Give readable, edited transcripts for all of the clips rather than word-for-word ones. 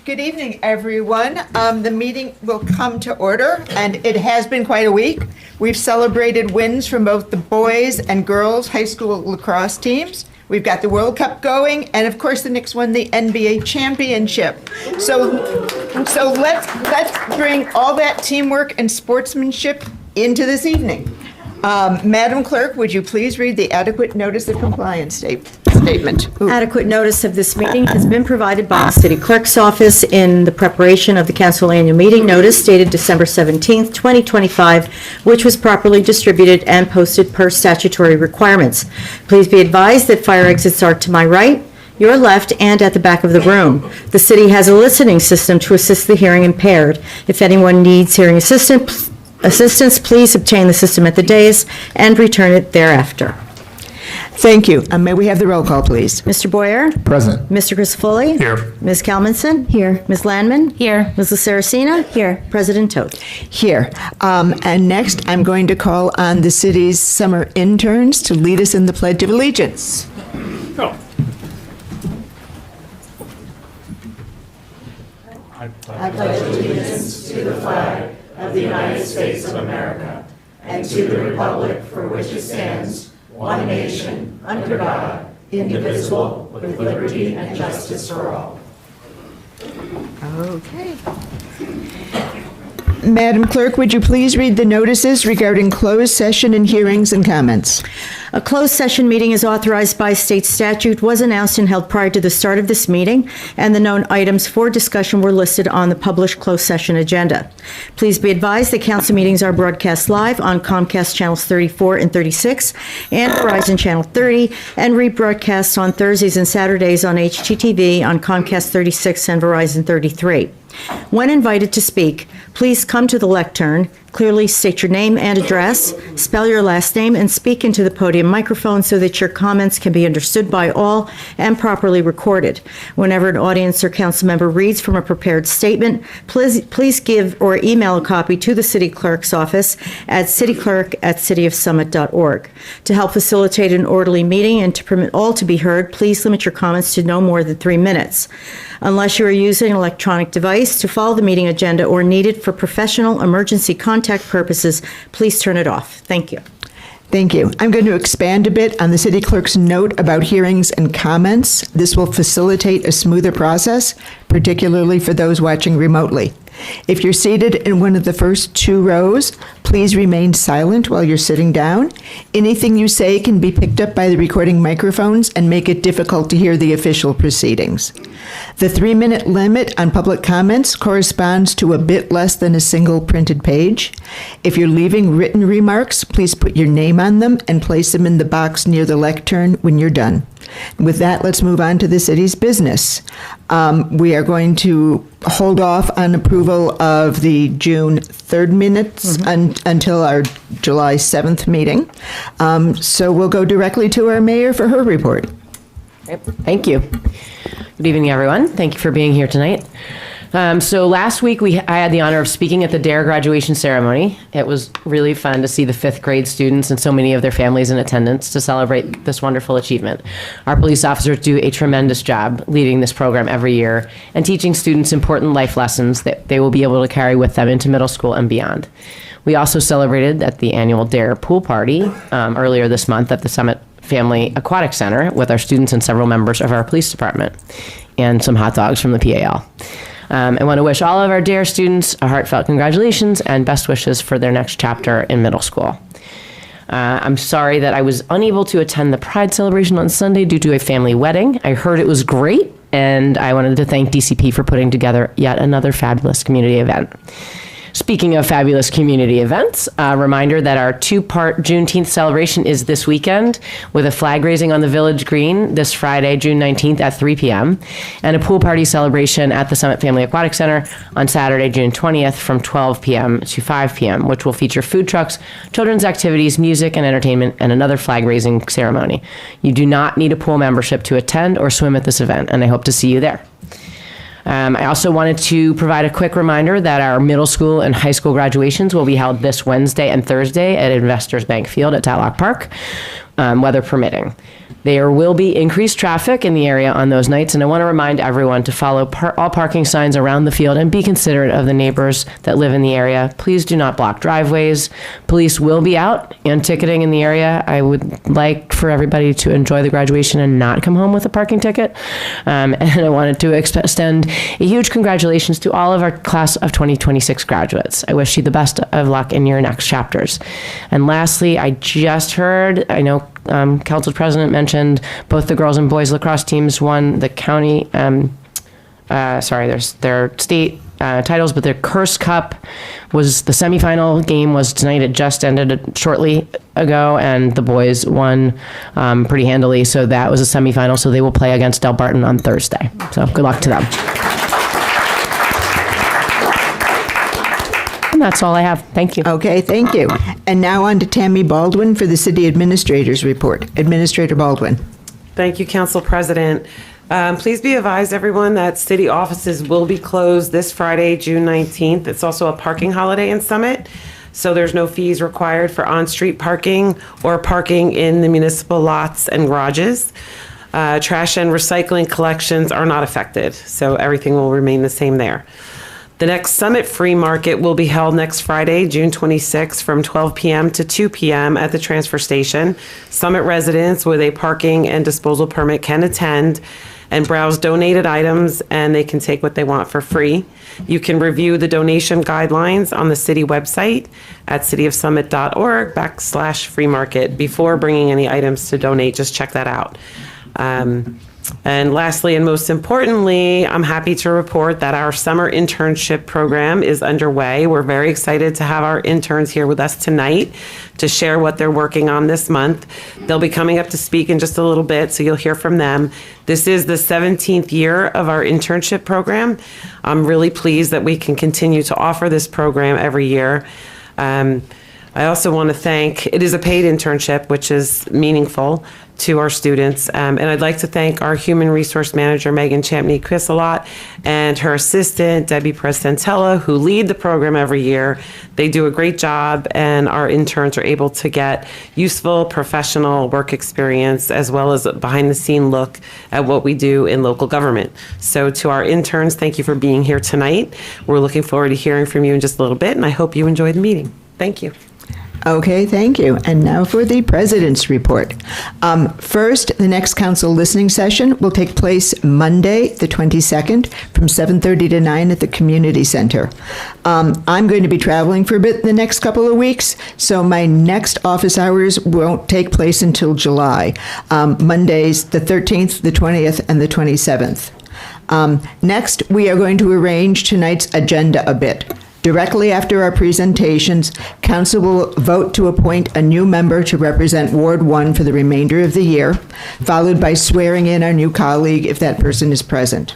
Good evening, everyone. The meeting will come to order, and it has been quite a week. We've celebrated wins from both the boys and girls high school lacrosse teams. We've got the World Cup going, and of course, the Knicks won the NBA championship. So let's bring all that teamwork and sportsmanship into this evening. Madam Clerk, would you please read the adequate notice of compliance statement? Ooh. Adequate notice of this meeting has been provided by the City Clerk's office in the preparation of the council annual meeting notice dated December 17th, 2025, which was properly distributed and posted per statutory requirements. Please be advised that fire exits are to my right, your left, and at the back of the room. The city has a listening system to assist the hearing impaired. If anyone needs hearing assistance, please obtain the system at the dais and return it thereafter. Thank you. May we have the roll call, please? Mr. Boyer? Present. Mr. Crisafulli? Here. Ms. Kalmanson? Here. Ms. Landman? Here. Ms. Saracena? Here. President Todt? Here. And next, I'm going to call on the city's summer interns to lead us in the Pledge of Allegiance. Go. I pledge allegiance to the flag of the United States of America and to the republic for which it stands, one nation, under God, indivisible, with liberty and justice for all. Okay. Madam Clerk, would you please read the notices regarding closed session and hearings and comments? A closed session meeting is authorized by state statute, was announced and held prior to the start of this meeting, and the known items for discussion were listed on the published closed session agenda. Please be advised that council meetings are broadcast live on Comcast channels 34 and 36 and Verizon channel 30, and rebroadcast on Thursdays and Saturdays on HGTV on Comcast 36 and Verizon 33. When invited to speak, please come to the lectern, clearly state your name and address, spell your last name, and speak into the podium microphone so that your comments can be understood by all and properly recorded. Whenever an audience or council member reads from a prepared statement, please give or email a copy to the city clerk's office at cityclerk@cityofsummit.org. To help facilitate an orderly meeting and to permit all to be heard, please limit your comments to no more than 3 minutes. Unless you are using an electronic device to follow the meeting agenda or need it for professional emergency contact purposes, please turn it off. Thank you. Thank you. I'm going to expand a bit on the city clerk's note about hearings and comments. This will facilitate a smoother process, particularly for those watching remotely. If you're seated in one of the first 2 rows, please remain silent while you're sitting down. Anything you say can be picked up by the recording microphones and make it difficult to hear the official proceedings. The 3-minute limit on public comments corresponds to a bit less than a single printed page. If you're leaving written remarks, please put your name on them and place them in the box near the lectern when you're done. With that, let's move on to the city's business. We are going to hold off on approval of the June 3rd minutes until our July 7th meeting. So we'll go directly to our mayor for her report. Thank you. Good evening, everyone. Thank you for being here tonight. So last week I had the honor of speaking at the DARE graduation ceremony. It was really fun to see the 5th grade students and so many of their families in attendance to celebrate this wonderful achievement. Our police officers do a tremendous job leading this program every year and teaching students important life lessons that they will be able to carry with them into middle school and beyond. We also celebrated at the annual DARE pool party earlier this month at the Summit Family Aquatic Center with our students and several members of our police department and some hot dogs from the PAL. I want to wish all of our DARE students a heartfelt congratulations and best wishes for their next chapter in middle school. I'm sorry that I was unable to attend the Pride celebration on Sunday due to a family wedding. I heard it was great, and I wanted to thank DCP for putting together yet another fabulous community event. Speaking of fabulous community events, a reminder that our 2-part Juneteenth celebration is this weekend with a flag raising on the Village Green this Friday, June 19th at 3 p.m. and a pool party celebration at the Summit Family Aquatic Center on Saturday, June 20th from 12 p.m. to 5 p.m., which will feature food trucks, children's activities, music and entertainment, and another flag raising ceremony. You do not need a pool membership to attend or swim at this event, and I hope to see you there. I also wanted to provide a quick reminder that our middle school and high school graduations will be held this Wednesday and Thursday at Investors Bank Field at Tatlock Park. weather permitting. There will be increased traffic in the area on those nights, and I want to remind everyone to follow all parking signs around the field and be considerate of the neighbors that live in the area. Please do not block driveways. Police will be out and ticketing in the area. I would like for everybody to enjoy the graduation and not come home with a parking ticket. And I wanted to extend a huge congratulations to all of our class of 2026 graduates. I wish you the best of luck in your next chapters. And lastly, I just heard, I know Council President mentioned both the girls and boys lacrosse teams won the county, there's their state titles, but their Curse Cup was the semifinal game was tonight. It just ended shortly ago, and the boys won pretty handily. So that was a semifinal. So they will play against Del Barton on Thursday. So good luck to them. And that's all I have. Thank you. Okay, thank you. And now on to Tammy Baldwin for the City Administrator's Report. Administrator Baldwin. Thank you, Council President. Please be advised, everyone, that city offices will be closed this Friday, June 19th. It's also a parking holiday in Summit, so there's no fees required for on-street parking or parking in the municipal lots and garages. Trash and recycling collections are not affected, so everything will remain the same there. The next Summit Free Market will be held next Friday, June 26th, from 12 p.m. to 2 p.m. at the transfer station. Summit residents with a parking and disposal permit can attend and browse donated items, and they can take what they want for free. You can review the donation guidelines on the city website at cityofsummit.org/free market. Before bringing any items to donate, just check that out. And lastly, and most importantly, I'm happy to report that our summer internship program is underway. We're very excited to have our interns here with us tonight to share what they're working on this month. They'll be coming up to speak in just a little bit, so you'll hear from them. This is the 17th year of our internship program. I'm really pleased that we can continue to offer this program every year. I also want to thank, it is a paid internship, which is meaningful to our students. And I'd like to thank our Human Resource Manager, Megan Champney-Quisalot, and her assistant, Debbie Presentella, who lead the program every year. They do a great job, and our interns are able to get useful professional work experience as well as a behind-the-scene look at what we do in local government. So to our interns, thank you for being here tonight. We're looking forward to hearing from you in just a little bit, and I hope you enjoy the meeting. Thank you. Okay, thank you. And now for the President's Report. First, the next council listening session will take place Monday, the 22nd, from 7:30 to 9 at the Community Center. I'm going to be traveling for a bit the next couple of weeks, so my next office hours won't take place until July. Mondays, the 13th, the 20th, and the 27th. Next, we are going to arrange tonight's agenda a bit. Directly after our presentations, Council will vote to appoint a new member to represent Ward 1 for the remainder of the year, followed by swearing in our new colleague if that person is present.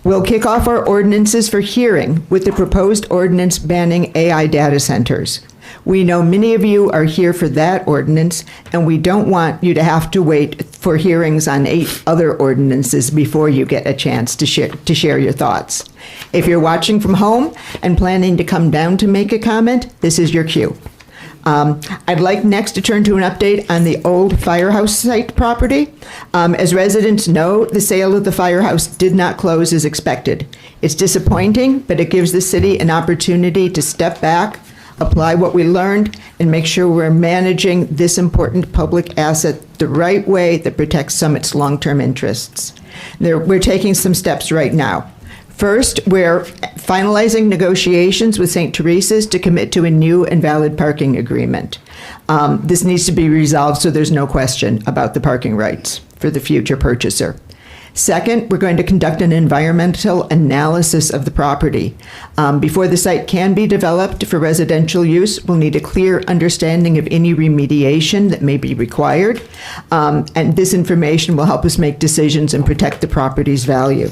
We'll kick off our ordinances for hearing with the proposed ordinance banning AI data centers. We know many of you are here for that ordinance, and we don't want you to have to wait for hearings on 8 other ordinances before you get a chance to share your thoughts. If you're watching from home and planning to come down to make a comment, this is your cue. I'd like next to turn to an update on the old firehouse site property. As residents know, the sale of the firehouse did not close as expected. It's disappointing, but it gives the city an opportunity to step back, apply what we learned, and make sure we're managing this important public asset the right way that protects Summit's long-term interests. We're taking some steps right now. First, we're finalizing negotiations with St. Teresa's to commit to a new and valid parking agreement. This needs to be resolved so there's no question about the parking rights for the future purchaser. Second, we're going to conduct an environmental analysis of the property. Before the site can be developed for residential use, we'll need a clear understanding of any remediation that may be required, and this information will help us make decisions and protect the property's value.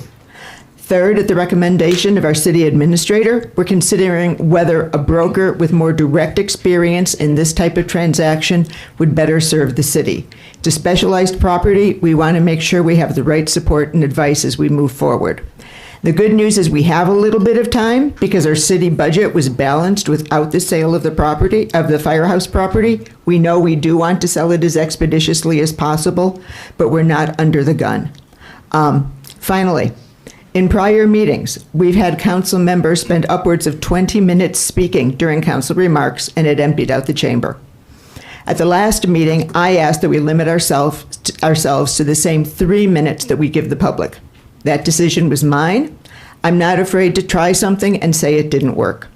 Third, at the recommendation of our city administrator, we're considering whether a broker with more direct experience in this type of transaction would better serve the city. It's a specialized property. We want to make sure we have the right support and advice as we move forward. The good news is we have a little bit of time because our city budget was balanced without the sale of the property, of the firehouse property. We know we do want to sell it as expeditiously as possible, but we're not under the gun. Finally, in prior meetings, we've had council members spend upwards of 20 minutes speaking during council remarks, and it emptied out the chamber. At the last meeting, I asked that we limit ourselves to the same 3 minutes that we give the public. That decision was mine. I'm not afraid to try something and say it didn't work.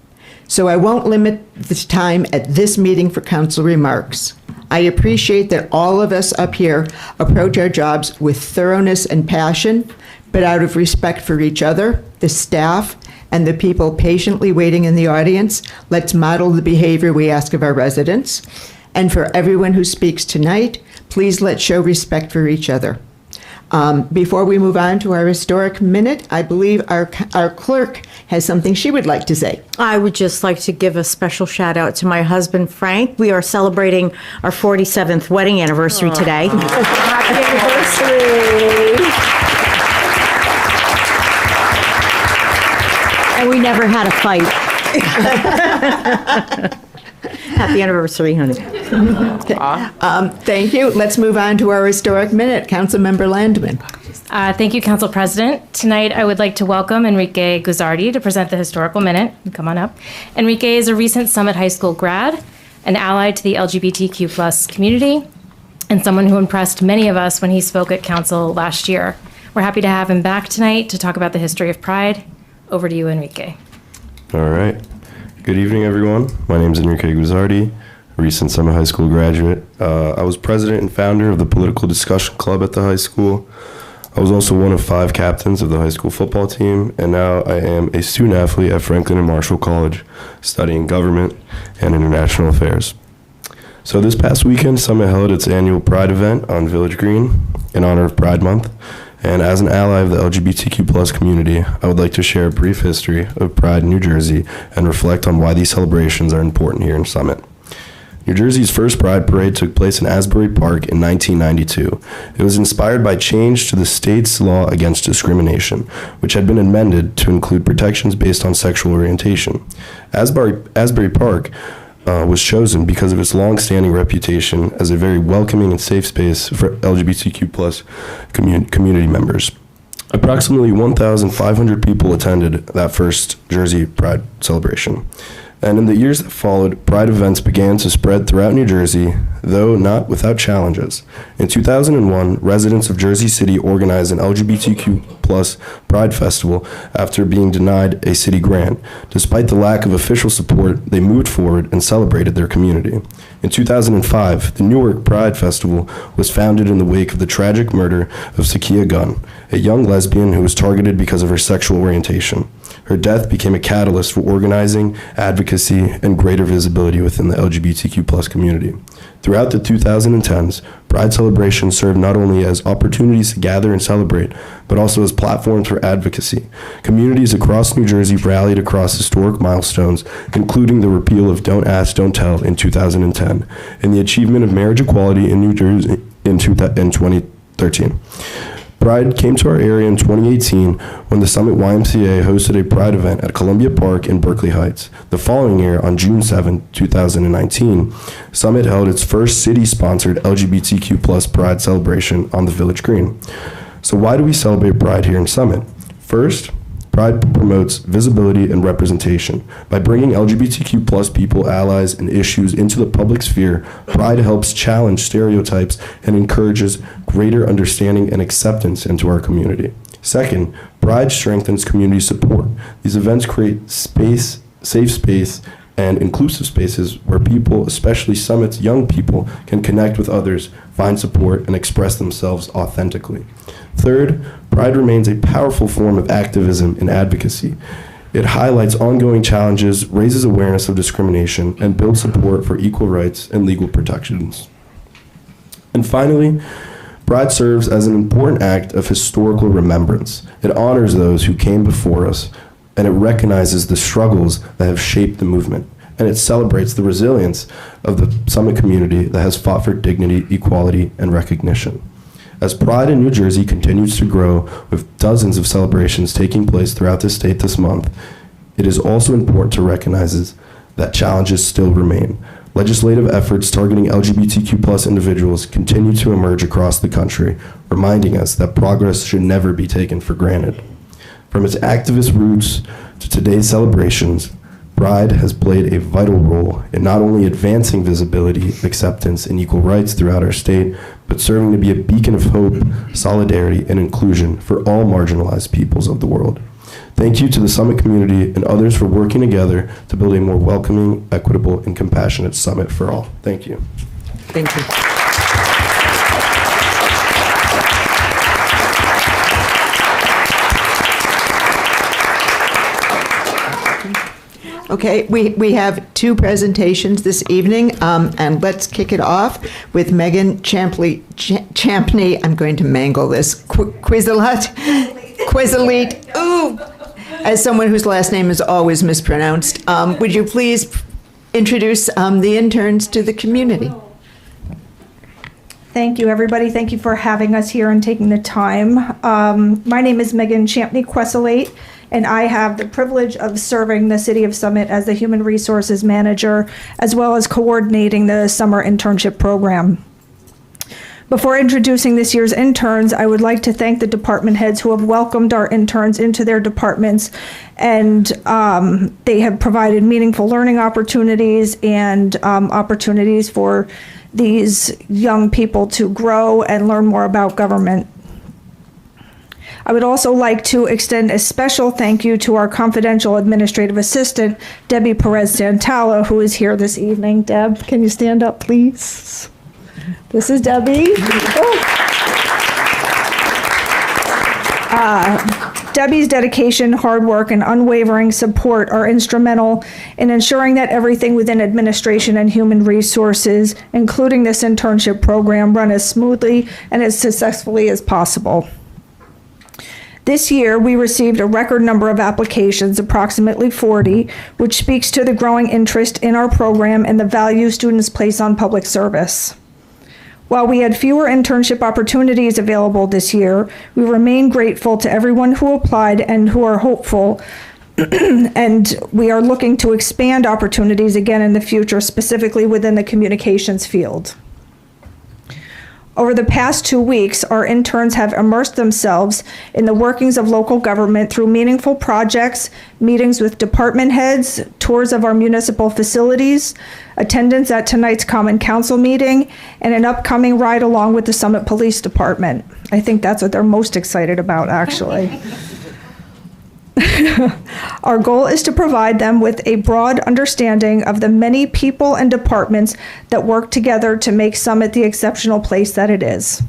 So I won't limit the time at this meeting for council remarks. I appreciate that all of us up here approach our jobs with thoroughness and passion, but out of respect for each other, the staff, and the people patiently waiting in the audience, let's model the behavior we ask of our residents. And for everyone who speaks tonight, please let's show respect for each other. Before we move on to our historic minute, I believe our clerk has something she would like to say. I would just like to give a special shout out to my husband, Frank. We are celebrating our 47th wedding anniversary today. Happy anniversary. And we never had a fight. Happy anniversary, honey. Thank you. Let's move on to our historic minute. Councilmember Landman. Thank you, Council President. Tonight, I would like to welcome Enrique Guzzardi to present the historical minute. Come on up. Enrique is a recent Summit High School grad, an ally to the LGBTQ plus community, and someone who impressed many of us when he spoke at Council last year. We're happy to have him back tonight to talk about the history of Pride. Over to you, Enrique. All right. Good evening, everyone. My name is Enrique Guzzardi, a recent Summit High School graduate. I was president and founder of the Political Discussion Club at the high school. I was also one of 5 captains of the high school football team, and now I am a student athlete at Franklin and Marshall College, studying government and international affairs. So this past weekend, Summit held its annual Pride event on Village Green in honor of Pride Month. And as an ally of the LGBTQ plus community, I would like to share a brief history of Pride in New Jersey and reflect on why these celebrations are important here in Summit. New Jersey's first Pride Parade took place in Asbury Park in 1992. It was inspired by change to the state's law against discrimination, which had been amended to include protections based on sexual orientation. Asbury Park was chosen because of its long-standing reputation as a very welcoming and safe space for LGBTQ plus community members. Approximately 1,500 people attended that first Jersey Pride celebration. And in the years that followed, Pride events began to spread throughout New Jersey, though not without challenges. In 2001, residents of Jersey City organized an LGBTQ plus Pride Festival after being denied a city grant. Despite the lack of official support, they moved forward and celebrated their community. In 2005, the Newark Pride Festival was founded in the wake of the tragic murder of Sakia Gunn, a young lesbian who was targeted because of her sexual orientation. Her death became a catalyst for organizing, advocacy, and greater visibility within the LGBTQ plus community. Throughout the 2010s, Pride celebrations served not only as opportunities to gather and celebrate, but also as platforms for advocacy. Communities across New Jersey rallied across historic milestones, including the repeal of Don't Ask, Don't Tell in 2010, and the achievement of marriage equality in New Jersey in 2013. Pride came to our area in 2018 when the Summit YMCA hosted a Pride event at Columbia Park in Berkeley Heights. The following year, on June 7, 2019, Summit held its first city-sponsored LGBTQ plus Pride celebration on the Village Green. So why do we celebrate Pride here in Summit? First, Pride promotes visibility and representation. By bringing LGBTQ plus people, allies, and issues into the public sphere, Pride helps challenge stereotypes and encourages greater understanding and acceptance into our community. Second, Pride strengthens community support. These events create space, safe space, and inclusive spaces where people, especially Summit's young people, can connect with others, find support, and express themselves authentically. Third, Pride remains a powerful form of activism and advocacy. It highlights ongoing challenges, raises awareness of discrimination, and builds support for equal rights and legal protections. And finally, Pride serves as an important act of historical remembrance. It honors those who came before us, and it recognizes the struggles that have shaped the movement. And it celebrates the resilience of the Summit community that has fought for dignity, equality, and recognition. As Pride in New Jersey continues to grow with dozens of celebrations taking place throughout the state this month, it is also important to recognize that challenges still remain. Legislative efforts targeting LGBTQ+ individuals continue to emerge across the country, reminding us that progress should never be taken for granted. From its activist roots to today's celebrations, Pride has played a vital role in not only advancing visibility, acceptance, and equal rights throughout our state, but serving to be a beacon of hope, solidarity, and inclusion for all marginalized peoples of the world. Thank you to the Summit community and others for working together to build a more welcoming, equitable, and compassionate Summit for all. Thank you. Thank you. Okay, we have two presentations this evening, and let's kick it off with Megan Champney. I'm going to mangle this. Quizzolite. Ooh, as someone whose last name is always mispronounced, would you please introduce the interns to the community? Thank you, everybody. Thank you for having us here and taking the time. My name is Megan Champney-Questlate, and I have the privilege of serving the City of Summit as the Human Resources Manager, as well as coordinating the summer internship program. Before introducing this year's interns, I would like to thank the department heads who have welcomed our interns into their departments, and they have provided meaningful learning opportunities and opportunities for these young people to grow and learn more about government. I would also like to extend a special thank you to our confidential administrative assistant, Debbie Perez-Santala, who is here this evening. Deb, can you stand up, please? This is Debbie. Debbie's dedication, hard work, and unwavering support are instrumental in ensuring that everything within administration and human resources, including this internship program, run as smoothly and as successfully as possible. This year, we received a record number of applications, approximately 40, which speaks to the growing interest in our program and the value students place on public service. While we had fewer internship opportunities available this year, we remain grateful to everyone who applied and who are hopeful, and we are looking to expand opportunities again in the future, specifically within the communications field. Over the past 2 weeks, our interns have immersed themselves in the workings of local government through meaningful projects, meetings with department heads, tours of our municipal facilities, attendance at tonight's Common Council meeting, and an upcoming ride along with the Summit Police Department. I think that's what they're most excited about, actually. Our goal is to provide them with a broad understanding of the many people and departments that work together to make Summit the exceptional place that it is.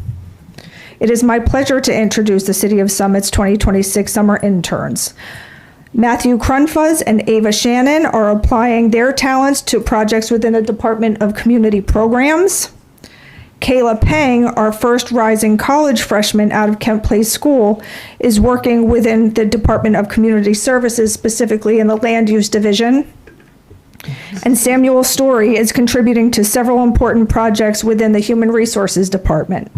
It is my pleasure to introduce the City of Summit's 2026 summer interns. Matthew Krunfuzz and Ava Shannon are applying their talents to projects within the Department of Community Programs. Kayla Peng, our first rising college freshman out of Kent Place School, is working within the Department of Community Services, specifically in the Land Use Division. And Samuel Story is contributing to several important projects within the Human Resources Department.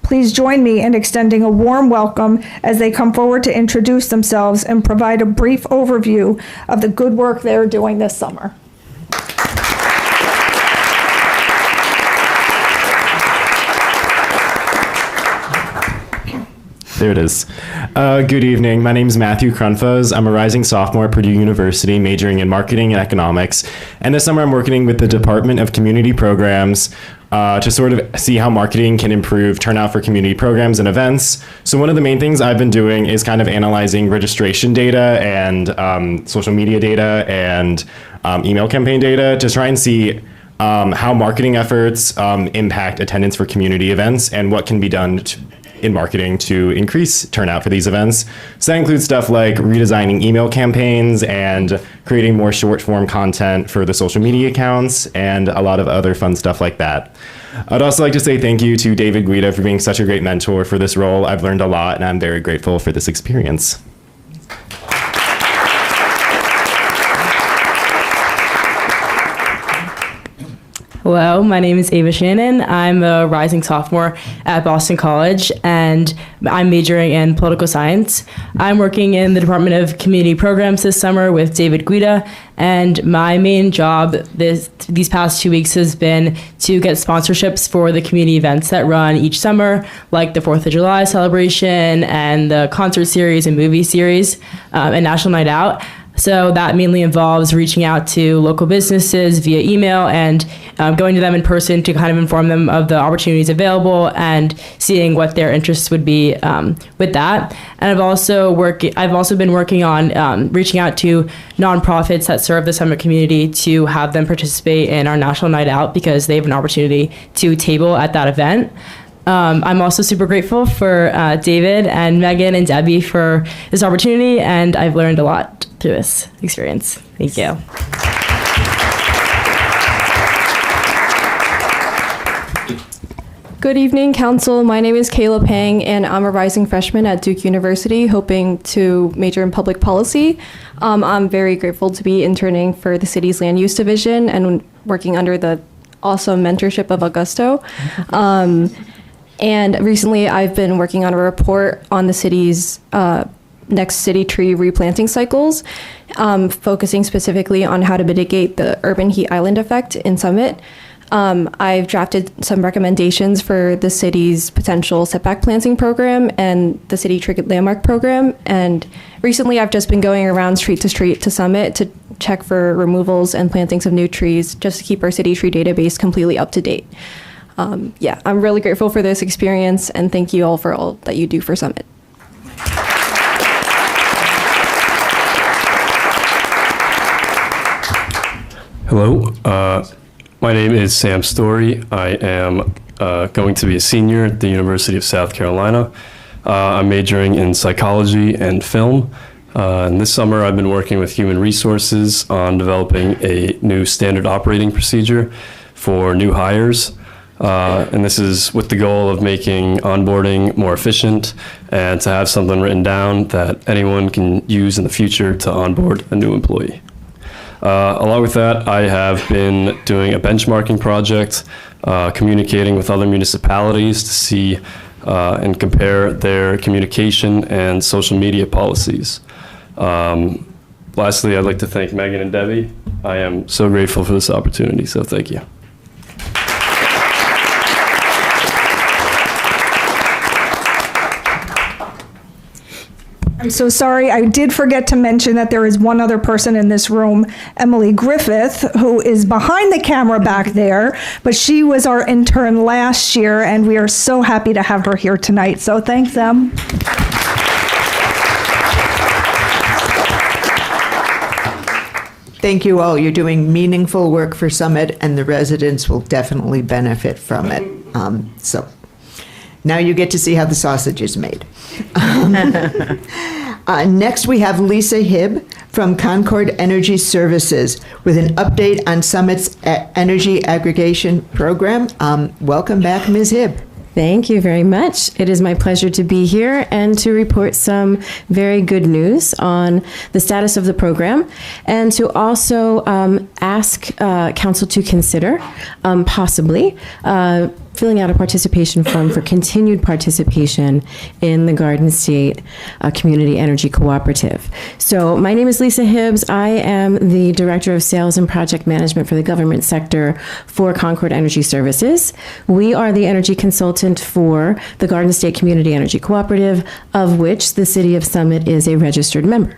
Please join me in extending a warm welcome as they come forward to introduce themselves and provide a brief overview of the good work they're doing this summer. There it is. Good evening. My name is Matthew Krunfuzz. I'm a rising sophomore at Purdue University, majoring in marketing and economics. And this summer I'm working with the Department of Community Programs to sort of see how marketing can improve turnout for community programs and events. So one of the main things I've been doing is kind of analyzing registration data and social media data and email campaign data to try and see how marketing efforts impact attendance for community events and what can be done in marketing to increase turnout for these events. So that includes stuff like redesigning email campaigns and creating more short form content for the social media accounts and a lot of other fun stuff like that. I'd also like to say thank you to David Guida for being such a great mentor for this role. I've learned a lot and I'm very grateful for this experience. Hello, my name is Ava Shannon. I'm a rising sophomore at Boston College, and I'm majoring in political science. I'm working in the Department of Community Programs this summer with David Guida, and my main job these past 2 weeks has been to get sponsorships for the community events that run each summer, like the 4th of July celebration and the concert series and movie series and National Night Out. So that mainly involves reaching out to local businesses via email and going to them in person to kind of inform them of the opportunities available and seeing what their interests would be with that. And I've also been working on reaching out to nonprofits that serve the Summit community to have them participate in our National Night Out because they have an opportunity to table at that event. I'm also super grateful for David and Megan and Debbie for this opportunity, and I've learned a lot through this experience. Thank you. Good evening, Council. My name is Kayla Pang, and I'm a rising freshman at Duke University, hoping to major in public policy. I'm very grateful to be interning for the city's land use division and working under the awesome mentorship of Augusto. And recently, I've been working on a report on the city's next city tree replanting cycles, focusing specifically on how to mitigate the urban heat island effect in Summit. I've drafted some recommendations for the city's potential setback planting program and the city tree landmark program. And recently, I've just been going around street to Summit to check for removals and plantings of new trees, just to keep our city tree database completely up to date. I'm really grateful for this experience, and thank you all for all that you do for Summit. Hello, my name is Sam Story. I am going to be a senior at the University of South Carolina. I'm majoring in psychology and film. And this summer I've been working with Human Resources on developing a new standard operating procedure for new hires. And this is with the goal of making onboarding more efficient and to have something written down that anyone can use in the future to onboard a new employee. Along with that, I have been doing a benchmarking project, communicating with other municipalities to see and compare their communication and social media policies. Lastly, I'd like to thank Megan and Debbie. I am so grateful for this opportunity, so thank you. I'm so sorry. I did forget to mention that there is one other person in this room, Emily Griffith, who is behind the camera back there, but she was our intern last year, and we are so happy to have her here tonight. So thanks, Em. Thank you all. You're doing meaningful work for Summit, and the residents will definitely benefit from it. So now you get to see how the sausage is made. Next, we have Lisa Hibb from Concord Energy Services with an update on Summit's energy aggregation program. Welcome back, Ms. Hibb. Thank you very much. It is my pleasure to be here and to report some very good news on the status of the program, and to also ask Council to consider possibly filling out a participation form for continued participation in the Garden State Community Energy Cooperative. So my name is Lisa Hibbs. I am the Director of Sales and Project Management for the government sector for Concord Energy Services. We are the energy consultant for the Garden State Community Energy Cooperative, of which the City of Summit is a registered member.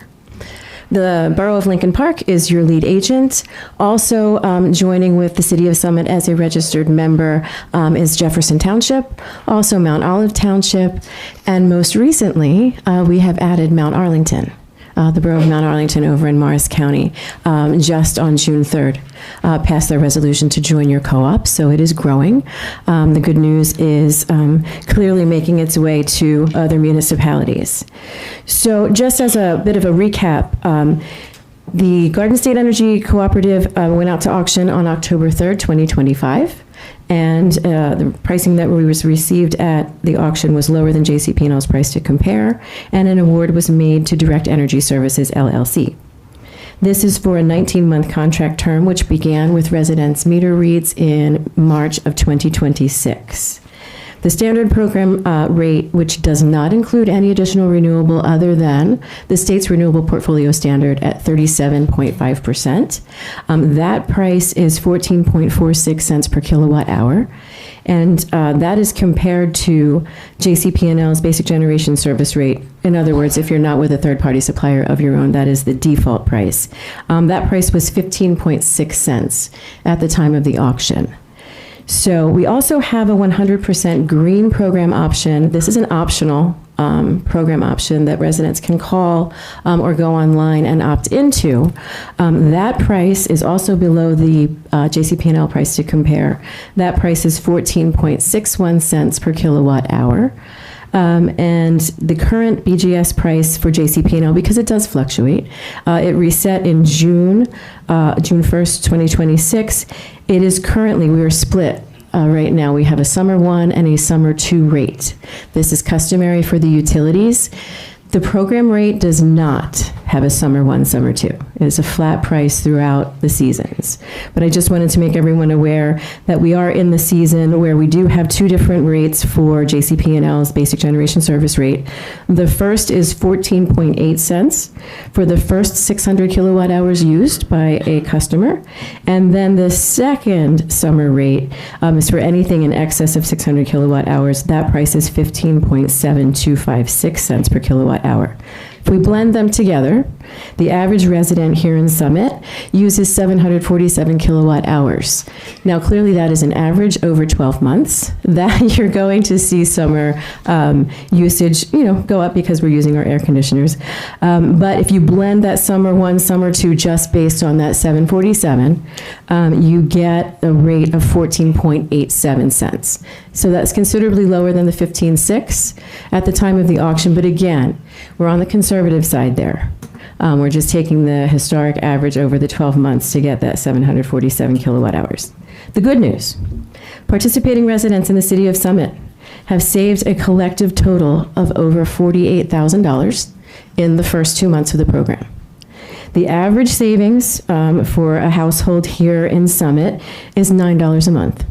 The Borough of Lincoln Park is your lead agent. Also joining with the City of Summit as a registered member is Jefferson Township, also Mount Olive Township, and most recently we have added Mount Arlington, the Borough of Mount Arlington over in Morris County, just on June 3rd, passed their resolution to join your co-op, so it is growing. The good news is clearly making its way to other municipalities. So just as a bit of a recap, the Garden State Energy Cooperative went out to auction on October 3rd, 2025. And the pricing that was received at the auction was lower than JCP&L's price to compare, and an award was made to Direct Energy Services, LLC. This is for a 19-month contract term, which began with residents' meter reads in March of 2026. The standard program rate, which does not include any additional renewable other than the state's renewable portfolio standard at 37.5%. That price is 14.46 cents per kilowatt hour. And that is compared to JCP&L's basic generation service rate. In other words, if you're not with a third-party supplier of your own, that is the default price. That price was 15.6 cents at the time of the auction. So we also have a 100% green program option. This is an optional program option that residents can call or go online and opt into. That price is also below the JCP&L price to compare. That price is 14.61 cents per kilowatt hour. And the current BGS price for JCP&L, because it does fluctuate, it reset in June 1st, 2026. It is currently, we are split. Right now, we have a summer 1 and a summer 2 rate. This is customary for the utilities. The program rate does not have a summer 1, summer 2. It is a flat price throughout the seasons. But I just wanted to make everyone aware that we are in the season where we do have 2 different rates for JCP&L's basic generation service rate. The first is 14.8 cents for the first 600 kilowatt hours used by a customer. And then the second summer rate is for anything in excess of 600 kilowatt hours. That price is 15.7256 cents per kilowatt hour. If we blend them together, the average resident here in Summit uses 747 kilowatt hours. Now, clearly that is an average over 12 months. That you're going to see summer usage, go up because we're using our air conditioners. But if you blend that summer 1, summer 2, just based on that 747, you get a rate of 14.87 cents. So that's considerably lower than the 15.6 at the time of the auction. But again, we're on the conservative side there. We're just taking the historic average over the 12 months to get that 747 kilowatt hours. The good news, participating residents in the city of Summit have saved a collective total of over $48,000 in the first 2 months of the program. The average savings for a household here in Summit is $9 a month.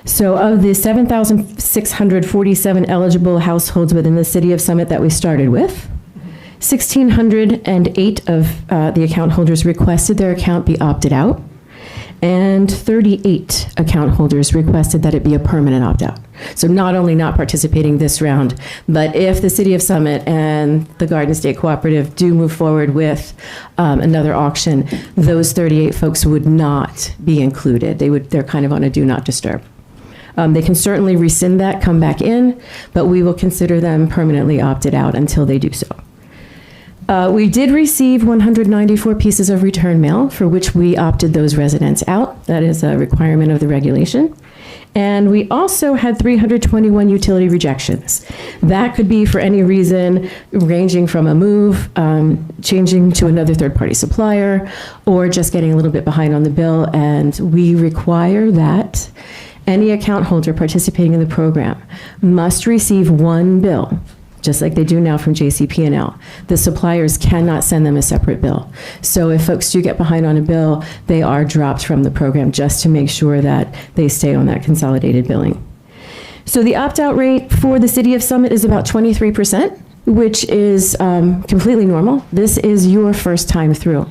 So of the 7,647 eligible households within the city of Summit that we started with, 1,608 of the account holders requested their account be opted out, and 38 account holders requested that it be a permanent opt-out. So not only not participating this round, but if the City of Summit and the Garden State Cooperative do move forward with another auction, those 38 folks would not be included. They're kind of on a do not disturb. They can certainly rescind that, come back in, but we will consider them permanently opted out until they do so. We did receive 194 pieces of return mail for which we opted those residents out. That is a requirement of the regulation. And we also had 321 utility rejections. That could be for any reason, ranging from a move, changing to another third-party supplier, or just getting a little bit behind on the bill. And we require that any account holder participating in the program must receive one bill, just like they do now from JCP&L. The suppliers cannot send them a separate bill. So if folks do get behind on a bill, they are dropped from the program just to make sure that they stay on that consolidated billing. So the opt-out rate for the City of Summit is about 23%, which is completely normal. This is your first time through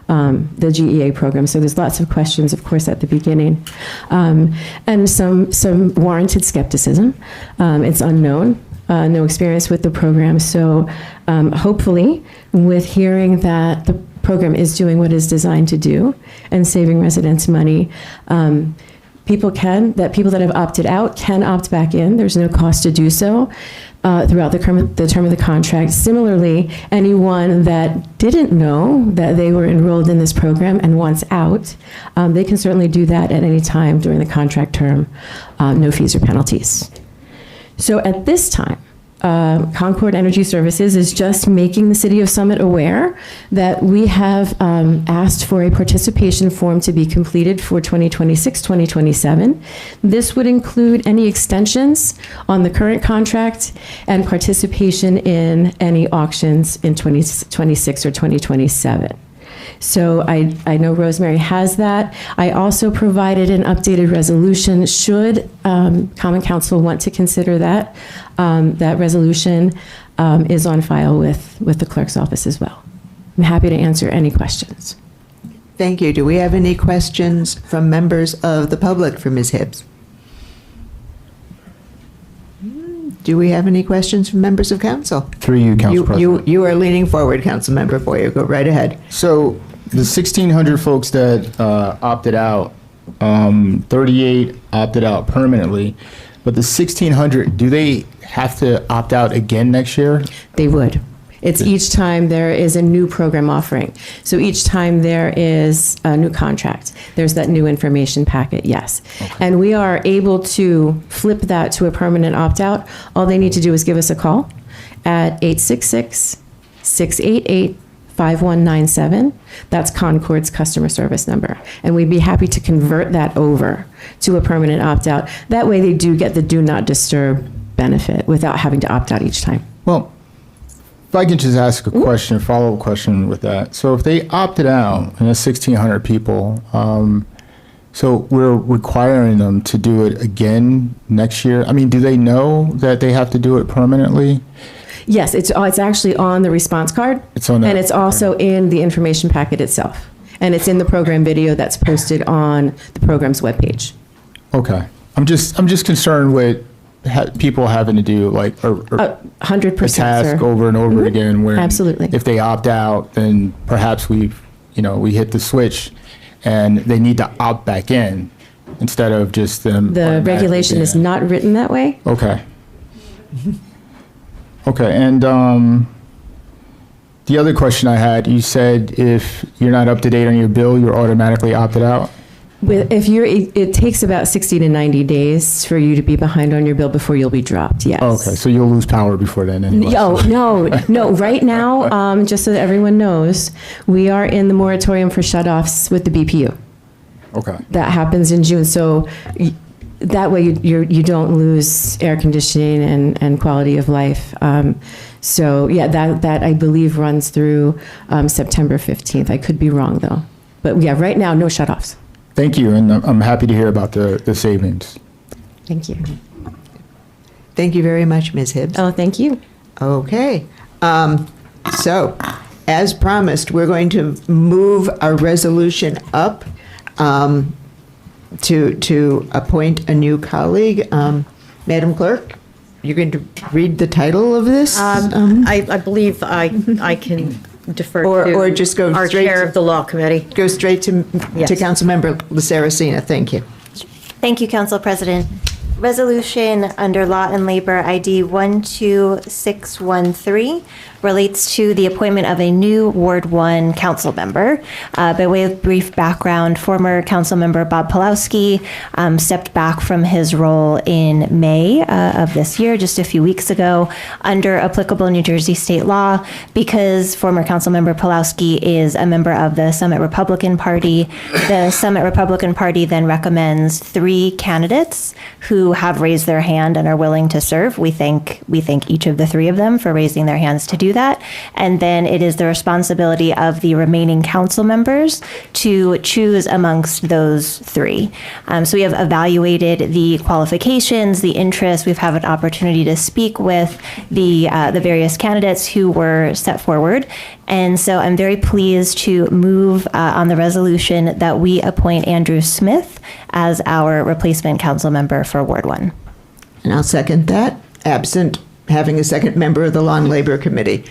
the GEA program. So there's lots of questions, of course, at the beginning, and some warranted skepticism. It's unknown. No experience with the program. So hopefully, with hearing that the program is doing what it's designed to do and saving residents money, people that have opted out can opt back in. There's no cost to do so throughout the term of the contract. Similarly, anyone that didn't know that they were enrolled in this program and wants out, they can certainly do that at any time during the contract term, no fees or penalties. So at this time, Concord Energy Services is just making the City of Summit aware that we have asked for a participation form to be completed for 2026-2027. This would include any extensions on the current contract and participation in any auctions in 2026 or 2027. So I know Rosemary has that. I also provided an updated resolution should Common Council want to consider that. That resolution is on file with the clerk's office as well. I'm happy to answer any questions. Thank you. Do we have any questions from members of the public for Ms. Hibbs? Do we have any questions from members of council? Through you, Council President. You are leaning forward, Councilmember Boyer. Go right ahead. So the 1,600 folks that opted out, 38 opted out permanently, but the 1,600, do they have to opt out again next year? They would. It's each time there is a new program offering. So each time there is a new contract, there's that new information packet, yes. And we are able to flip that to a permanent opt-out. All they need to do is give us a call at 866-688-5197. That's Concord's customer service number. And we'd be happy to convert that over to a permanent opt-out. That way they do get the do not disturb benefit without having to opt out each time. Well, if I can just ask a question, a follow-up question with that. So if they opted out, and that's 1,600 people, so we're requiring them to do it again next year? I mean, do they know that they have to do it permanently? Yes, it's actually on the response card. It's on that. And it's also in the information packet itself. And it's in the program video that's posted on the program's webpage. Okay. I'm just concerned with people having to do like 100%, a task sir. over and over again where Absolutely. if they opt out, then perhaps we hit the switch and they need to opt back in instead of just them. The regulation is not written that way. Okay. Okay, and the other question I had, you said if you're not up to date on your bill, you're automatically opted out? It takes about 60 to 90 days for you to be behind on your bill before you'll be dropped, yes. Okay, so you'll lose power before then anyway. Oh, no. Right now, just so that everyone knows, we are in the moratorium for shutoffs with the BPU. Okay. That happens in June, so that way you don't lose air conditioning and quality of life. So yeah, that I believe runs through September 15th. I could be wrong though. But yeah, right now, no shutoffs. Thank you, and I'm happy to hear about the savings. Thank you. Thank you very much, Ms. Hibbs. Oh, thank you. Okay. So, as promised, we're going to move our resolution up to appoint a new colleague. Madam Clerk, you're going to read the title of this? I believe I can defer to or just go our straight chair to- of the law committee. Go straight to Yes. Councilmember Saracena. Thank you. Thank you, Council President. Resolution under Law and Labor ID 12613 relates to the appointment of a new Ward 1 council member. By way of brief background, former council member Bob Pulowski stepped back from his role in May of this year, just a few weeks ago, under applicable New Jersey state law. Because former council member Pulowski is a member of the Summit Republican Party, the Summit Republican Party then recommends 3 candidates who have raised their hand and are willing to serve. We thank each of the 3 of them for raising their hands to do that. And then it is the responsibility of the remaining council members to choose amongst those 3. So we have evaluated the qualifications, the interests. We've had an opportunity to speak with the various candidates who were set forward. And so I'm very pleased to move on the resolution that we appoint Andrew Smith as our replacement council member for Ward 1. And I'll second that, absent having a second member of the Law and Labor Committee.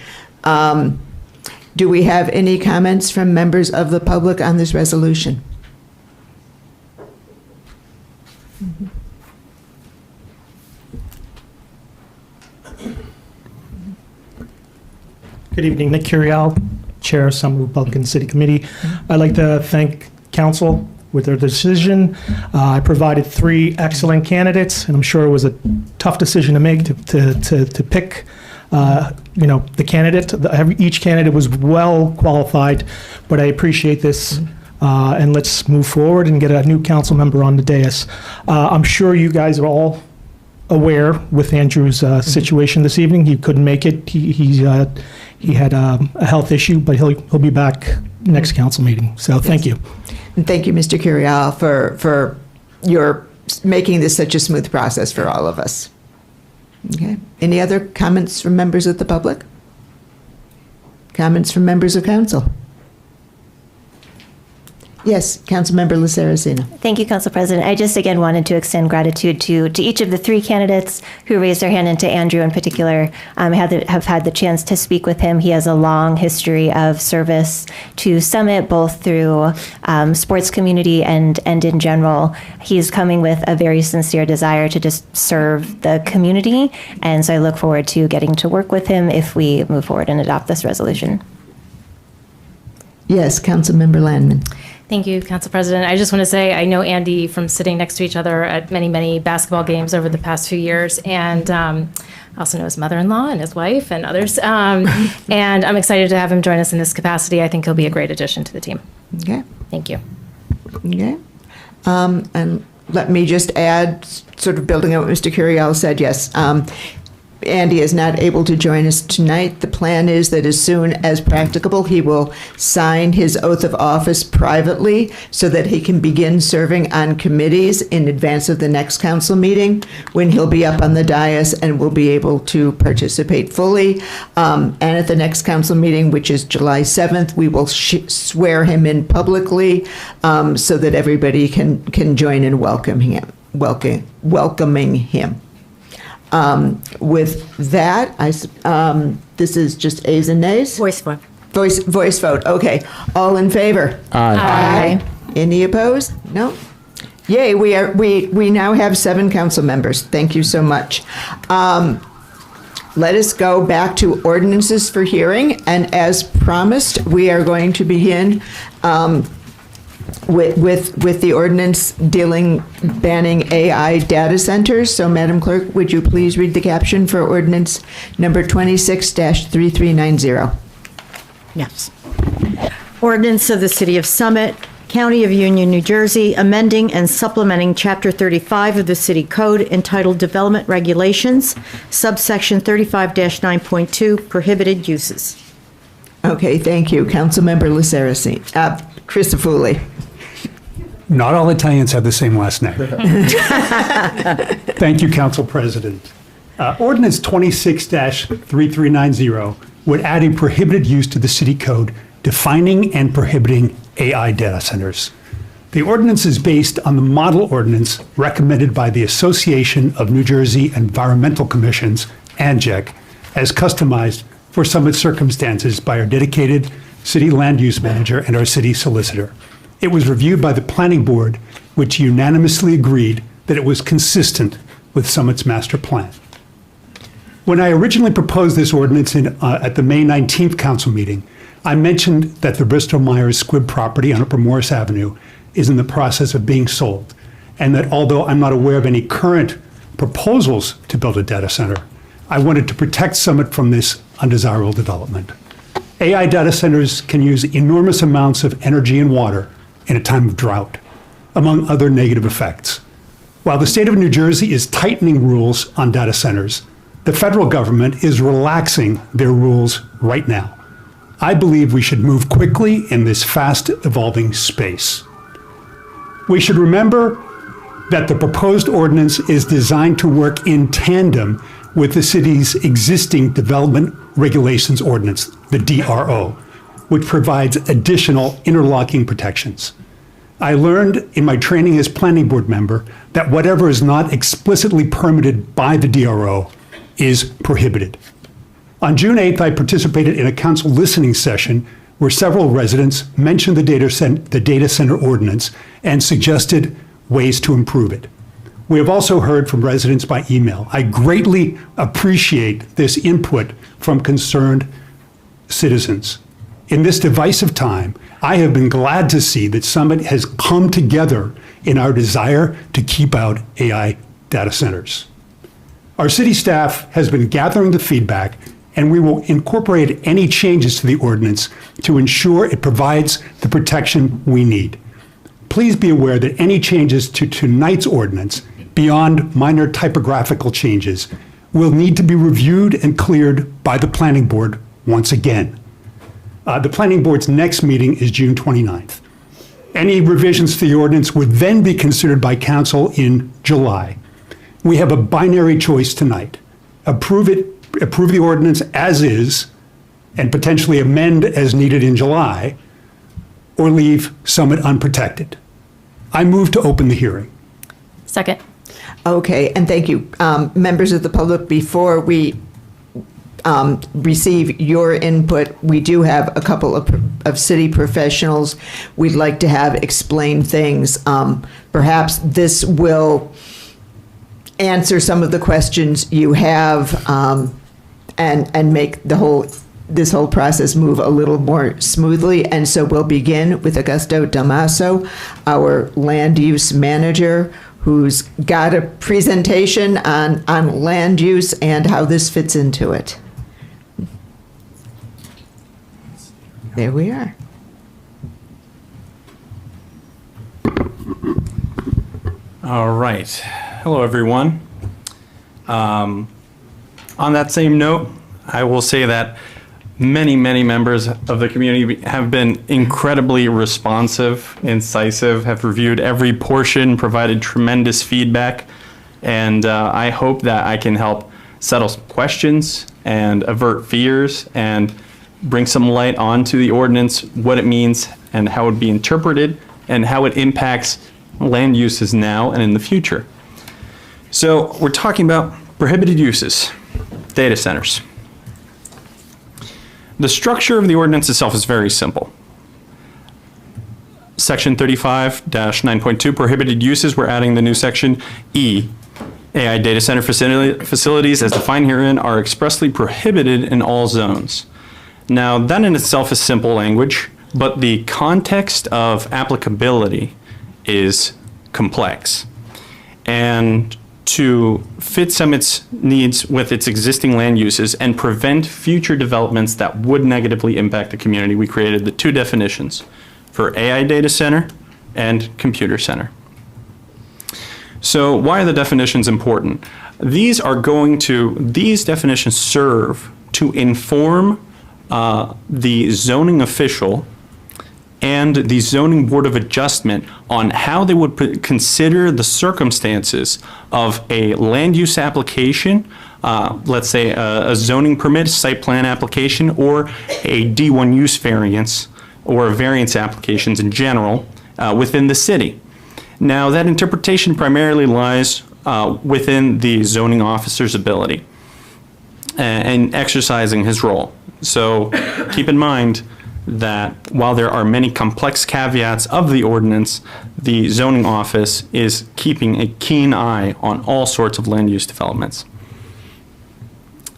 Do we have any comments from members of the public on this resolution? Good evening, Nick Curiel, Chair of Summit Republican City Committee. I'd like to thank council with their decision. I provided 3 excellent candidates, and I'm sure it was a tough decision to make to pick the candidate. Each candidate was well qualified, but I appreciate this. And let's move forward and get a new council member on the dais. I'm sure you guys are all aware with Andrew's situation this evening. He couldn't make it. He had a health issue, but he'll be back next council meeting. So thank you. And thank you, Mr. Curial, for your making this such a smooth process for all of us. Okay. Any other comments from members of the public? Comments from members of council? Yes, Councilmember Laceracino. Thank you, Council President. I just again wanted to extend gratitude to each of the three candidates who raised their hand, and to Andrew in particular. Have had the chance to speak with him. He has a long history of service to Summit, both through sports community and in general. He's coming with a very sincere desire to just serve the community, and so I look forward to getting to work with him if we move forward and adopt this resolution. Yes, Councilmember Landman. Thank you, Council President. I just want to say I know Andy from sitting next to each other at many, many basketball games over the past few years, and I also know his mother-in-law and his wife and others. And I'm excited to have him join us in this capacity. I think he'll be a great addition to the team. Okay. Thank you. Okay. And let me just add, sort of building on what Mr. Curiel said, yes, Andy is not able to join us tonight. The plan is that as soon as practicable, he will sign his oath of office privately so that he can begin serving on committees in advance of the next council meeting, when he'll be up on the dais and will be able to participate fully. And at the next council meeting, which is July 7th, we will swear him in publicly so that everybody can join in welcoming him. With that, this is just ayes and nays? Voice vote. Voice vote, okay. All in favor? Aye. Any opposed? No? Yay, we now have 7 council members. Thank you so much. Let us go back to ordinances for hearing, and as promised, we are going to begin with the ordinance banning AI data centers. So, Madam Clerk, would you please read the caption for ordinance number 26-3390? Yes. Ordinance of the City of Summit, County of Union, New Jersey, amending and supplementing Chapter 35 of the City Code entitled Development Regulations, subsection 35-9.2, Prohibited Uses. Okay, thank you. Councilmember Laceracino. Christofouli. Not all Italians have the same last name. Thank you, Council President. Ordinance 26-3390 would add a prohibited use to the City Code defining and prohibiting AI data centers. The ordinance is based on the model ordinance recommended by the Association of New Jersey Environmental Commissions, ANJEC, as customized for Summit circumstances by our dedicated city land use manager and our city solicitor. It was reviewed by the Planning Board, which unanimously agreed that it was consistent with Summit's master plan. When I originally proposed this ordinance at the May 19th council meeting, I mentioned that the Bristol-Myers Squibb property on Upper Morris Avenue is in the process of being sold, and that although I'm not aware of any current proposals to build a data center, I wanted to protect Summit from this undesirable development. AI data centers can use enormous amounts of energy and water in a time of drought, among other negative effects. While the state of New Jersey is tightening rules on data centers, the federal government is relaxing their rules right now. I believe we should move quickly in this fast-evolving space. We should remember that the proposed ordinance is designed to work in tandem with the city's existing Development Regulations Ordinance, the DRO, which provides additional interlocking protections. I learned in my training as planning board member that whatever is not explicitly permitted by the DRO is prohibited. On June 8th, I participated in a council listening session where several residents mentioned the data center ordinance and suggested ways to improve it. We have also heard from residents by email. I greatly appreciate this input from concerned citizens. In this divisive time, I have been glad to see that Summit has come together in our desire to keep out AI data centers. Our city staff has been gathering the feedback, and we will incorporate any changes to the ordinance to ensure it provides the protection we need. Please be aware that any changes to tonight's ordinance, beyond minor typographical changes, will need to be reviewed and cleared by the planning board once again. The planning board's next meeting is June 29th. Any revisions to the ordinance would then be considered by council in July. We have a binary choice tonight. Approve the ordinance as is, and potentially amend as needed in July, or leave Summit unprotected. I move to open the hearing. Second. Okay, and thank you. Members of the public, before we receive your input, we do have a couple of city professionals we'd like to have explain things. Perhaps this will answer some of the questions you have, and make this whole process move a little more smoothly. And so we'll begin with Augusto Damaso, our land use manager, who's got a presentation on land use and how this fits into it. There we are. All right. Hello, everyone. On that same note, I will say that many members of the community have been incredibly responsive, incisive, have reviewed every portion, provided tremendous feedback, and I hope that I can help settle some questions and avert fears and bring some light onto the ordinance, what it means and how it would be interpreted and how it impacts land uses now and in the future. So we're talking about prohibited uses, data centers. The structure of the ordinance itself is very simple. Section 35-9.2, prohibited uses, we're adding the new section E. AI data center facilities as defined herein are expressly prohibited in all zones. Now, that in itself is simple language, but the context of applicability is complex. And to fit Summit's needs with its existing land uses and prevent future developments that would negatively impact the community, we created the two definitions for AI data center and computer center. So why are the definitions important? These definitions serve to inform the zoning official and the Zoning Board of Adjustment on how they would consider the circumstances of a land use application, let's say a zoning permit, site plan application, or a D1 use variance, or variance applications in general within the city. Now, that interpretation primarily lies within the zoning officer's ability and exercising his role. So keep in mind that while there are many complex caveats of the ordinance, the zoning office is keeping a keen eye on all sorts of land use developments.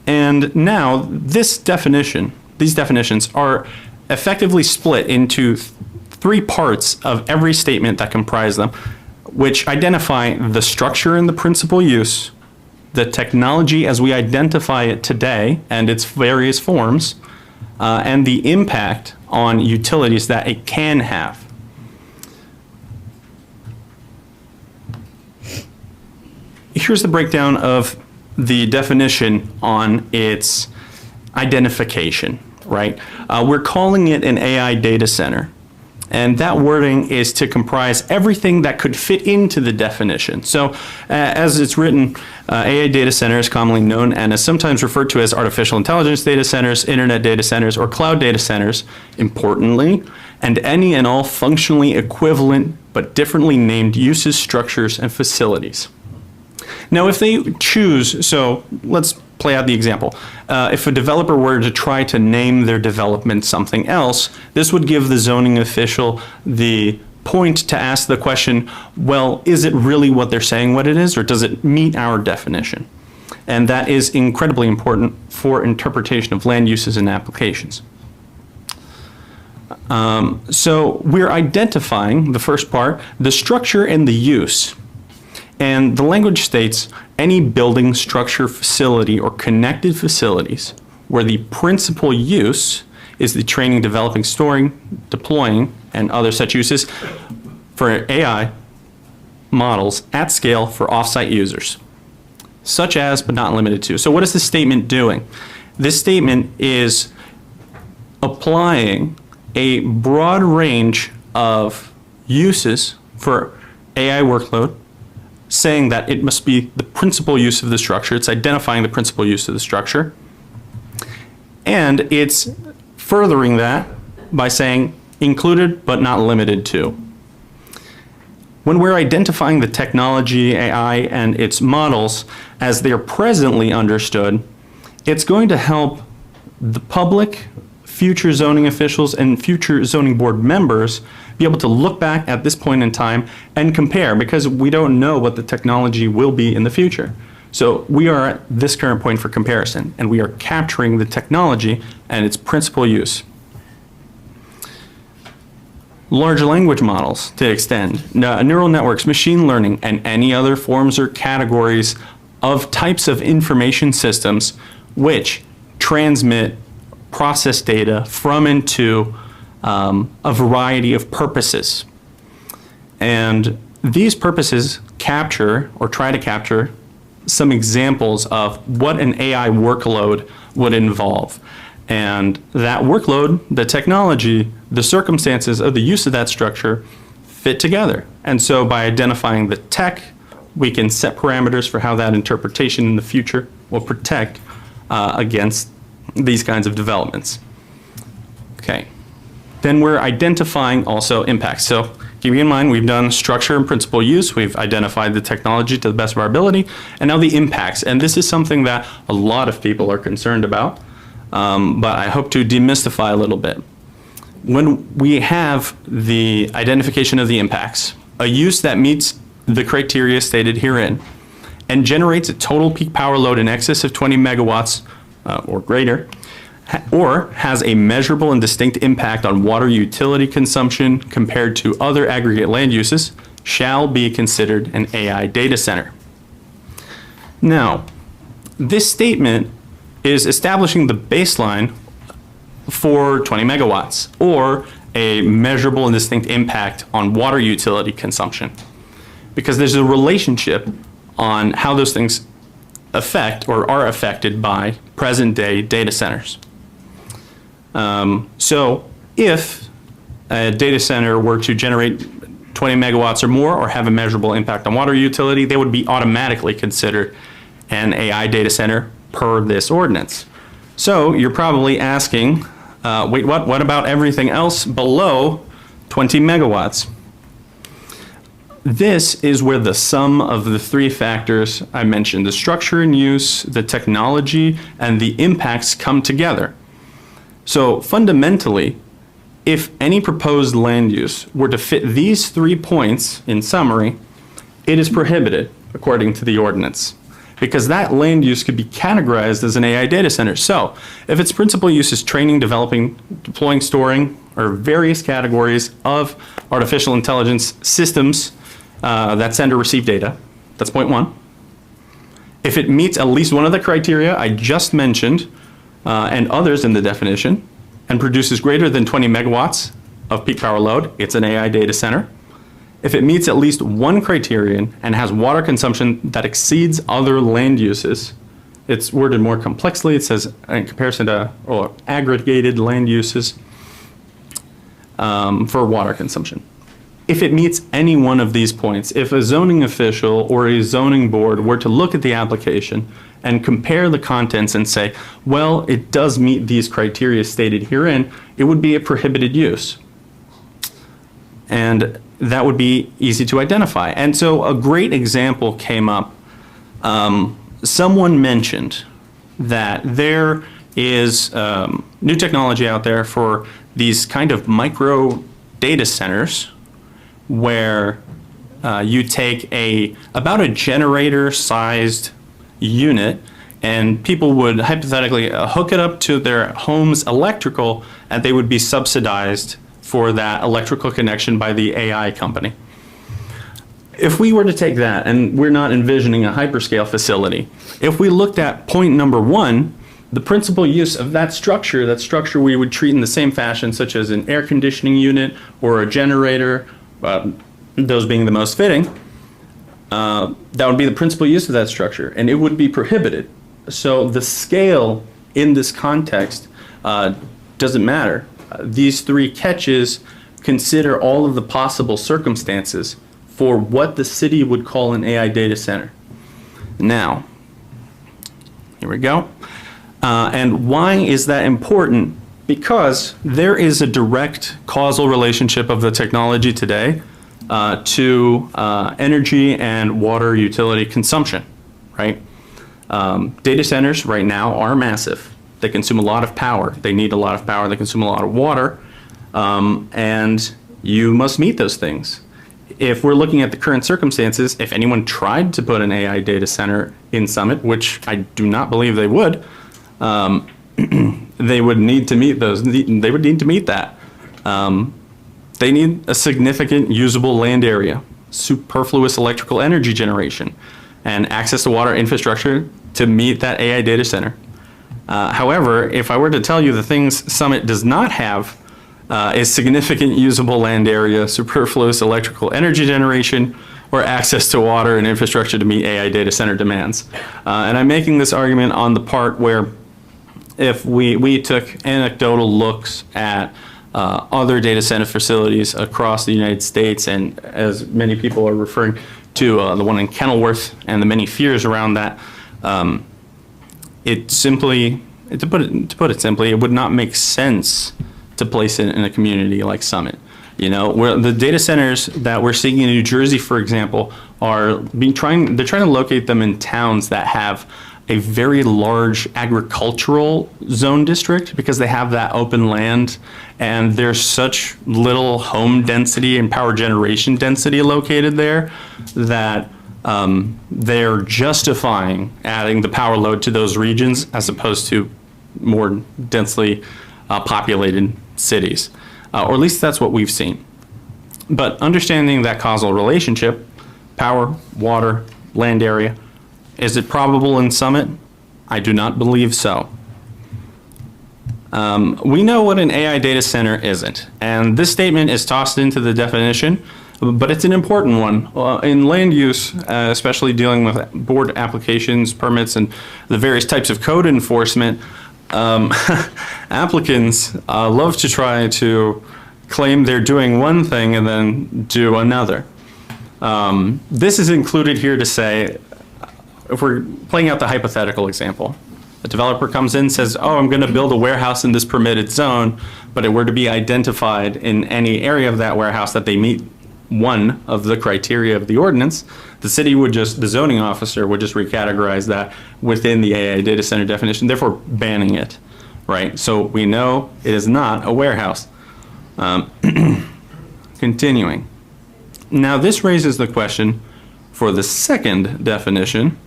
And now these definitions are effectively split into three parts of every statement that comprise them, which identify the structure and the principal use, the technology as we identify it today and its various forms, and the impact on utilities that it can have. Here's the breakdown of the definition on its identification, right? We're calling it an AI data center. And that wording is to comprise everything that could fit into the definition. So as it's written, AI data centers, commonly known and is sometimes referred to as artificial intelligence data centers, internet data centers, or cloud data centers, importantly, and any and all functionally equivalent but differently named uses, structures, and facilities. Now, if they choose, so let's play out the example. If a developer were to try to name their development something else, this would give the zoning official the point to ask the question, well, is it really what they're saying what it is, or does it meet our definition? And that is incredibly important for interpretation of land uses and applications. So we're identifying, the first part, the structure and the use. And the language states, any building, structure, facility, or connected facilities where the principal use is the training, developing, storing, deploying, and other such uses for AI models at scale for offsite users, such as but not limited to. So what is this statement doing? This statement is applying a broad range of uses for AI workload, saying that it must be the principal use of the structure. It's identifying the principal use of the structure. And it's furthering that by saying included but not limited to. When we're identifying the technology, AI, and its models as they're presently understood, it's going to help the public, future zoning officials, and future zoning board members be able to look back at this point in time and compare, because we don't know what the technology will be in the future. So we are at this current point for comparison, and we are capturing the technology and its principal use. Large language models to extend, neural networks, machine learning, and any other forms or categories of types of information systems which transmit process data from and to a variety of purposes. And these purposes capture or try to capture some examples of what an AI workload would involve. And that workload, the technology, the circumstances of the use of that structure fit together. And so by identifying the tech, we can set parameters for how that interpretation in the future will protect against these kinds of developments. Okay. Then we're identifying also impacts. So keeping in mind, we've done structure and principal use. We've identified the technology to the best of our ability, and now the impacts. And this is something that a lot of people are concerned about, but I hope to demystify a little bit. When we have the identification of the impacts, a use that meets the criteria stated herein and generates a total peak power load in excess of 20 megawatts or greater, or has a measurable and distinct impact on water utility consumption compared to other aggregate land uses, shall be considered an AI data center. Now, this statement is establishing the baseline for 20 megawatts, or a measurable and distinct impact on water utility consumption, because there's a relationship on how those things affect or are affected by present day data centers. So if a data center were to generate 20 megawatts or more or have a measurable impact on water utility, they would be automatically considered an AI data center per this ordinance. So you're probably asking, wait, what about everything else below 20 megawatts? This is where the sum of the three factors I mentioned, the structure and use, the technology, and the impacts come together. So fundamentally, if any proposed land use were to fit these 3 points in summary, it is prohibited according to the ordinance, because that land use could be categorized as an AI data center. So if its principal use is training, developing, deploying, storing, or various categories of artificial intelligence systems that send or receive data, that's point one. If it meets at least one of the criteria I just mentioned, and others in the definition, and produces greater than 20 megawatts of peak power load, it's an AI data center. If it meets at least one criterion and has water consumption that exceeds other land uses, it's worded more complexly. It says in comparison to or aggregated land uses for water consumption. If it meets any one of these points, if a zoning official or a zoning board were to look at the application and compare the contents and say, well, it does meet these criteria stated herein, it would be a prohibited use. And that would be easy to identify. And so a great example came up. Someone mentioned that there is new technology out there for these kind of micro data centers where you take about a generator-sized unit, and people would hypothetically hook it up to their home's electrical, and they would be subsidized for that electrical connection by the AI company. If we were to take that, and we're not envisioning a hyperscale facility, if we looked at point number one, the principal use of that structure we would treat in the same fashion, such as an air conditioning unit or a generator, those being the most fitting, that would be the principal use of that structure, and it would be prohibited. So the scale in this context doesn't matter. These three catches consider all of the possible circumstances for what the city would call an AI data center. Now, here we go. And why is that important? Because there is a direct causal relationship of the technology today to energy and water utility consumption, right? Data centers right now are massive. They consume a lot of power. They need a lot of power. They consume a lot of water. And you must meet those things. If we're looking at the current circumstances, if anyone tried to put an AI data center in Summit, which I do not believe they would, they would need to meet those. They would need to meet that. They need a significant usable land area, superfluous electrical energy generation, and access to water infrastructure to meet that AI data center. However, if I were to tell you the things Summit does not have is significant usable land area, superfluous electrical energy generation, or access to water and infrastructure to meet AI data center demands. And I'm making this argument on the part where if we took anecdotal looks at other data center facilities across the United States, and as many people are referring to the one in Kenilworth and the many fears around that, it simply, to put it simply, it would not make sense to place it in a community like Summit. You know, where the data centers that we're seeing in New Jersey, for example, they're trying to locate them in towns that have a very large agricultural zone district because they have that open land and there's such little home density and power generation density located there that they're justifying adding the power load to those regions as opposed to more densely populated cities. Or at least that's what we've seen. But understanding that causal relationship, power, water, land area, is it probable in Summit? I do not believe so. We know what an AI data center isn't, and this statement is tossed into the definition, but it's an important one. In land use, especially dealing with board applications, permits, and the various types of code enforcement, applicants love to try to claim they're doing one thing and then do another. This is included here to say, if we're playing out the hypothetical example, a developer comes in and says, oh, I'm going to build a warehouse in this permitted zone, but it were to be identified in any area of that warehouse that they meet one of the criteria of the ordinance, the zoning officer would just recategorize that within the AI data center definition, therefore banning it, right? So we know it is not a warehouse. Continuing. Now this raises the question for the second definition,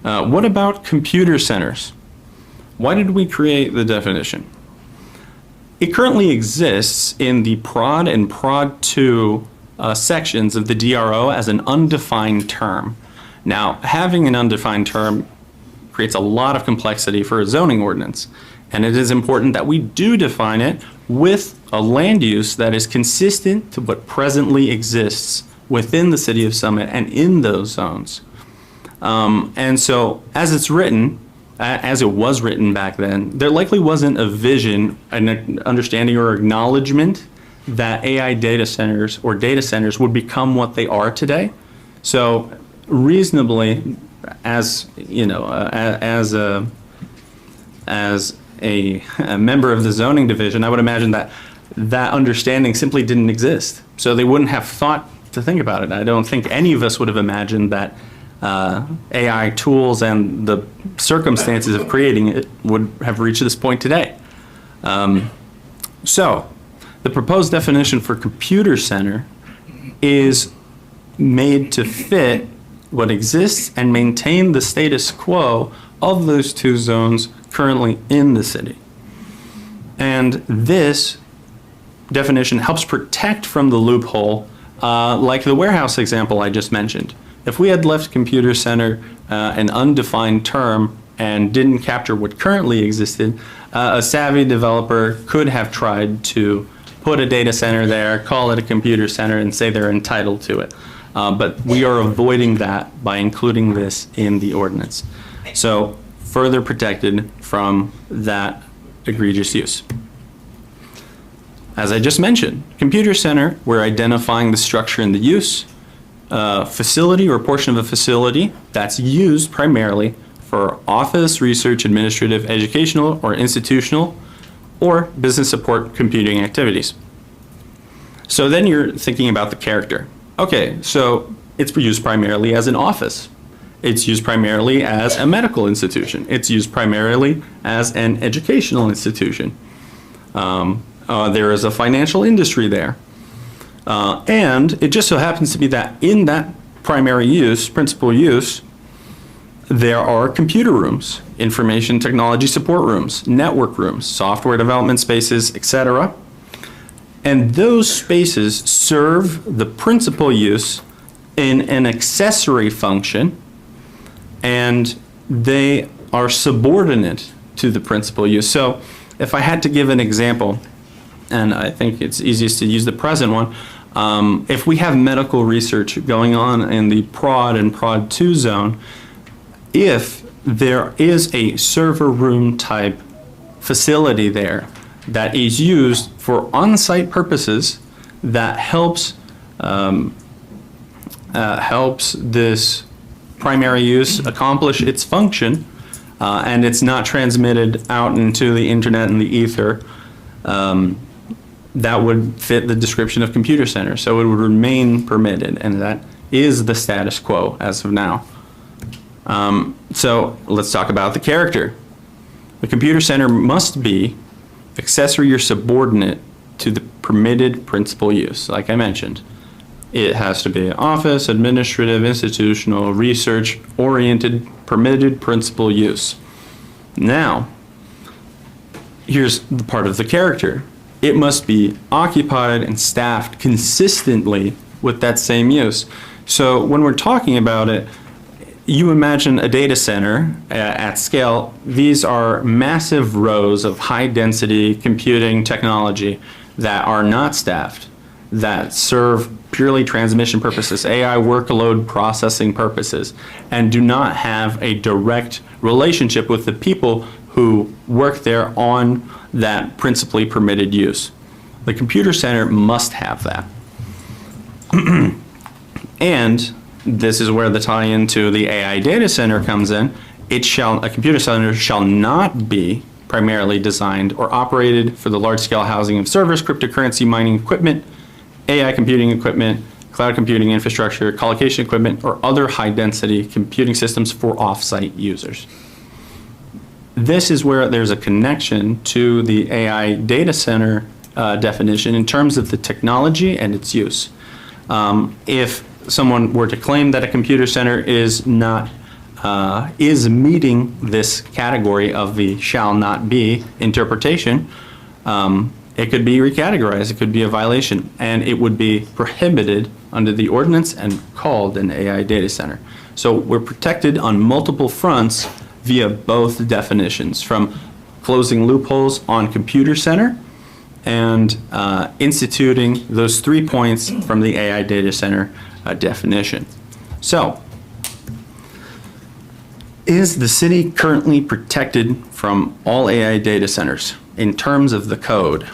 what about computer centers? Why did we create the definition? It currently exists in the PROD and PROD 2 sections of the DRO as an undefined term. Now, having an undefined term creates a lot of complexity for a zoning ordinance, and it is important that we do define it with a land use that is consistent to what presently exists within the city of Summit and in those zones. And so, as it's written, as it was written back then, there likely wasn't a vision, an understanding or acknowledgement that AI data centers or data centers would become what they are today. So reasonably, as you know, as a member of the zoning division, I would imagine that understanding simply didn't exist. So they wouldn't have thought to think about it. I don't think any of us would have imagined that AI tools and the circumstances of creating it would have reached this point today. So the proposed definition for computer center is made to fit what exists and maintain the status quo of those two zones currently in the city. And this definition helps protect from the loophole, like the warehouse example I just mentioned. If we had left computer center an undefined term and didn't capture what currently existed, a savvy developer could have tried to put a data center there, call it a computer center, and say they're entitled to it. But we are avoiding that by including this in the ordinance. So further protected from that egregious use. As I just mentioned, computer center, we're identifying the structure and the use, facility or portion of a facility that's used primarily for office, research, administrative, educational, or institutional, or business support computing activities. So then you're thinking about the character. Okay, so it's used primarily as an office. It's used primarily as a medical institution. It's used primarily as an educational institution. There is a financial industry there. And it just so happens to be that in that primary use, principal use, there are computer rooms, information technology support rooms, network rooms, software development spaces, etc. And those spaces serve the principal use in an accessory function, and they are subordinate to the principal use. So if I had to give an example, and I think it's easiest to use the present one, if we have medical research going on in the prod and prod 2 zone, if there is a server room type facility there that is used for on-site purposes that helps this primary use accomplish its function, and it's not transmitted out into the internet and the ether, that would fit the description of computer center. So it would remain permitted, and that is the status quo as of now. So let's talk about the character. The computer center must be accessory or subordinate to the permitted principal use, like I mentioned. It has to be office, administrative, institutional, research-oriented, permitted principal use. Now, here's the part of the character. It must be occupied and staffed consistently with that same use. So when we're talking about it, you imagine a data center at scale. These are massive rows of high-density computing technology that are not staffed, that serve purely transmission purposes, AI workload processing purposes, and do not have a direct relationship with the people who work there on that principally permitted use. The computer center must have that. And this is where the tie-in to the AI data center comes in. A computer center shall not be primarily designed or operated for the large-scale housing of servers, cryptocurrency mining equipment, AI computing equipment, cloud computing infrastructure, collocation equipment, or other high-density computing systems for off-site users. This is where there's a connection to the AI data center definition in terms of the technology and its use. If someone were to claim that a computer center is meeting this category of the shall not be interpretation, it could be recategorized. It could be a violation, and it would be prohibited under the ordinance and called an AI data center. So we're protected on multiple fronts via both definitions, from closing loopholes on computer center and instituting those 3 points from the AI data center definition. So, is the city currently protected from all AI data centers in terms of the code?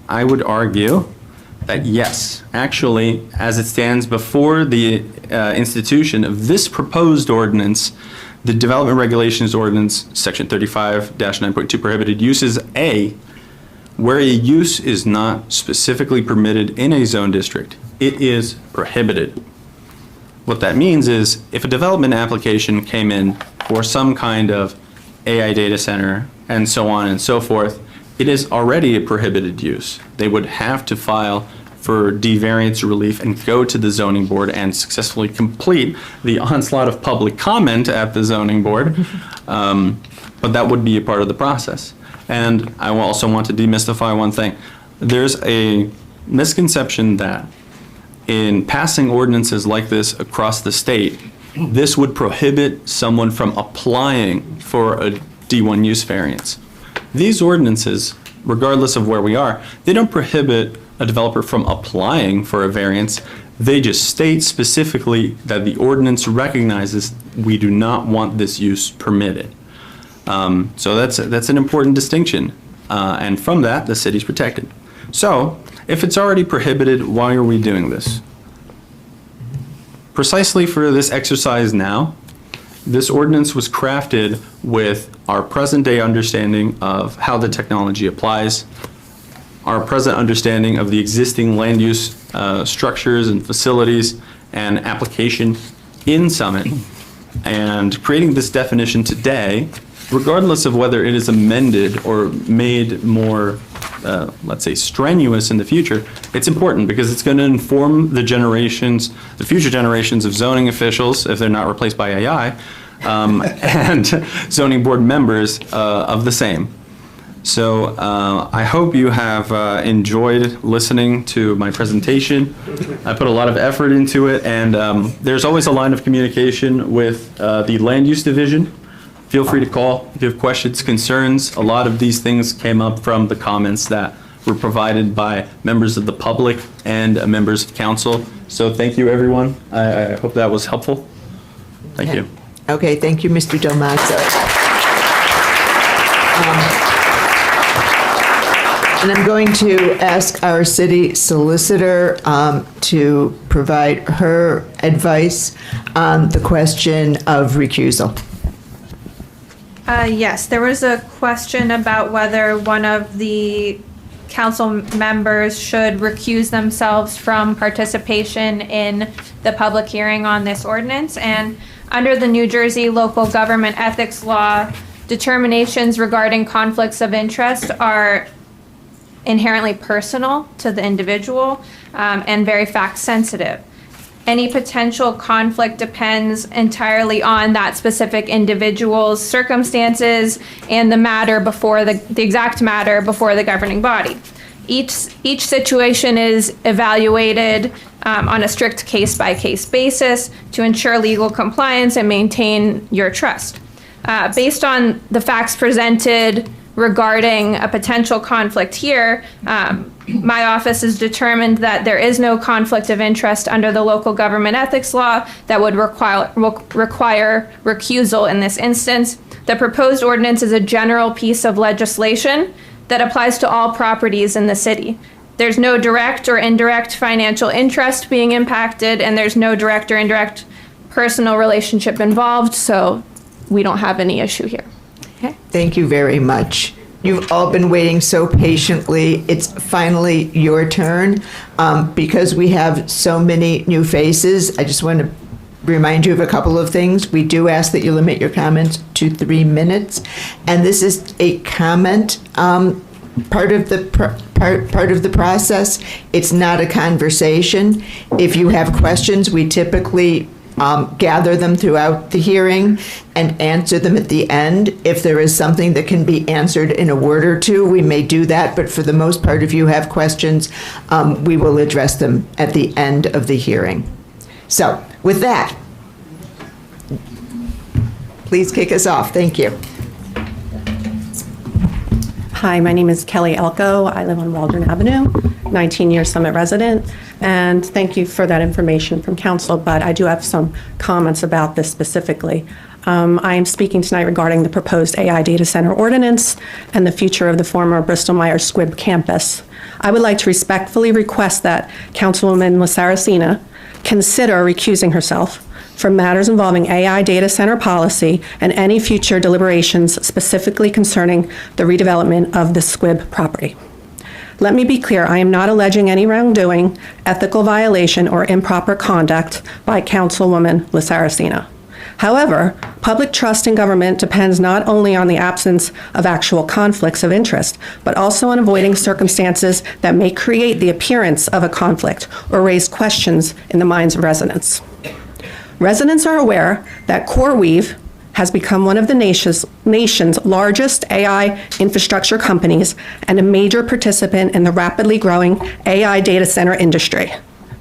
I would argue that yes. Actually, as it stands before the institution of this proposed ordinance, the Development Regulations Ordinance, Section 35-9.2, prohibited uses A, where a use is not specifically permitted in a zone district, it is prohibited. What that means is if a development application came in for some kind of AI data center and so on and so forth, it is already a prohibited use. They would have to file for D-variance relief and go to the zoning board and successfully complete the onslaught of public comment at the zoning board. But that would be a part of the process. And I also want to demystify one thing. There's a misconception that in passing ordinances like this across the state, this would prohibit someone from applying for a D1 use variance. These ordinances regardless of where we are, they don't prohibit a developer from applying for a variance. They just state specifically that the ordinance recognizes we do not want this use permitted. So that's an important distinction. And from that, the city's protected. So if it's already prohibited, why are we doing this? Precisely for this exercise now, this ordinance was crafted with our present day understanding of how the technology applies, our present understanding of the existing land use structures and facilities and application in Summit, and creating this definition today, regardless of whether it is amended or made more, let's say, strenuous in the future, it's important because it's going to inform the future generations of zoning officials, if they're not replaced by AI, and zoning board members of the same. So I hope you have enjoyed listening to my presentation. I put a lot of effort into it, and there's always a line of communication with the Land Use Division. Feel free to call if you have questions, concerns. A lot of these things came up from the comments that were provided by members of the public and members of council. So thank you, everyone. I hope that was helpful. Thank you. Okay, thank you, Mr. Del Mazzo. And I'm going to ask our city solicitor to provide her advice on the question of recusal. Yes, there was a question about whether one of the council members should recuse themselves from participation in the public hearing on this ordinance. And under the New Jersey local government ethics law, determinations regarding conflicts of interest are inherently personal to the individual and very fact sensitive. Any potential conflict depends entirely on that specific individual's circumstances and the matter before the exact matter before the governing body. Each situation is evaluated on a strict case-by-case basis to ensure legal compliance and maintain your trust. Based on the facts presented regarding a potential conflict here, my office has determined that there is no conflict of interest under the local government ethics law that would require recusal in this instance. The proposed ordinance is a general piece of legislation that applies to all properties in the city. There's no direct or indirect financial interest being impacted, and there's no direct or indirect personal relationship involved, so we don't have any issue here. Okay. Thank you very much. You've all been waiting so patiently. It's finally your turn. Because we have so many new faces, I just want to remind you of a couple of things. We do ask that you limit your comments to 3 minutes. And this is a comment part of the process. It's not a conversation. If you have questions, we typically gather them throughout the hearing and answer them at the end. If there is something that can be answered in a word or two, we may do that, but for the most part, if you have questions, we will address them at the end of the hearing. So, with that, please kick us off. Thank you. Hi, my name is Kelly Elko. I live on Waldron Avenue, 19-year Summit resident, and thank you for that information from council, but I do have some comments about this specifically. I am speaking tonight regarding the proposed AI data center ordinance and the future of the former Bristol-Myers Squibb campus. I would like to respectfully request that Councilwoman LaSaracina consider recusing herself from matters involving AI data center policy and any future deliberations specifically concerning the redevelopment of the Squibb property. Let me be clear, I am not alleging any wrongdoing, ethical violation, or improper conduct by Councilwoman LaSaracina. However, public trust in government depends not only on the absence of actual conflicts of interest, but also on avoiding circumstances that may create the appearance of a conflict or raise questions in the minds of residents. Residents are aware that CoreWeave has become one of the nation's largest AI infrastructure companies and a major participant in the rapidly growing AI data center industry.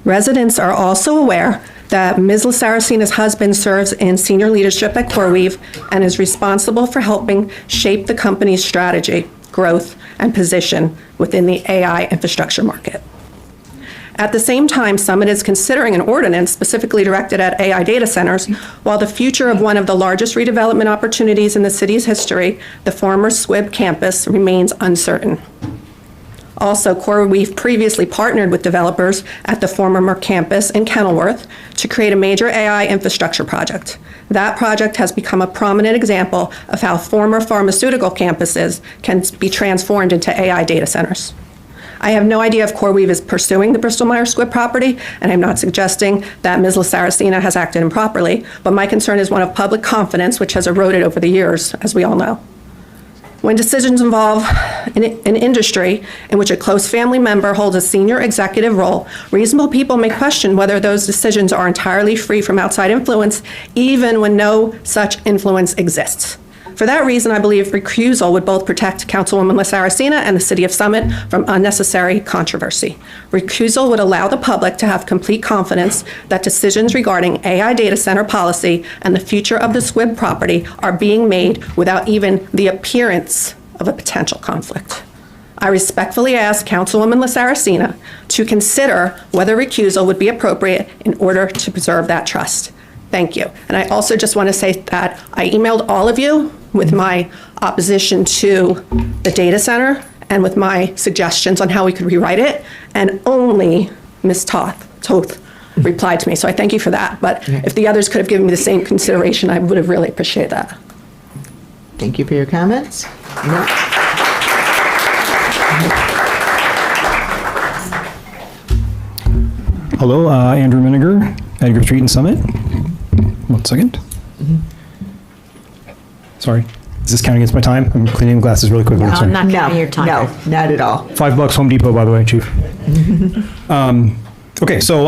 Residents are also aware that Ms. LaSaracina's husband serves in senior leadership at CoreWeave and is responsible for helping shape the company's strategy, growth, and position within the AI infrastructure market. At the same time, Summit is considering an ordinance specifically directed at AI data centers, while the future of one of the largest redevelopment opportunities in the city's history, the former SWIB campus, remains uncertain. Also, CoreWeave previously partnered with developers at the former Merck campus in Kenilworth to create a major AI infrastructure project. That project has become a prominent example of how former pharmaceutical campuses can be transformed into AI data centers. I have no idea if CoreWeave is pursuing the Bristol-Myers Squibb property, and I'm not suggesting that Ms. LaSaracina has acted improperly, but my concern is one of public confidence, which has eroded over the years, as we all know. When decisions involve an industry in which a close family member holds a senior executive role, reasonable people may question whether those decisions are entirely free from outside influence, even when no such influence exists. For that reason, I believe recusal would both protect Councilwoman LaSaracina and the City of Summit from unnecessary controversy. Recusal would allow the public to have complete confidence that decisions regarding AI data center policy and the future of the SWIB property are being made without even the appearance of a potential conflict. I respectfully ask Councilwoman LaSaracina to consider whether recusal would be appropriate in order to preserve that trust. Thank you. And I also just want to say that I emailed all of you with my opposition to the data center and with my suggestions on how we could rewrite it, and only Ms. Toth replied to me. So I thank you for that. But if the others could have given me the same consideration, I would have really appreciated that. Thank you for your comments. Hello, Andrew Miniger, Edgar Street and Summit. 1 second. Sorry, is this counting against my time? I'm cleaning the glasses really quickly. I'm not counting your time. No, not at all. $5 Home Depot, by the way, Chief. Okay, so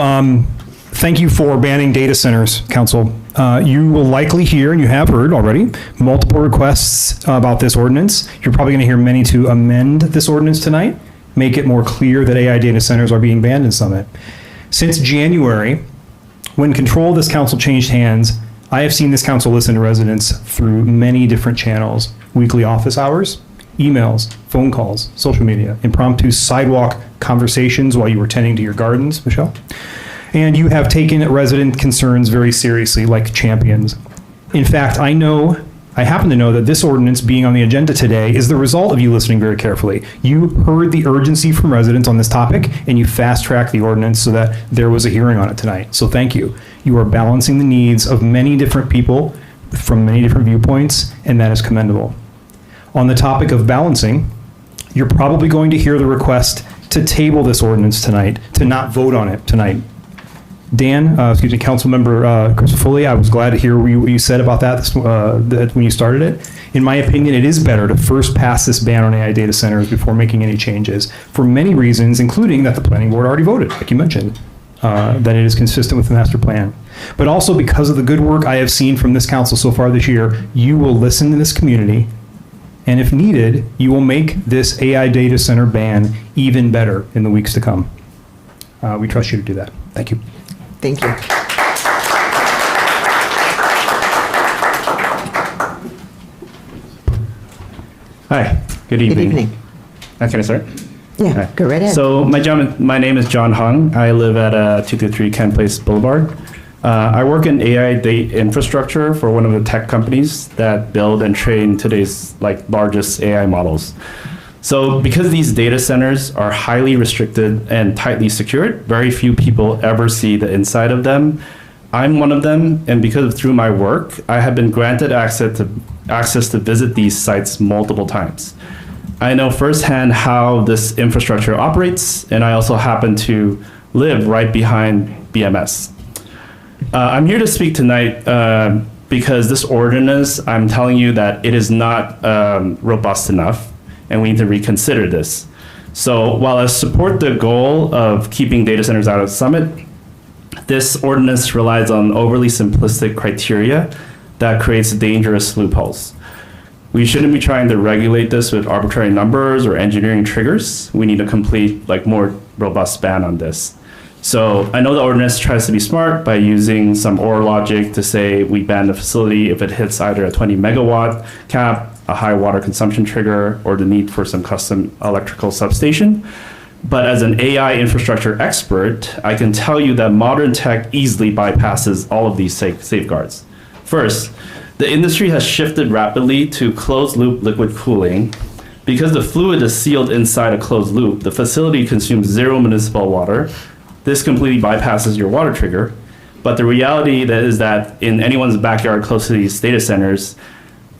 thank you for banning data centers, Council. You will likely hear, and you have heard already, multiple requests about this ordinance. You're probably going to hear many to amend this ordinance tonight, make it more clear that AI data centers are being banned in Summit. Since January, when control of this council changed hands, I have seen this council listen to residents through many different channels: weekly office hours, emails, phone calls, social media, impromptu sidewalk conversations while you were tending to your gardens, Michelle. And you have taken resident concerns very seriously, like champions. In fact, I happen to know that this ordinance being on the agenda today is the result of you listening very carefully. You heard the urgency from residents on this topic, and you fast-tracked the ordinance so that there was a hearing on it tonight. So thank you. You are balancing the needs of many different people from many different viewpoints, and that is commendable. On the topic of balancing, you're probably going to hear the request to table this ordinance tonight, to not vote on it tonight. Councilmember Chris Foley, I was glad to hear what you said about that when you started it. In my opinion, it is better to first pass this ban on AI data centers before making any changes, for many reasons, including that the planning board already voted, like you mentioned, that it is consistent with the master plan. But also because of the good work I have seen from this council so far this year, you will listen to this community, and if needed, you will make this AI data center ban even better in the weeks to come. We trust you to do that. Thank you. Thank you. Hi, good evening. Good evening. Can I start? Yeah, Hi. go right ahead. So my name is John Hung. I live at 223 Kent Place Boulevard. I work in AI data infrastructure for one of the tech companies that build and train today's largest AI models. So because these data centers are highly restricted and tightly secured, very few people ever see the inside of them. I'm one of them, and through my work, I have been granted access to visit these sites multiple times. I know firsthand how this infrastructure operates, and I also happen to live right behind BMS. I'm here to speak tonight because this ordinance, I'm telling you that it is not robust enough, and we need to reconsider this. So while I support the goal of keeping data centers out of Summit, this ordinance relies on overly simplistic criteria that creates dangerous loopholes. We shouldn't be trying to regulate this with arbitrary numbers or engineering triggers. We need a complete, more robust ban on this. So I know the ordinance tries to be smart by using some OR logic to say we ban the facility if it hits either a 20 megawatt cap, a high water consumption trigger or the need for some custom electrical substation. But as an AI infrastructure expert, I can tell you that modern tech easily bypasses all of these safeguards. First, the industry has shifted rapidly to closed-loop liquid cooling. Because the fluid is sealed inside a closed loop, the facility consumes zero municipal water. This completely bypasses your water trigger. But the reality is that in anyone's backyard close to these data centers,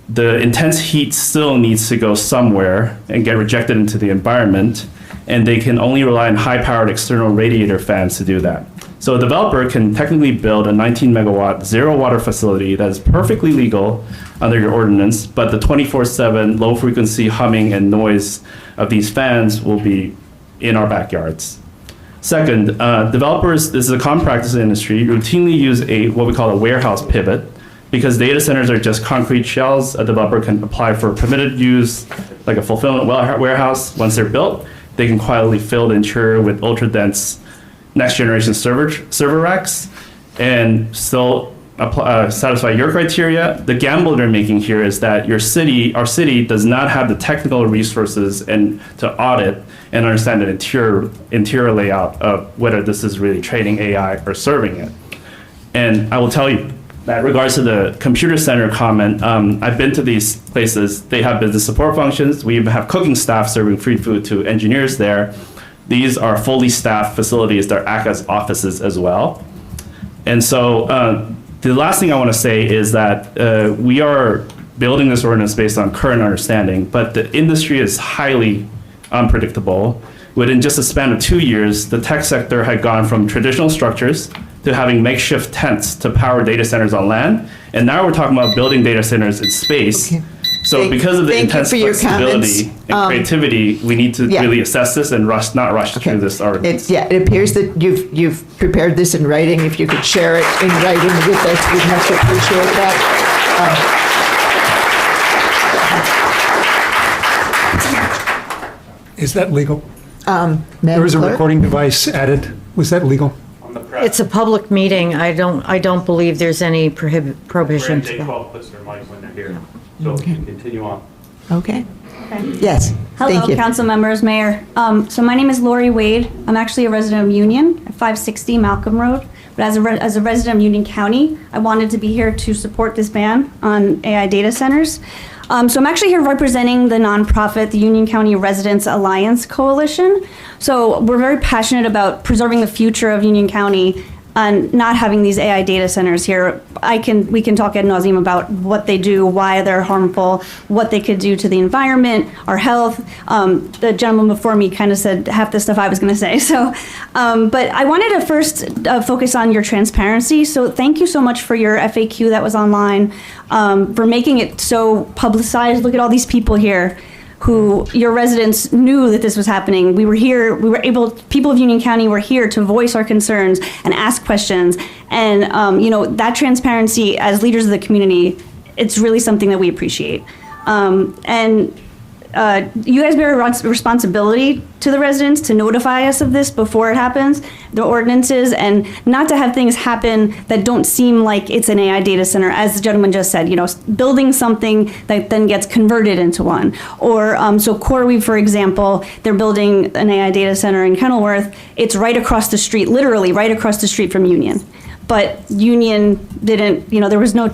the intense heat still needs to go somewhere and get rejected into the environment, and they can only rely on high-powered external radiator fans to do that. So a developer can technically build a 19 megawatt zero water facility that is perfectly legal under your ordinance, but the 24/7 low frequency humming and noise of these fans will be in our backyards. Second, developers, this is a common practice in the industry, routinely use what we call a warehouse pivot. Because data centers are just concrete shells, a developer can apply for permitted use, like a fulfillment warehouse. Once they're built, they can quietly fill the interior with ultra-dense next-generation server racks and still satisfy your criteria. The gamble they're making here is that our city does not have the technical resources and to audit and understand the interior layout of whether this is really training AI or serving it. And I will tell you, that regards to the computer center comment, I've been to these places. They have business support functions. We even have cooking staff serving free food to engineers there. These are fully staffed facilities that act as offices as well. And so the last thing I want to say is that we are building this ordinance based on current understanding, but the industry is highly unpredictable. Within just a span of 2 years, the tech sector had gone from traditional structures to having makeshift tents to power data centers on land. And now we're talking about building data centers in space. Okay. So because of the intense flexibility and creativity, we need to really assess this and not rush through this ordinance. It appears that you've prepared this in writing. If you could share it in writing with us, we'd much appreciate that. Is that legal? Madam There was a Clerk? recording device added. Was that legal? It's a public meeting. I don't believe there's any prohibition. Brand J12 puts their mic when they're here. So we can continue on. Okay. Yes. Hello, Thank you. council members, mayor. So my name is Lori Wade. I'm actually a resident of Union at 560 Malcolm Road. But as a resident of Union County, I wanted to be here to support this ban on AI data centers. So I'm actually here representing the nonprofit, the Union County Residents Alliance Coalition. So we're very passionate about preserving the future of Union County and not having these AI data centers here. We can talk ad nauseum about what they do, why they're harmful, what they could do to the environment, our health. The gentleman before me kind of said half the stuff I was going to say. So, but I wanted to first focus on your transparency. So thank you so much for your FAQ that was online, for making it so publicized. Look at all these people here who your residents knew that this was happening. We were here, people of Union County were here to voice our concerns and ask questions. And, that transparency as leaders of the community, it's really something that we appreciate. You guys bear a responsibility to the residents to notify us of this before it happens, the ordinances, and not to have things happen that don't seem like it's an AI data center, as the gentleman just said, building something that then gets converted into one. Or, so CoreWeave, for example, they're building an AI data center in Kenilworth. It's right across the street, literally right across the street from Union. But Union didn't, there was no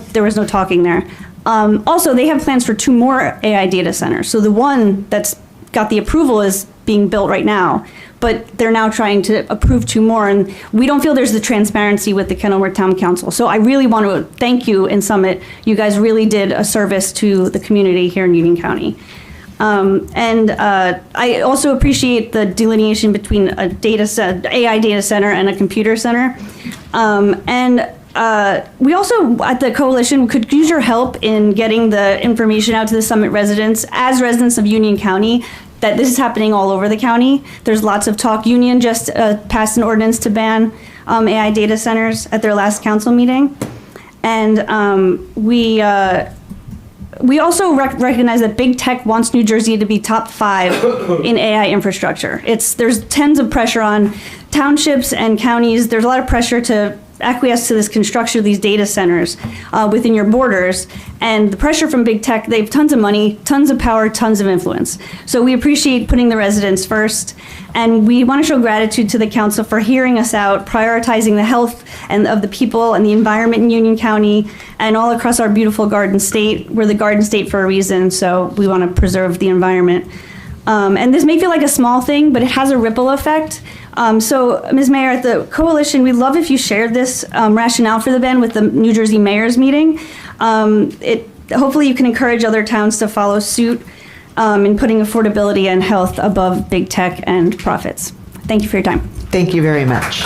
talking there. Also, they have plans for 2 more AI data centers. So the one that's got the approval is being built right now, but they're now trying to approve 2 more. And we don't feel there's the transparency with the Kenilworth Town Council. So I really want to thank you in Summit. You guys really did a service to the community here in Union County. I also appreciate the delineation between a AI data center and a computer center. We also, at the coalition, could use your help in getting the information out to the Summit residents, as residents of Union County, that this is happening all over the county. There's lots of talk. Union just passed an ordinance to ban AI data centers at their last council meeting. And we also recognize that big tech wants New Jersey to be top 5 in AI infrastructure. There's tons of pressure on townships and counties. There's a lot of pressure to acquiesce to this construction of these data centers within your borders. And the pressure from big tech, they have tons of money, tons of power, tons of influence. So we appreciate putting the residents first. And we want to show gratitude to the council for hearing us out, prioritizing the health and of the people and the environment in Union County and all across our beautiful Garden State. We're the Garden State for a reason, so we want to preserve the environment. And this may feel like a small thing, but it has a ripple effect. So, Ms. Mayor, at the coalition, we'd love if you shared this rationale for the ban with the New Jersey Mayor's meeting. Hopefully you can encourage other towns to follow suit in putting affordability and health above big tech and profits. Thank you for your time. Thank you very much.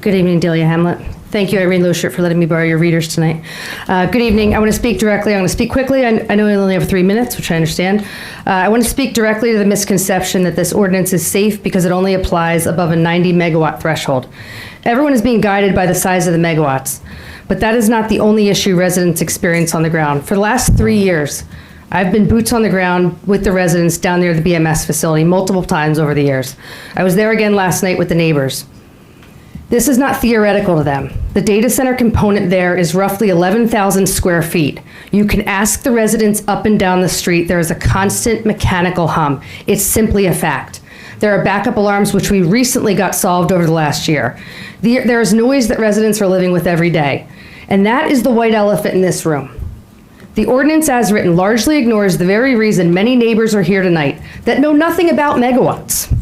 Good evening, Delia Hamlet. Thank you, Irene Loschert, for letting me borrow your readers tonight. Good evening. I want to speak directly. I'm going to speak quickly. I know we only have 3 minutes, which I understand. I want to speak directly to the misconception that this ordinance is safe because it only applies above a 90 megawatt threshold. Everyone is being guided by the size of the megawatts, but that is not the only issue residents experience on the ground. For the last 3 years, I've been boots on the ground with the residents down near the BMS facility multiple times over the years. I was there again last night with the neighbors. This is not theoretical to them. The data center component there is roughly 11,000 square feet. You can ask the residents up and down the street. There is a constant mechanical hum. It's simply a fact. There are backup alarms, which we recently got solved over the last year. There is noise that residents are living with every day. And that is the white elephant in this room. The ordinance as written largely ignores the very reason many neighbors are here tonight that know nothing about megawatts.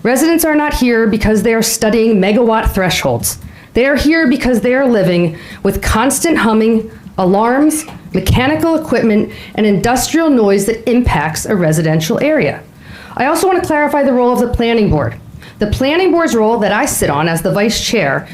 Residents are not here because they are studying megawatt thresholds. They are here because they are living with constant humming, alarms, mechanical equipment, and industrial noise that impacts a residential area. I also want to clarify the role of the planning board. The planning board's role that I sit on as the vice chair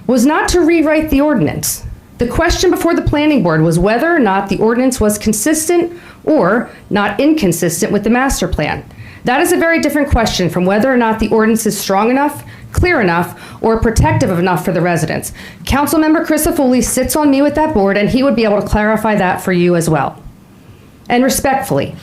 was not to rewrite the ordinance. The question before the planning board was whether or not the ordinance was consistent or not inconsistent with the master plan. That is a very different question from whether or not the ordinance is strong enough, clear enough, or protective enough for the residents. Councilmember Chris Foley sits on me with that board, and he would be able to clarify that for you as well. And respectfully,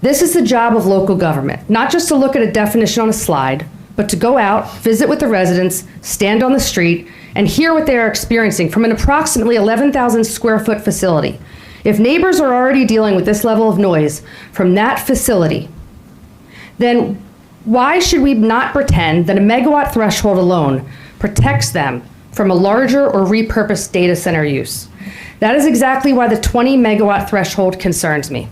this is the job of local government, not just to look at a definition on a slide, but to go out, visit with the residents, stand on the street, and hear what they are experiencing from an approximately 11,000 square foot facility. If neighbors are already dealing with this level of noise from that facility, then why should we not pretend that a megawatt threshold alone protects them from a larger or repurposed data center use? That is exactly why the 20 megawatt threshold concerns me.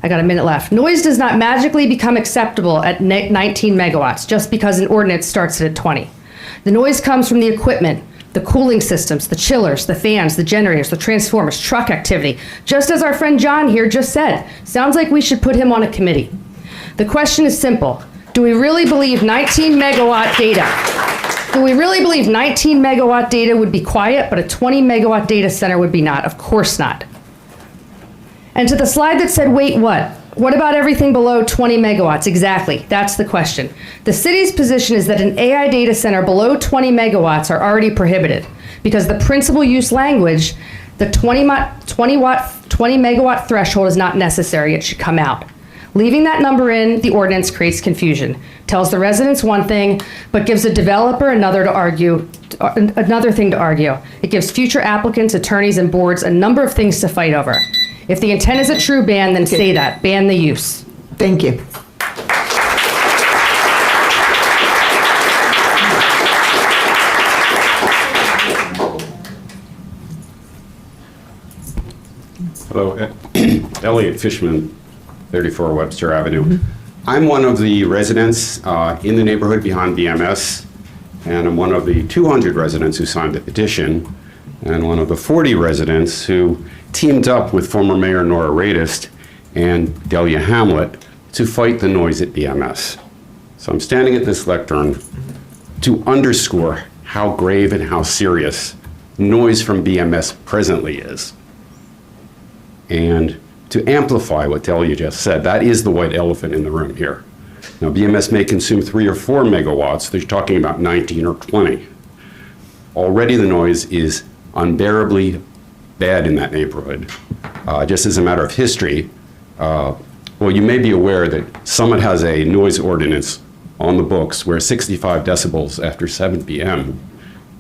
I got a minute left. Noise does not magically become acceptable at 19 megawatts just because an ordinance starts it at 20. The noise comes from the equipment, the cooling systems, the chillers, the fans, the generators, the transformers, truck activity. Just as our friend John here just said, sounds like we should put him on a committee. The question is simple. Do we really believe 19 megawatt data? Do we really believe 19 megawatt data would be quiet, but a 20 megawatt data center would be not? Of course not. And to the slide that said, wait, what? What about everything below 20 megawatts? Exactly, that's the question. The city's position is that an AI data center below 20 megawatts are already prohibited because the principal use language, the 20 megawatt threshold is not necessary, it should come out. Leaving that number in the ordinance creates confusion, tells the residents one thing, but gives a developer another thing to argue. It gives future applicants, attorneys, and boards a number of things to fight over. If the intent is a true ban, then say that. Ban the use. Thank you. Hello, Elliot Fishman, 34 Webster Avenue. I'm one of the residents in the neighborhood behind BMS, and I'm one of the 200 residents who signed the petition, and one of the 40 residents who teamed up with former Mayor Nora Radist and Delia Hamlet to fight the noise at BMS. So I'm standing at this lectern to underscore how grave and how serious noise from BMS presently is. And to amplify what Delia just said, that is the white elephant in the room here. Now, BMS may consume 3 or 4 megawatts. They're talking about 19 or 20. Already the noise is unbearably bad in that neighborhood. Just as a matter of history, well, you may be aware that Summit has a noise ordinance on the books where 65 decibels after 7 p.m.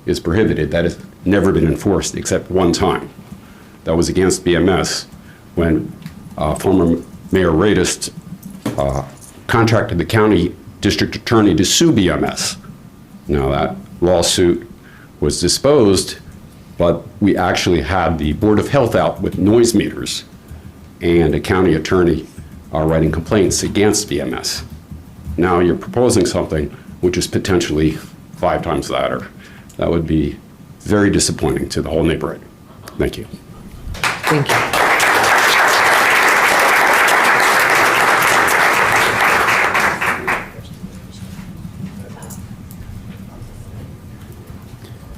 is prohibited. That has never been enforced except one time. That was against BMS when former Mayor Radist contracted the county district attorney to sue BMS. Now that lawsuit was disposed, but we actually had the Board of Health out with noise meters and a county attorney writing complaints against BMS. Now you're proposing something which is potentially 5 times that, or that would be very disappointing to the whole neighborhood. Thank you. Thank you.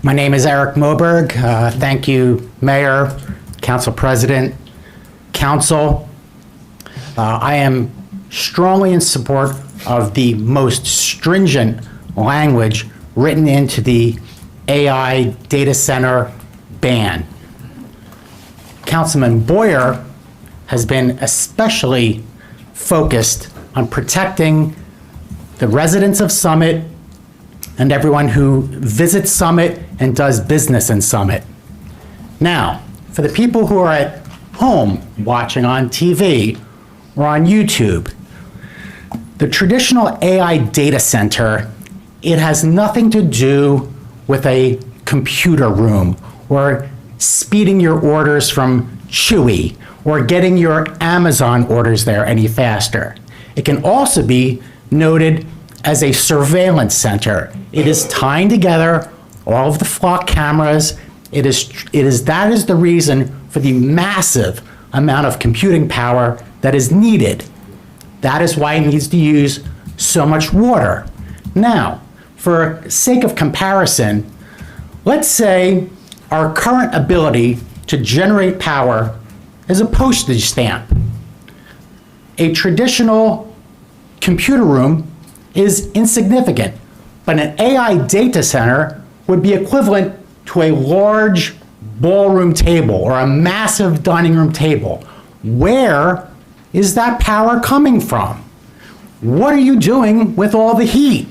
My name is Eric Moberg. Thank you, Mayor, Council President, Council. I am strongly in support of the most stringent language written into the AI data center ban. Councilman Boyer has been especially focused on protecting the residents of Summit and everyone who visits Summit and does business in Summit. Now, for the people who are at home watching on TV or on YouTube, the traditional AI data center, it has nothing to do with a computer room or speeding your orders from Chewy or getting your Amazon orders there any faster. It can also be noted as a surveillance center. It is tying together all of the flock cameras. That is the reason for the massive amount of computing power that is needed. That is why it needs to use so much water. Now, for sake of comparison, let's say our current ability to generate power is a postage stamp. A traditional computer room is insignificant, but an AI data center would be equivalent to a large ballroom table or a massive dining room table. Where is that power coming from? What are you doing with all the heat?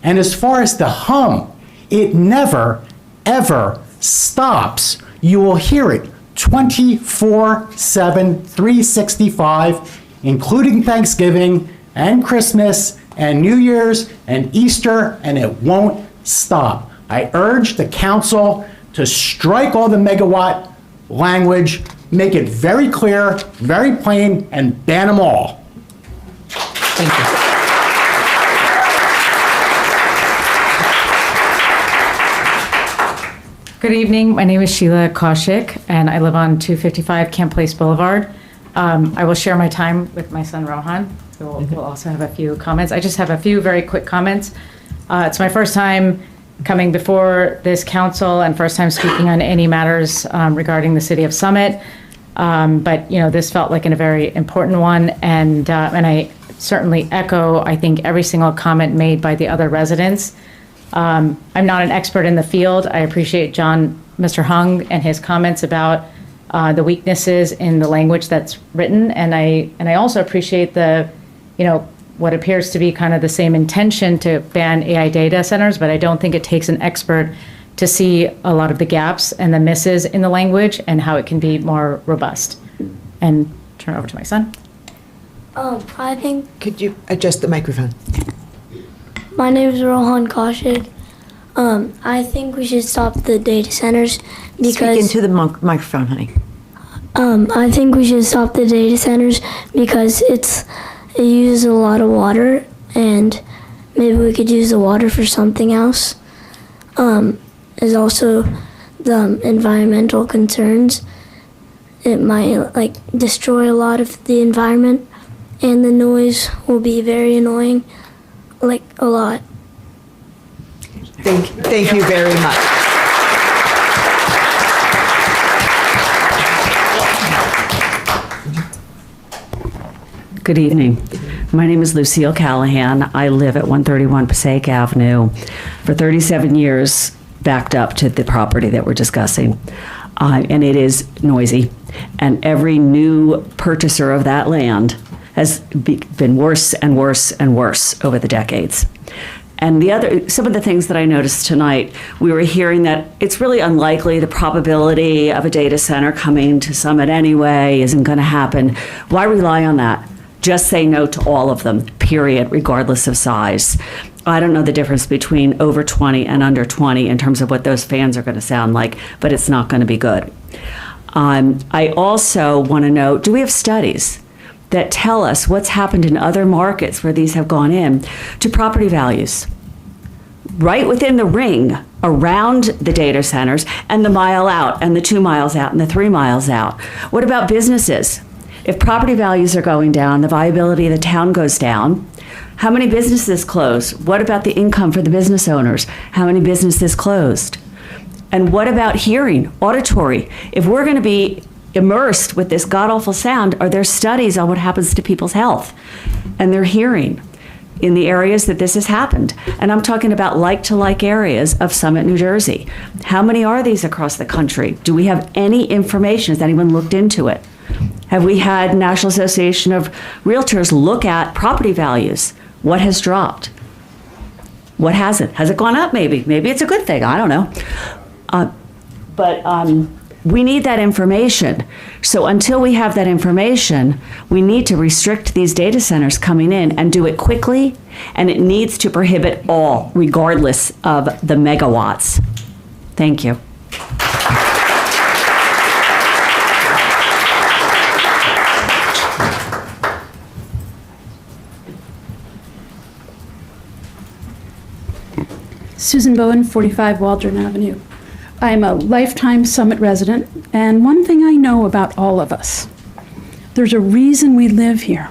And as far as the hum, it never, ever stops. You will hear it 24/7, 365, including Thanksgiving and Christmas and New Year's and Easter, and it won't stop. I urge the council to strike all the megawatt language, make it very clear, very plain, and ban them all. Thank you. Good evening. My name is Sheila Kaushik, and I live on 255 Camp Place Boulevard. I will share my time with my son Rohan, who will also have a few comments. I just have a few very quick comments. It's my first time coming before this council and first time speaking on any matters regarding the city of Summit. But this felt like a very important one, and I certainly echo, I think, every single comment made by the other residents. I'm not an expert in the field. I appreciate Mr. Hung and his comments about the weaknesses in the language that's written, and I also appreciate what appears to be kind of the same intention to ban AI data centers, but I don't think it takes an expert to see a lot of the gaps and the misses in the language and how it can be more robust. And turn it over to my son. I think. Could you adjust the microphone? My name is Rohan Kaushik. I think we should stop the data centers because... Speak into the microphone, honey. I think we should stop the data centers because it uses a lot of water, and maybe we could use the water for something else. There's also the environmental concerns. It might destroy a lot of the environment, and the noise will be very annoying, a lot. Thank you very much. Good evening. My name is Lucille Callahan. I live at 131 Passaic Avenue. For 37 years, backed up to the property that we're discussing. And it is noisy. And every new purchaser of that land has been worse and worse and worse over the decades. And some of the things that I noticed tonight, we were hearing that it's really unlikely, the probability of a data center coming to Summit anyway isn't going to happen. Why rely on that? Just say no to all of them, period, regardless of size. I don't know the difference between over 20 and under 20 in terms of what those fans are going to sound like, but it's not going to be good. I also want to know, do we have studies that tell us what's happened in other markets where these have gone in to property values? Right within the ring around the data centers and the mile out and the 2 miles out and the 3 miles out. What about businesses? If property values are going down, the viability of the town goes down. How many businesses close? What about the income for the business owners? How many businesses closed? And what about hearing, auditory? If we're going to be immersed with this god-awful sound, are there studies on what happens to people's health and their hearing in the areas that this has happened? And I'm talking about like-to-like areas of Summit, New Jersey. How many are these across the country? Do we have any information? Has anyone looked into it? Have we had National Association of Realtors look at property values? What has dropped? What hasn't? Has it gone up maybe? Maybe it's a good thing. I don't know. But we need that information. So until we have that information, we need to restrict these data centers coming in and do it quickly, and it needs to prohibit all, regardless of the megawatts. Thank you. Susan Bowen, 45 Waldron Avenue. I am a lifetime Summit resident, and one thing I know about all of us, there's a reason we live here.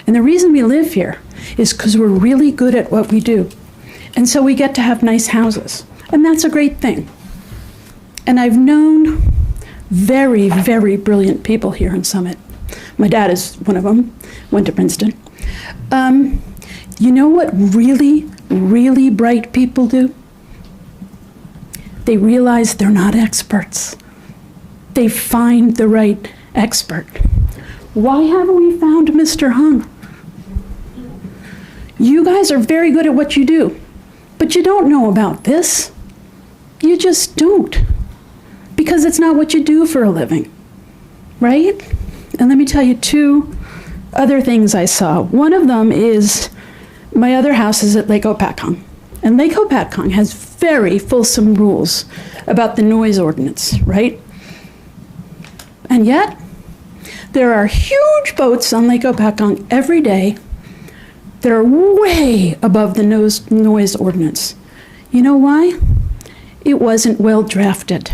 And the reason we live here is because we're really good at what we do. And so we get to have nice houses, and that's a great thing. And I've known very, very brilliant people here in Summit. My dad is one of them, went to Princeton. You know what really, really bright people do? They realize they're not experts. They find the right expert. Why haven't we found Mr. Hung? You guys are very good at what you do, but you don't know about this. You just don't, because it's not what you do for a living, right? And let me tell you 2 other things I saw. One of them is my other house is at Lake Opatcong. And Lake Opatcong has very fulsome rules about the noise ordinance, right? And yet, there are huge boats on Lake Opatcong every day that are way above the noise ordinance. You know why? It wasn't well drafted.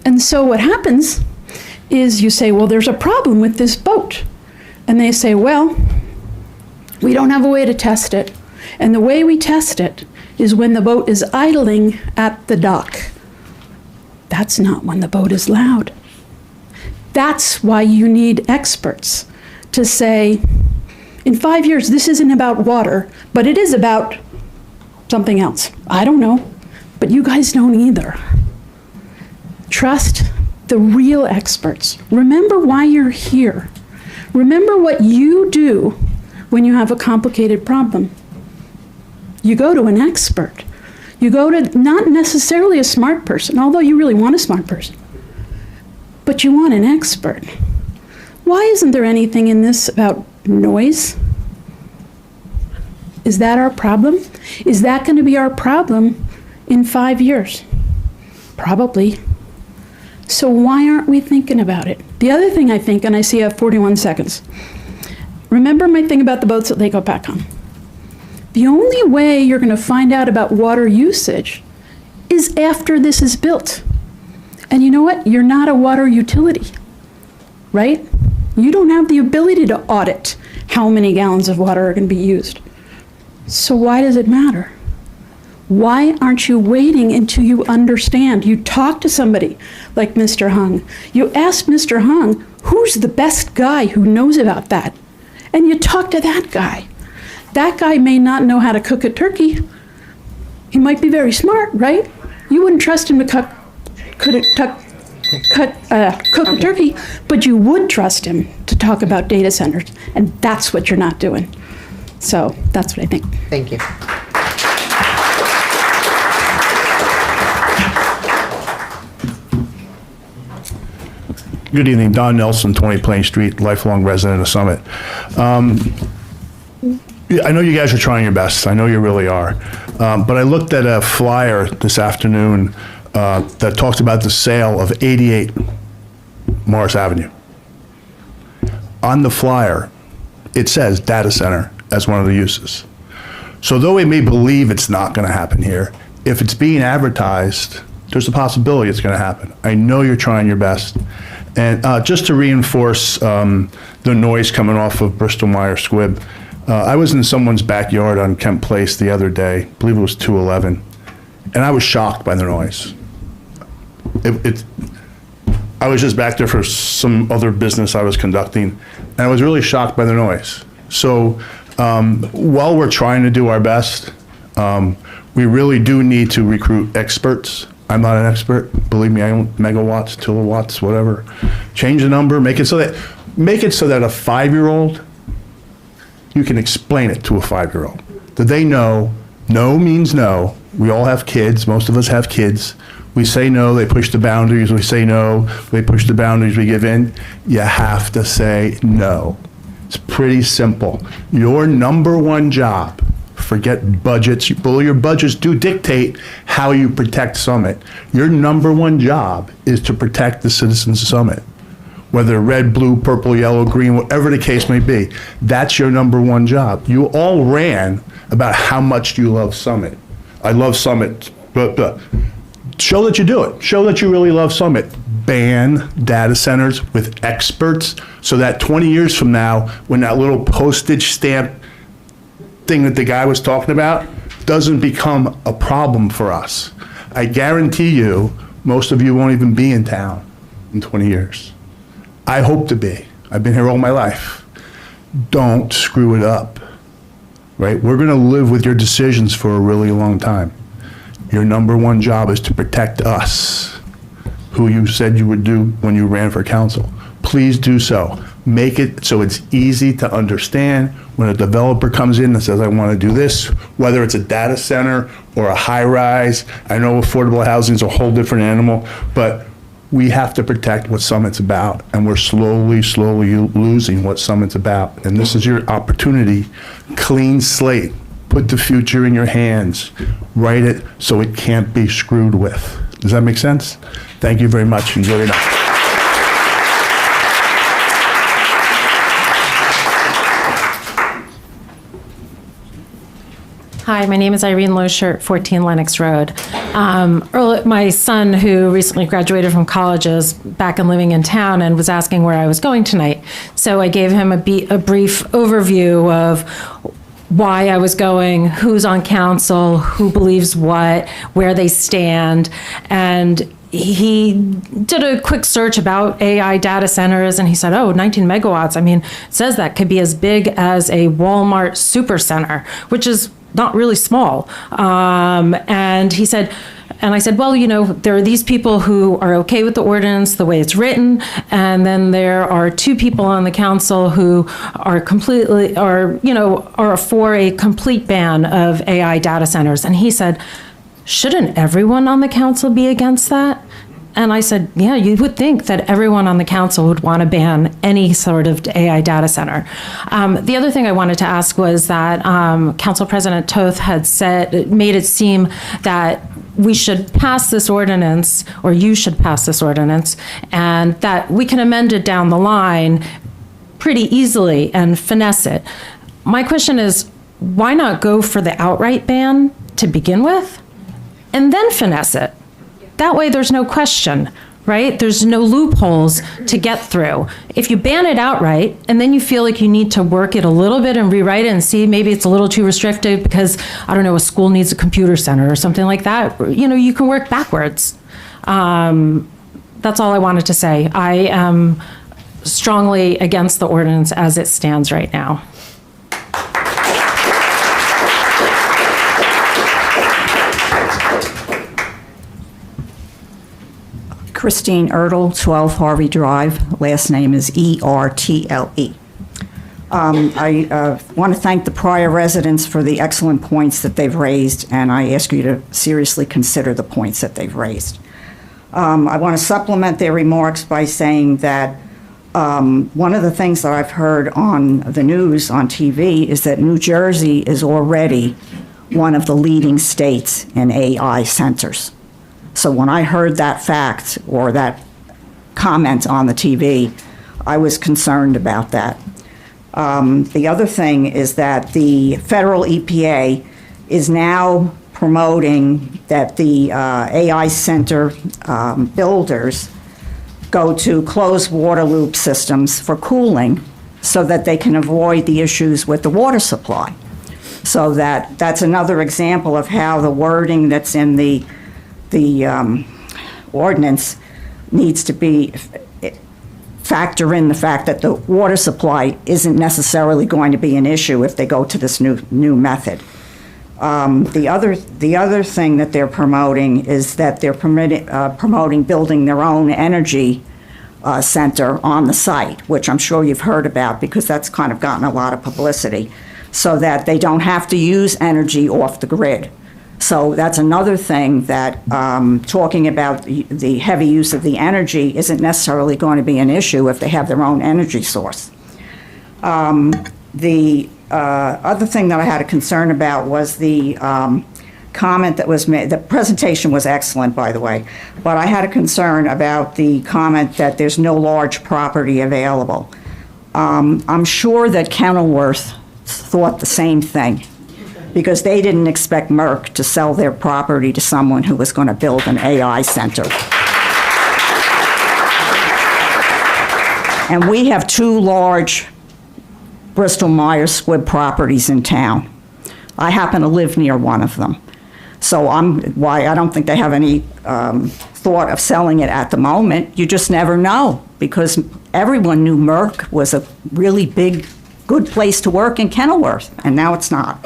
And so what happens is you say, well, there's a problem with this boat. And they say, well, we don't have a way to test it. And the way we test it is when the boat is idling at the dock. That's not when the boat is loud. That's why you need experts to say, in 5 years, this isn't about water, but it is about something else. I don't know, but you guys don't either. Trust the real experts. Remember why you're here. Remember what you do when you have a complicated problem. You go to an expert. You go to not necessarily a smart person, although you really want a smart person, but you want an expert. Why isn't there anything in this about noise? Is that our problem? Is that going to be our problem in 5 years? Probably. So why aren't we thinking about it? The other thing I think, and I see I have 41 seconds. Remember my thing about the boats at Lake Opatcong. The only way you're going to find out about water usage is after this is built. And you know what? You're not a water utility, right? You don't have the ability to audit how many gallons of water are going to be used. So why does it matter? Why aren't you waiting until you understand? You talk to somebody like Mr. Hung. You ask Mr. Hung, who's the best guy who knows about that? And you talk to that guy. That guy may not know how to cook a turkey. He might be very smart, right? You wouldn't trust him to cook cook a turkey, but you would trust him to talk about data centers, and that's what you're not doing. So that's what I think. Thank you. Good evening, Don Nelson, 20 Plain Street, lifelong resident of Summit. I know you guys are trying your best. I know you really are. But I looked at a flyer this afternoon that talks about the sale of 88 Morris Avenue. On the flyer, it says data center as one of the uses. So though we may believe it's not going to happen here, if it's being advertised, there's a possibility it's going to happen. I know you're trying your best. And just to reinforce the noise coming off of Bristol Myers Squibb, I was in someone's backyard on Kent Place the other day, I believe it was 211, and I was shocked by the noise. I was just back there for some other business I was conducting, and I was really shocked by the noise. So while we're trying to do our best, we really do need to recruit experts. I'm not an expert, believe me, I don't megawatts, kilowatts, whatever. Change the number, make it so that a 5-year-old, you can explain it to a 5-year-old. That they know, no means no. We all have kids, most of us have kids. We say no, they push the boundaries, we say no, they push the boundaries, we give in. You have to say no. It's pretty simple. Your number one job, forget budgets. Well, your budgets do dictate how you protect Summit. Your number one job is to protect the citizens of Summit. Whether red, blue, purple, yellow, green, whatever the case may be, that's your number one job. You all ran about how much you love Summit. I love Summit, but show that you do it. Show that you really love Summit. Ban data centers with experts so that 20 years from now, when that little postage stamp thing that the guy was talking about doesn't become a problem for us. I guarantee you, most of you won't even be in town in 20 years. I hope to be. I've been here all my life. Don't screw it up, right? We're gonna live with your decisions for a really long time. Your number one job is to protect us, who you said you would do when you ran for council. Please do so. Make it so it's easy to understand when a developer comes in and says, I want to do this, whether it's a data center or a high rise. I know affordable housing is a whole different animal, but we have to protect what Summit's about, and we're slowly losing what Summit's about. And this is your opportunity. Clean slate. Put the future in your hands. Write it so it can't be screwed with. Does that make sense? Thank you very much. Enjoy your night. Hi, my name is Irene Loshirt, 14 Lenox Road. My son, who recently graduated from college, is back and living in town and was asking where I was going tonight. So I gave him a brief overview of why I was going, who's on council, who believes what, where they stand, and he did a quick search about AI data centers, and he said, 19 megawatts. I mean, it says that could be as big as a Walmart supercenter, which is not really small. And he said, and I said, well, there are these people who are okay with the ordinance the way it's written, and then there are 2 people on the council who are are for a complete ban of AI data centers. And he said, shouldn't everyone on the council be against that? And I said, yeah, you would think that everyone on the council would want to ban any sort of AI data center. The other thing I wanted to ask was that Council President Toth had made it seem that we should pass this ordinance, or you should pass this ordinance, and that we can amend it down the line pretty easily and finesse it. My question is, why not go for the outright ban to begin with, and then finesse it? That way there's no question, right? There's no loopholes to get through. If you ban it outright and then you feel like you need to work it a little bit and rewrite it and see maybe it's a little too restrictive because, I don't know, a school needs a computer center or something like that, you can work backwards. That's all I wanted to say. I am strongly against the ordinance as it stands right now. Christine Ertle, 12 Harvey Drive. Last name is Ertle. I want to thank the prior residents for the excellent points that they've raised, and I ask you to seriously consider the points that they've raised. I want to supplement their remarks by saying that one of the things that I've heard on the news, on TV, is that New Jersey is already one of the leading states in AI centers. So when I heard that fact or that comment on the TV, I was concerned about that. The other thing is that the federal EPA is now promoting that the AI center builders go to closed water loop systems for cooling so that they can avoid the issues with the water supply. So that's another example of how the wording that's in the ordinance needs to be factor in the fact that the water supply isn't necessarily going to be an issue if they go to this new method. The other thing that they're promoting is that they're promoting building their own energy center on the site, which I'm sure you've heard about because that's kind of gotten a lot of publicity, so that they don't have to use energy off the grid. So that's another thing that talking about the heavy use of the energy isn't necessarily going to be an issue if they have their own energy source. The other thing that I had a concern about was the comment that was made. The presentation was excellent, by the way, but I had a concern about the comment that there's no large property available. I'm sure that Kenilworth thought the same thing, because they didn't expect Merck to sell their property to someone who was going to build an AI center. And we have two large Bristol-Myers Squibb properties in town. I happen to live near one of them. So I don't think they have any thought of selling it at the moment. You just never know, because everyone knew Merck was a really big, good place to work in Kenilworth, and now it's not.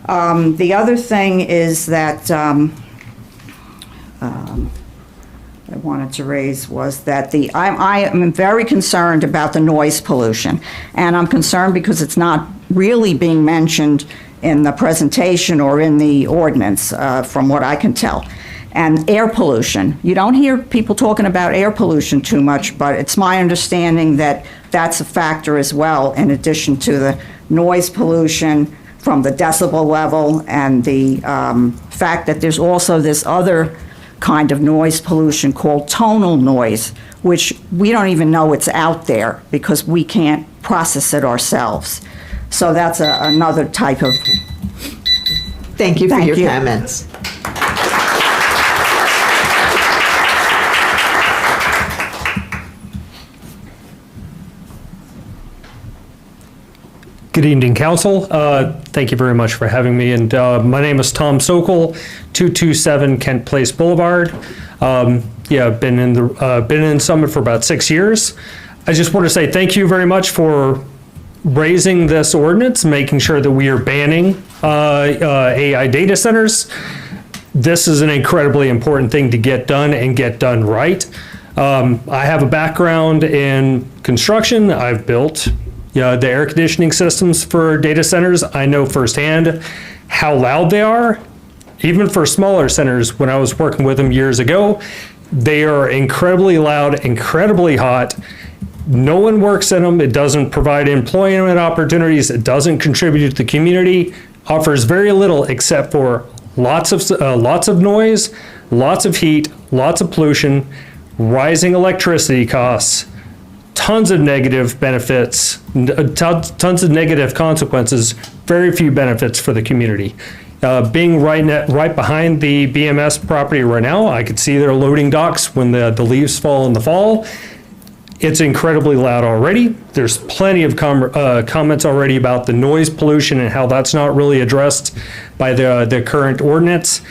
The other thing is that I wanted to raise was that I am very concerned about the noise pollution, and I'm concerned because it's not really being mentioned in the presentation or in the ordinance, from what I can tell. And air pollution. You don't hear people talking about air pollution too much, but it's my understanding that that's a factor as well, in addition to the noise pollution from the decibel level and the fact that there's also this other kind of noise pollution called tonal noise, which we don't even know it's out there because we can't process it ourselves. So that's another type of... Thank you for your comments. Good evening, Council. Thank you very much for having me. And my name is Tom Sokol, 227 Kent Place Boulevard. I've been in Summit for about 6 years. I just want to say thank you very much for raising this ordinance, making sure that we are banning AI data centers. This is an incredibly important thing to get done and get done right. I have a background in construction. I've built the air conditioning systems for data centers. I know firsthand how loud they are. Even for smaller centers, when I was working with them years ago, they are incredibly loud, incredibly hot. No one works in them. It doesn't provide employment opportunities. It doesn't contribute to the community. Offers very little except for lots of noise, lots of heat, lots of pollution, rising electricity costs, tons of negative benefits, tons of negative consequences, very few benefits for the community. Being right behind the BMS property right now, I could see their loading docks when the leaves fall in the fall. It's incredibly loud already. There's plenty of comments already about the noise pollution and how that's not really addressed by the current ordinance.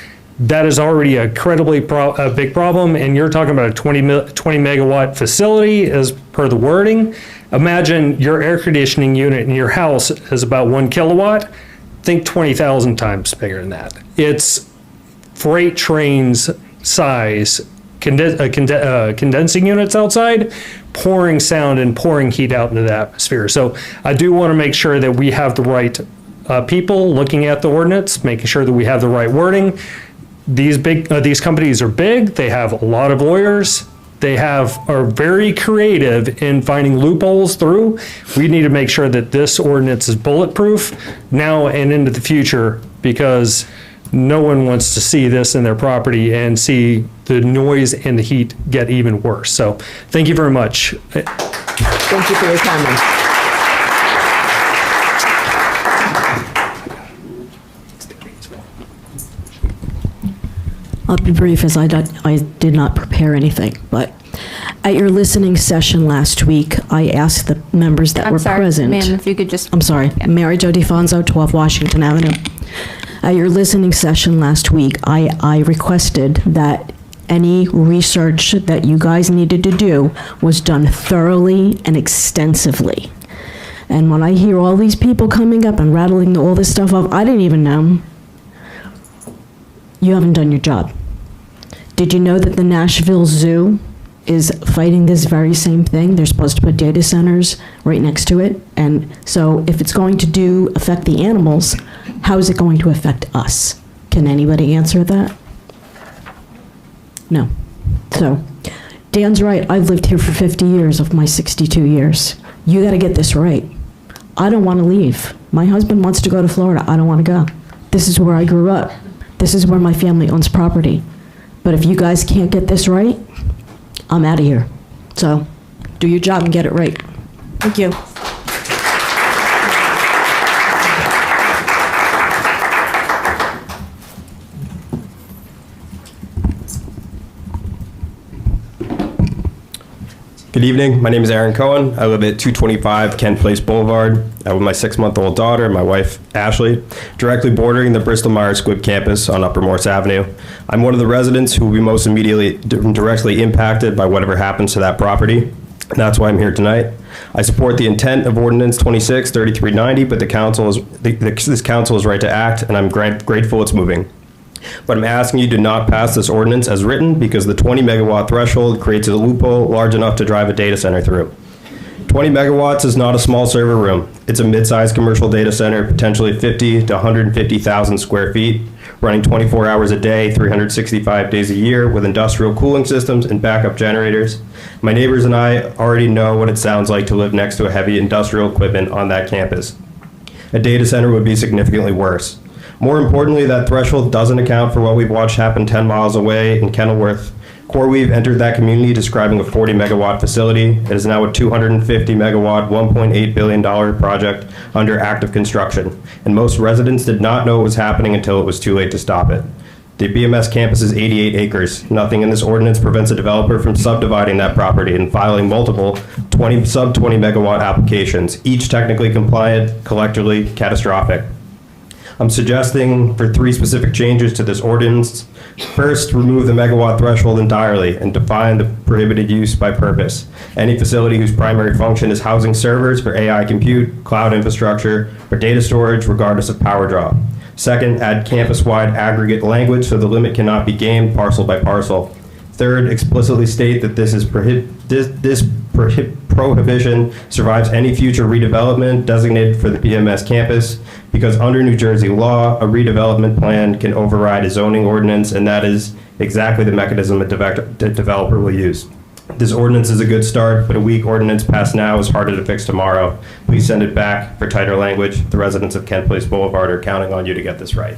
That is already a incredibly big problem, and you're talking about a 20 megawatt facility as per the wording. Imagine your air conditioning unit in your house is about 1 kilowatt. Think 20,000 times bigger than that. It's freight trains size condensing units outside, pouring sound and pouring heat out into the atmosphere. So I do want to make sure that we have the right people looking at the ordinance, making sure that we have the right wording. These companies are big. They have a lot of lawyers. They are very creative in finding loopholes through. We need to make sure that this ordinance is bulletproof now and into the future, because no one wants to see this in their property and see the noise and the heat get even worse. So thank you very much. Thank you for your comments. I'll be brief, as I did not prepare anything, but at your listening session last week, I asked the members that were present. Ma'am, if you could just. I'm sorry, Mary Jo DeFonso, 12 Washington Avenue. At your listening session last week, I requested that any research that you guys needed to do was done thoroughly and extensively. And when I hear all these people coming up and rattling all this stuff off, I didn't even know. You haven't done your job. Did you know that the Nashville Zoo is fighting this very same thing? They're supposed to put data centers right next to it. And so if it's going to affect the animals, how is it going to affect us? Can anybody answer that? No. So Dan's right. I've lived here for 50 years of my 62 years. You got to get this right. I don't want to leave. My husband wants to go to Florida. I don't want to go. This is where I grew up. This is where my family owns property. But if you guys can't get this right, I'm out of here. So do your job and get it right. Thank you. Good evening. My name is Aaron Cohen. I live at 225 Kent Place Boulevard. I have my 6-month-old daughter and my wife, Ashley, directly bordering the Bristol-Myers Squibb campus on Upper Morse Avenue. I'm one of the residents who will be most immediately directly impacted by whatever happens to that property. And that's why I'm here tonight. I support the intent of Ordinance 26-3390, but this council is right to act, and I'm grateful it's moving. But I'm asking you to not pass this ordinance as written, because the 20 megawatt threshold creates a loophole large enough to drive a data center through. 20 megawatts is not a small server room. It's a mid-sized commercial data center, potentially 50 to 150,000 square feet, running 24 hours a day, 365 days a year, with industrial cooling systems and backup generators. My neighbors and I already know what it sounds like to live next to a heavy industrial equipment on that campus. A data center would be significantly worse. More importantly, that threshold doesn't account for what we've watched happen 10 miles away in Kenilworth. CoreWeave entered that community describing a 40 megawatt facility. It is now a 250 megawatt, $1.8 billion project under active construction. And most residents did not know it was happening until it was too late to stop it. The BMS campus is 88 acres. Nothing in this ordinance prevents a developer from subdividing that property and filing multiple sub 20 megawatt applications, each technically compliant, collectively catastrophic. I'm suggesting for 3 specific changes to this ordinance. First, remove the megawatt threshold entirely and define the prohibited use by purpose. Any facility whose primary function is housing servers for AI compute, cloud infrastructure, or data storage, regardless of power draw. Second, add campus-wide aggregate language so the limit cannot be gamed parcel by parcel. Third, explicitly state that this prohibition survives any future redevelopment designated for the BMS campus, because under New Jersey law, a redevelopment plan can override a zoning ordinance, and that is exactly the mechanism a developer will use. This ordinance is a good start, but a weak ordinance passed now is harder to fix tomorrow. Please send it back for tighter language. The residents of Kent Place Boulevard are counting on you to get this right.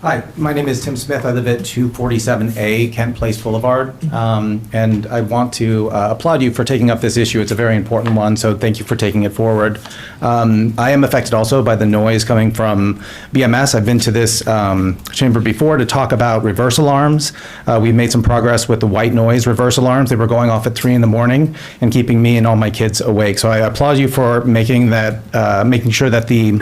Hi, my name is Tim Smith. I live at 247A Kent Place Boulevard, and I want to applaud you for taking up this issue. It's a very important one, so thank you for taking it forward. I am affected also by the noise coming from BMS. I've been to this chamber before to talk about reverse alarms. We've made some progress with the white noise reverse alarms. They were going off at 3 in the morning and keeping me and all my kids awake. So I applaud you for making sure that the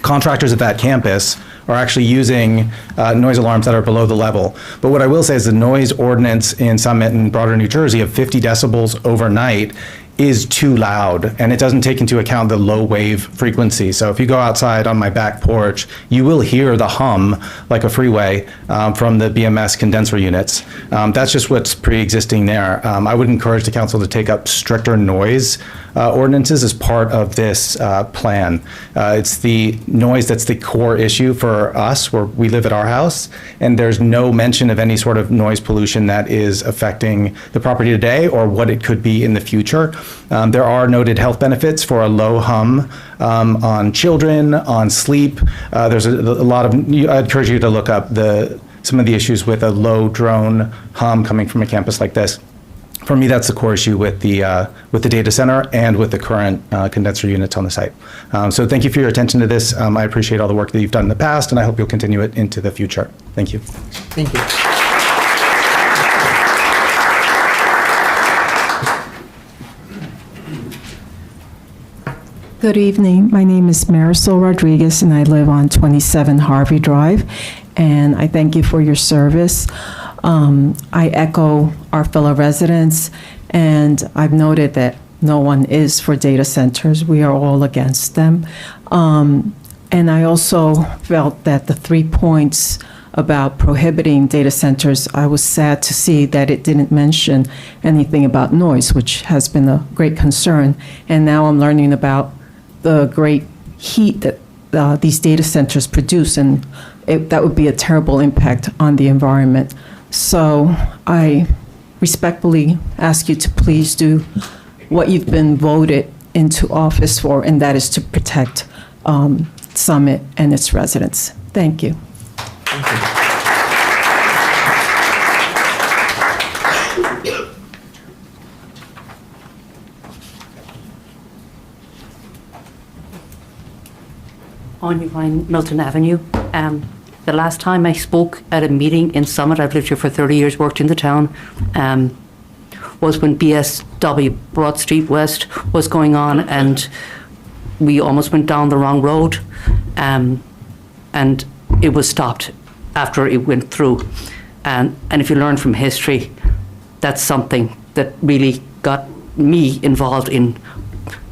contractors at that campus are actually using noise alarms that are below the level. But what I will say is the noise ordinance in Summit and broader New Jersey of 50 decibels overnight is too loud, and it doesn't take into account the low wave frequency. So if you go outside on my back porch, you will hear the hum like a freeway from the BMS condenser units. That's just what's pre-existing there. I would encourage the council to take up stricter noise ordinances as part of this plan. It's the noise that's the core issue for us, where we live at our house, and there's no mention of any sort of noise pollution that is affecting the property today or what it could be in the future. There are noted health benefits for a low hum on children, on sleep. There's a lot of, I encourage you to look up some of the issues with a low drone hum coming from a campus like this. For me, that's the core issue with the data center and with the current condenser units on the site. So thank you for your attention to this. I appreciate all the work that you've done in the past, and I hope you'll continue it into the future. Thank you. Thank you. Good evening. My name is Marisol Rodriguez, and I live on 27 Harvey Drive. And I thank you for your service. I echo our fellow residents, and I've noted that no one is for data centers. We are all against them. And I also felt that the 3 points about prohibiting data centers, I was sad to see that it didn't mention anything about noise, which has been a great concern. And now I'm learning about the great heat that these data centers produce, and that would be a terrible impact on the environment. So I respectfully ask you to please do what you've been voted into office for, and that is to protect Summit and its residents. Thank you. Anya Vine, Milton Avenue. The last time I spoke at a meeting in Summit, I've lived here for 30 years, worked in the town, was when BSW, Broad Street West, was going on, and we almost went down the wrong road, and it was stopped after it went through. And if you learn from history, that's something that really got me involved in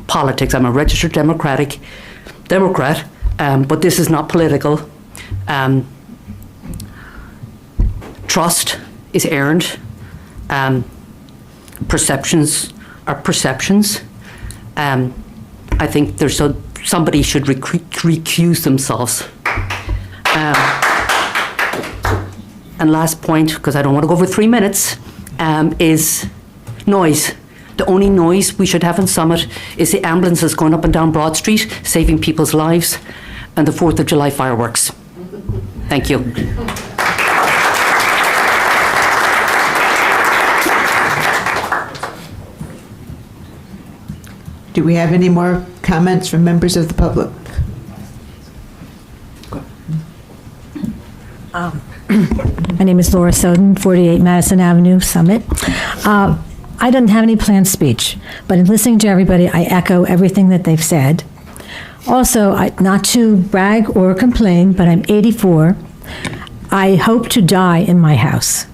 politics. I'm a registered Democrat, but this is not political. Trust is earned. Perceptions are perceptions. I think somebody should recuse themselves. And last point, because I don't want to go over 3 minutes, is noise. The only noise we should have in Summit is the ambulances going up and down Broad Street, saving people's lives, and the 4th of July fireworks. Thank you. Do we have any more comments from members of the public? My name is Laura Soden, 48 Madison Avenue, Summit. I don't have any planned speech, but in listening to everybody, I echo everything that they've said. Also, not to brag or complain, but I'm 84. I hope to die in my house.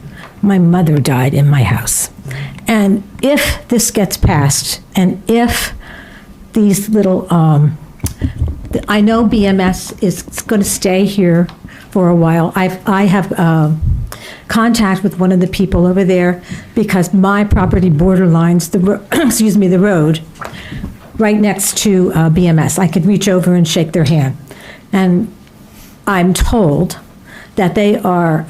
My mother died in my house. And if this gets passed, and if these little, I know BMS is going to stay here for a while. I have contact with one of the people over there because my property borderlines the road right next to BMS. I could reach over and shake their hand. And I'm told that they are,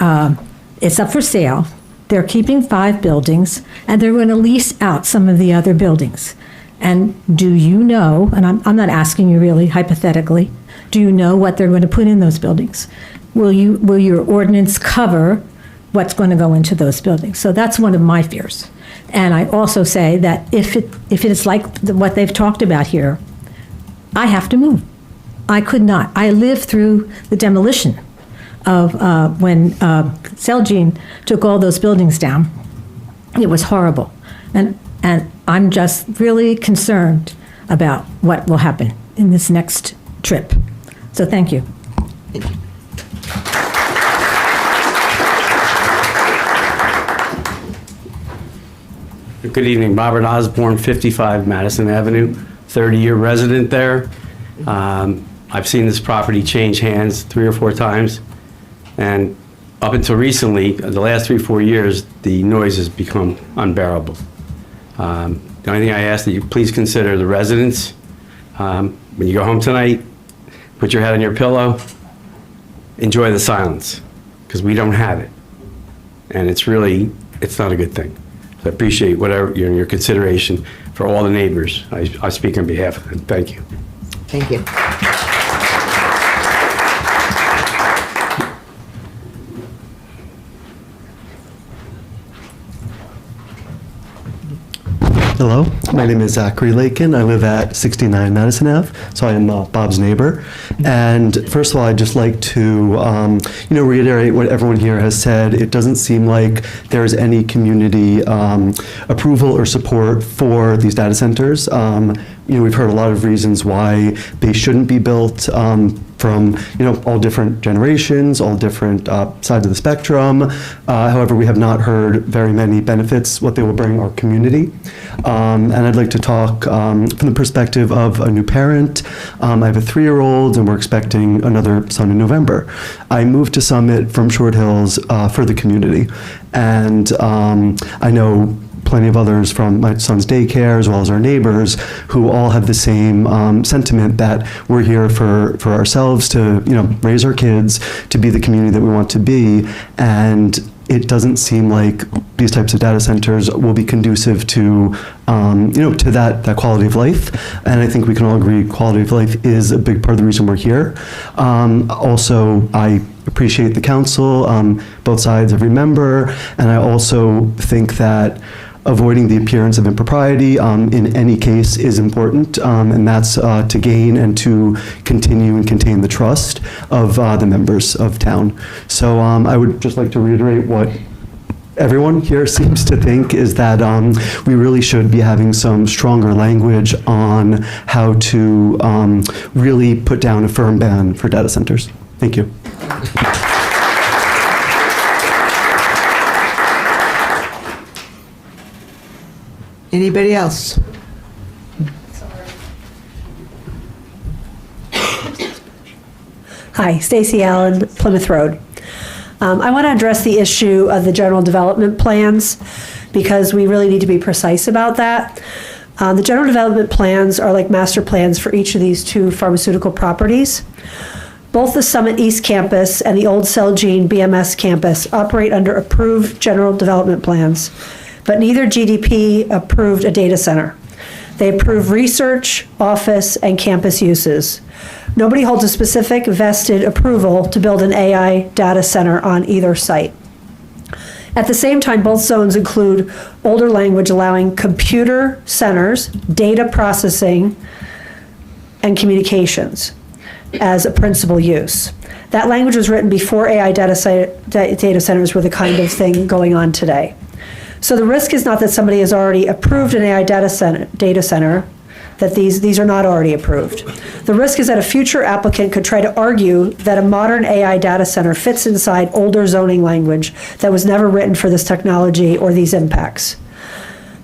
it's up for sale. They're keeping 5 buildings, and they're going to lease out some of the other buildings. And do you know, and I'm not asking you really hypothetically, do you know what they're going to put in those buildings? Will your ordinance cover what's going to go into those buildings? So that's one of my fears. And I also say that if it is like what they've talked about here, I have to move. I could not. I lived through the demolition of when Celgene took all those buildings down. It was horrible. And I'm just really concerned about what will happen in this next trip. So thank you. Good evening, Robert Osborne, 55 Madison Avenue, 30-year resident there. I've seen this property change hands 3 or 4 times, and up until recently, the last 3-4 years, the noise has become unbearable. The only thing I ask that you please consider the residents. When you go home tonight, put your head on your pillow, enjoy the silence, because we don't have it. And it's not a good thing. So I appreciate whatever your consideration for all the neighbors. I speak on behalf of them. Thank you. Thank you. Hello, my name is Zachary Lakin. I live at 69 Madison Ave, so I am Bob's neighbor. And first of all, I'd just like to, reiterate what everyone here has said. It doesn't seem like there's any community approval or support for these data centers. We've heard a lot of reasons why they shouldn't be built from all different generations, all different sides of the spectrum. However, we have not heard very many benefits, what they will bring our community. And I'd like to talk from the perspective of a new parent. I have a 3-year-old and we're expecting another son in November. I moved to Summit from Short Hills for the community. And I know plenty of others from my son's daycare as well as our neighbors who all have the same sentiment that we're here for ourselves to raise our kids, to be the community that we want to be, and it doesn't seem like these types of data centers will be conducive to to that quality of life. And I think we can all agree quality of life is a big part of the reason we're here. Also, I appreciate the council, both sides, every member, and I also think that avoiding the appearance of impropriety in any case is important, and that's to gain and to continue and contain the trust of the members of town. So I would just like to reiterate what everyone here seems to think is that we really should be having some stronger language on how to really put down a firm ban for data centers. Thank you. Anybody else? Hi, Stacy Allen, Plymouth Road. I want to address the issue of the general development plans because we really need to be precise about that. The general development plans are like master plans for each of these 2 pharmaceutical properties. Both the Summit East Campus and the Old Celgene BMS campus operate under approved general development plans, but neither GDP approved a data center. They approve research, office, and campus uses. Nobody holds a specific vested approval to build an AI data center on either site. At the same time, both zones include older language allowing computer centers, data processing, and communications as a principal use. That language was written before AI data centers were the kind of thing going on today. So the risk is not that somebody has already approved an AI data center, that these are not already approved. The risk is that a future applicant could try to argue that a modern AI data center fits inside older zoning language that was never written for this technology or these impacts.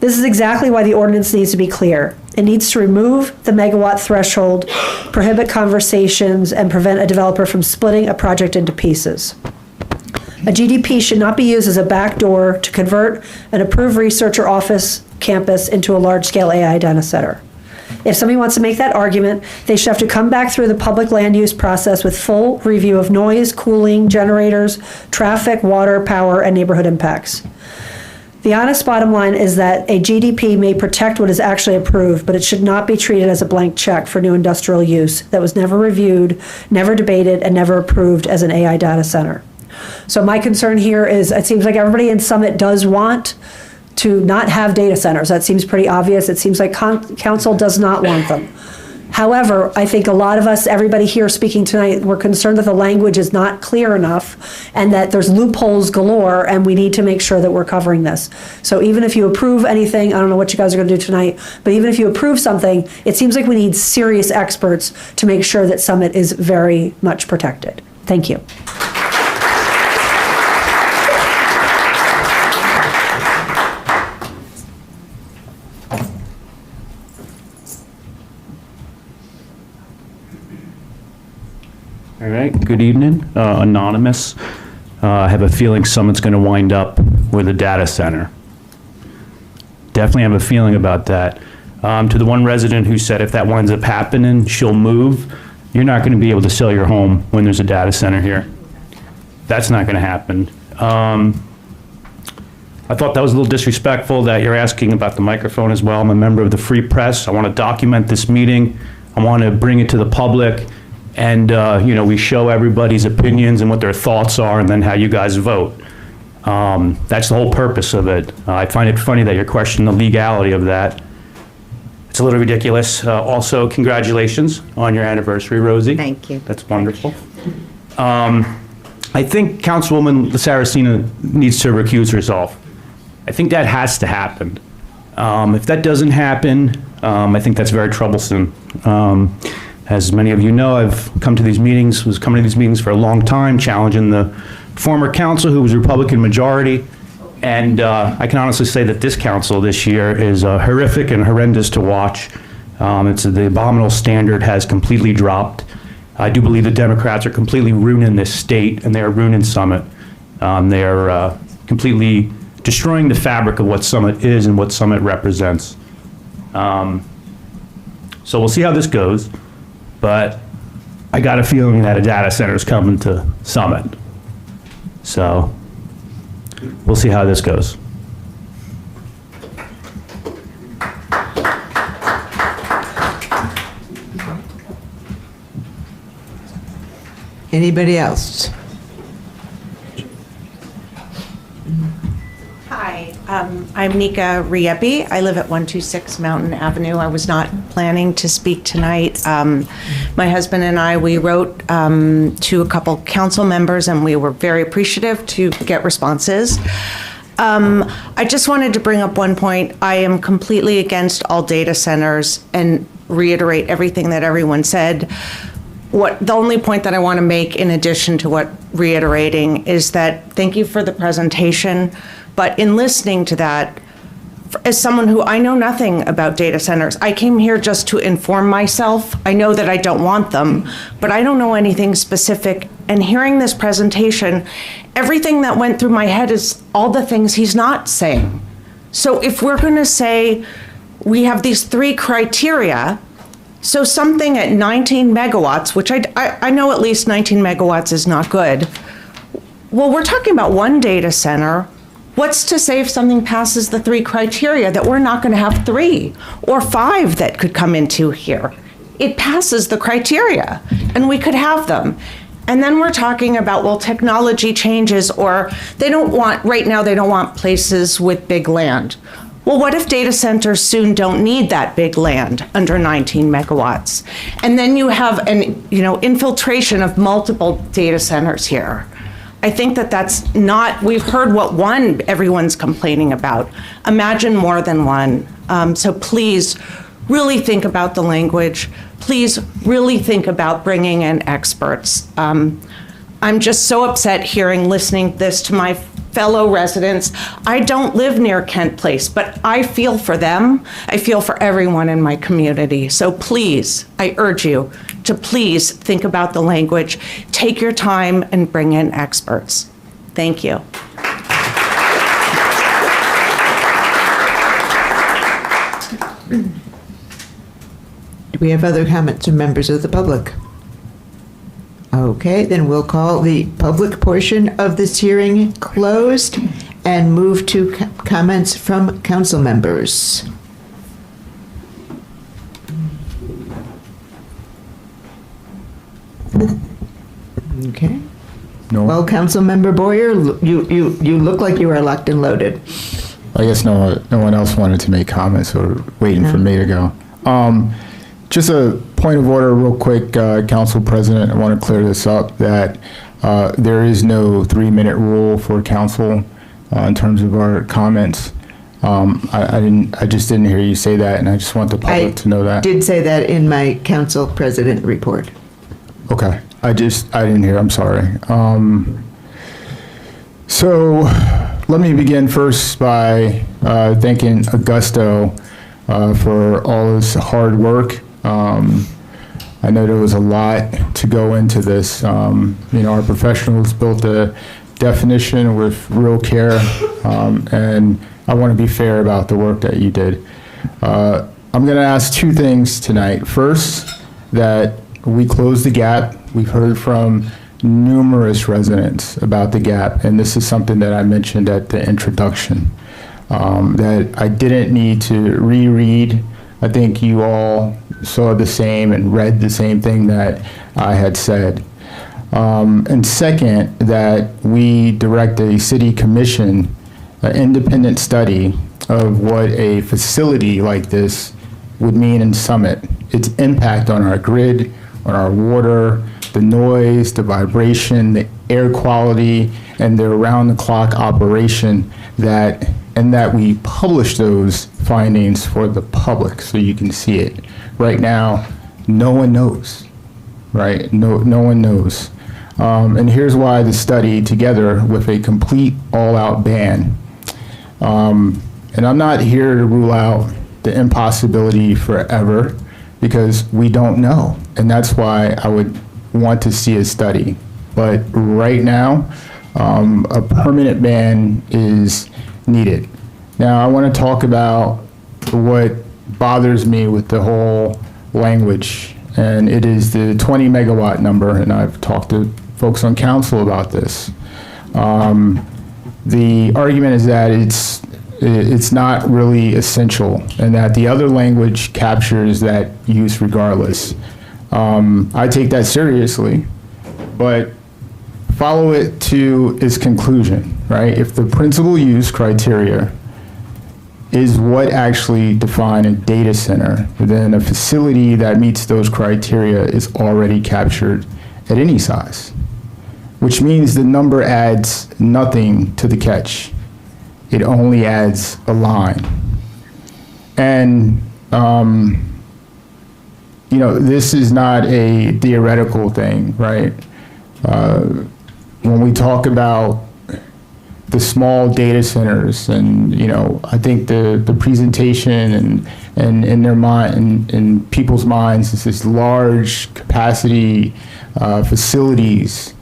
This is exactly why the ordinance needs to be clear. It needs to remove the megawatt threshold, prohibit conversations, and prevent a developer from splitting a project into pieces. A GDP should not be used as a backdoor to convert an approved research or office campus into a large-scale AI data center. If somebody wants to make that argument, they should have to come back through the public land use process with full review of noise, cooling, generators, traffic, water, power, and neighborhood impacts. The honest bottom line is that a GDP may protect what is actually approved, but it should not be treated as a blank check for new industrial use that was never reviewed, never debated, and never approved as an AI data center. So my concern here is it seems like everybody in Summit does want to not have data centers. That seems pretty obvious. It seems like council does not want them. However, I think a lot of us, everybody here speaking tonight, we're concerned that the language is not clear enough and that there's loopholes galore, and we need to make sure that we're covering this. So even if you approve anything, I don't know what you guys are going to do tonight, but even if you approve something, it seems like we need serious experts to make sure that Summit is very much protected. Thank you. All right, good evening, Anonymous. I have a feeling someone's going to wind up with a data center. Definitely have a feeling about that. To the one resident who said if that winds up happening, she'll move, you're not going to be able to sell your home when there's a data center here. That's not going to happen. I thought that was a little disrespectful that you're asking about the microphone as well. I'm a member of the Free Press. I want to document this meeting. I want to bring it to the public. And, we show everybody's opinions and what their thoughts are and then how you guys vote. That's the whole purpose of it. I find it funny that you're questioning the legality of that. It's a little ridiculous. Also, congratulations on your anniversary, Rosie. Thank you. That's wonderful. I think Councilwoman Saraceno needs to recuse herself. I think that has to happen. If that doesn't happen, I think that's very troublesome. As many of you know, I've come to these meetings, was coming to these meetings for a long time, challenging the former council who was Republican majority. And I can honestly say that this council this year is horrific and horrendous to watch. The abominable standard has completely dropped. I do believe the Democrats are completely ruining this state, and they are ruining Summit. They are completely destroying the fabric of what Summit is and what Summit represents. So we'll see how this goes, but I got a feeling that a data center is coming to Summit. So we'll see how this goes. Anybody else? Hi, I'm Nika Rieppe. I live at 126 Mountain Avenue. I was not planning to speak tonight. My husband and I, we wrote to a couple council members, and we were very appreciative to get responses. I just wanted to bring up one point. I am completely against all data centers and reiterate everything that everyone said. The only point that I want to make in addition to what reiterating is that thank you for the presentation, but in listening to that, as someone who I know nothing about data centers, I came here just to inform myself. I know that I don't want them, but I don't know anything specific. And hearing this presentation, everything that went through my head is all the things he's not saying. So if we're going to say we have these 3 criteria, so something at 19 megawatts, which I know at least 19 megawatts is not good. Well, we're talking about one data center. What's to say if something passes the 3 criteria that we're not going to have 3 or 5 that could come into here? It passes the criteria and we could have them. And then we're talking about, well, technology changes, or right now they don't want places with big land. Well, what if data centers soon don't need that big land under 19 megawatts? And then you have infiltration of multiple data centers here. I think that's not, we've heard what one everyone's complaining about. Imagine more than one. So please really think about the language. Please really think about bringing in experts. I'm just so upset listening this to my fellow residents. I don't live near Kent Place, but I feel for them. I feel for everyone in my community. So please, I urge you to please think about the language, take your time, and bring in experts. Thank you. Do we have other comments from members of the public? Okay, then we'll call the public portion of this hearing closed and move to comments from council members. Okay. No. Well, Councilmember Boyer, you look like you are locked and loaded. I guess no one else wanted to make comments or waiting for me to go. Just a point of order real quick, Council President, I want to clear this up, that there is no 3-minute rule for council in terms of our comments. I just didn't hear you say that, and I just want the public to know that. I did say that in my Council President report. Okay, I didn't hear, I'm sorry. So let me begin first by thanking Augusto for all his hard work. I know there was a lot to go into this. Our professionals built a definition with real care, and I want to be fair about the work that you did. I'm going to ask two things tonight. First, that we close the gap. We've heard from numerous residents about the gap, and this is something that I mentioned at the introduction, that I didn't need to reread. I think you all saw the same and read the same thing that I had said. And second, that we direct a city commission, an independent study of what a facility like this would mean in Summit, its impact on our grid, on our water, the noise, the vibration, the air quality, and the around-the-clock operation, and that we publish those findings for the public so you can see it. Right now, no one knows, right? No one knows. And here's why the study, together with a complete all-out ban, and I'm not here to rule out the impossibility forever, because we don't know. And that's why I would want to see a study. But right now, a permanent ban is needed. Now, I want to talk about what bothers me with the whole language, and it is the 20 megawatt number, and I've talked to folks on council about this. The argument is that it's not really essential, and that the other language captures that use regardless. I take that seriously, but follow it to its conclusion, right? If the principal use criteria is what actually define a data center, then a facility that meets those criteria is already captured at any size, which means the number adds nothing to the catch. It only adds a line. And, this is not a theoretical thing, right? When we talk about the small data centers, and, I think the presentation and in their mind, in people's minds, is this large capacity facilities.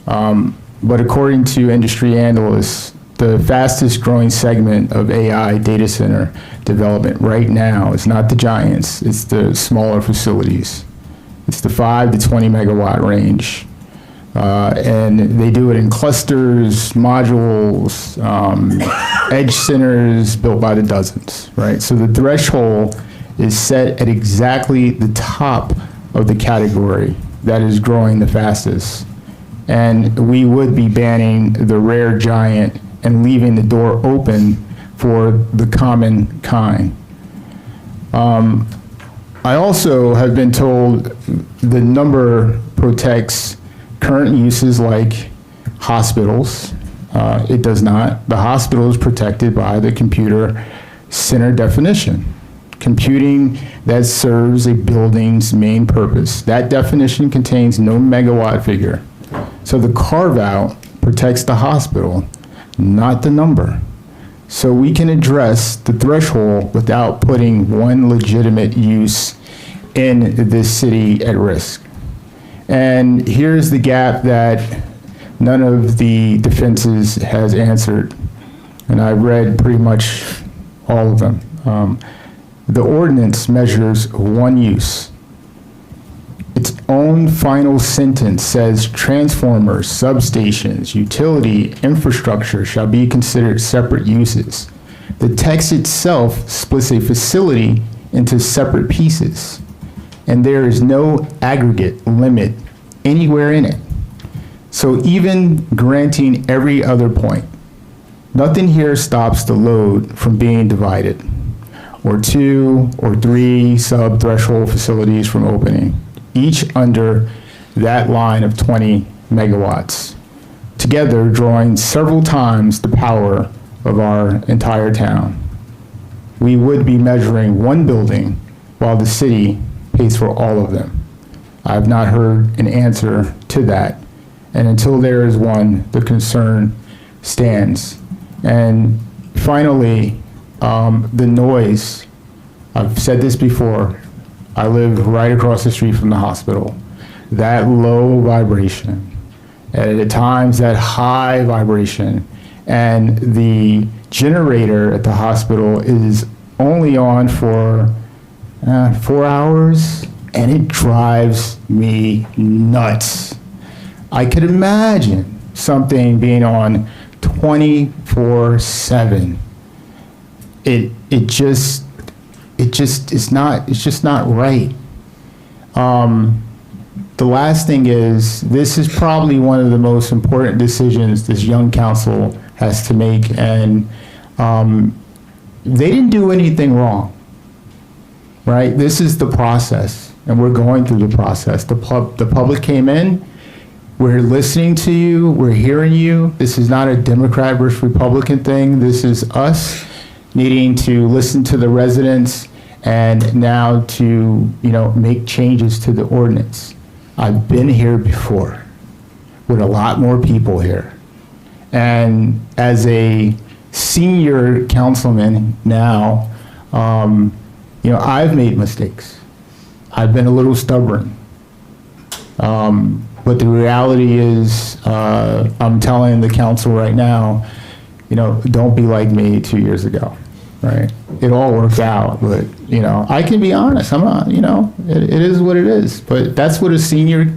But according to industry analysts, the fastest growing segment of AI data center development right now is not the giants, it's the smaller facilities. It's the 5 to 20 megawatt range. And they do it in clusters, modules, edge centers built by the dozens, right? So the threshold is set at exactly the top of the category that is growing the fastest. And we would be banning the rare giant and leaving the door open for the common kind. I also have been told the number protects current uses like hospitals. It does not. The hospital is protected by the computer center definition, computing that serves a building's main purpose. That definition contains no megawatt figure. So the carve-out protects the hospital, not the number. So we can address the threshold without putting one legitimate use in this city at risk. And here's the gap that none of the defenses has answered. And I've read pretty much all of them. The ordinance measures one use. Its own final sentence says transformers, substations, utility, infrastructure shall be considered separate uses. The text itself splits a facility into separate pieces, and there is no aggregate limit anywhere in it. So even granting every other point, nothing here stops the load from being divided, or 2 or 3 sub-threshold facilities from opening, each under that line of 20 megawatts, together drawing several times the power of our entire town. We would be measuring one building while the city pays for all of them. I have not heard an answer to that, and until there is one, the concern stands. And finally, the noise. I've said this before. I live right across the street from the hospital. That low vibration, at times that high vibration, and the generator at the hospital is only on for 4 hours, and it drives me nuts. I could imagine something being on 24/7. It's just not right. The last thing is, this is probably one of the most important decisions this young council has to make, and they didn't do anything wrong, right? This is the process, and we're going through the process. The public came in, we're listening to you, we're hearing you. This is not a Democrat versus Republican thing. This is us needing to listen to the residents and now to, make changes to the ordinance. I've been here before with a lot more people here. And as a senior councilman now, I've made mistakes. I've been a little stubborn. But the reality is, I'm telling the council right now, don't be like me 2 years ago, right? It all works out, but, I can be honest. I'm not, it is what it is. But that's what a senior,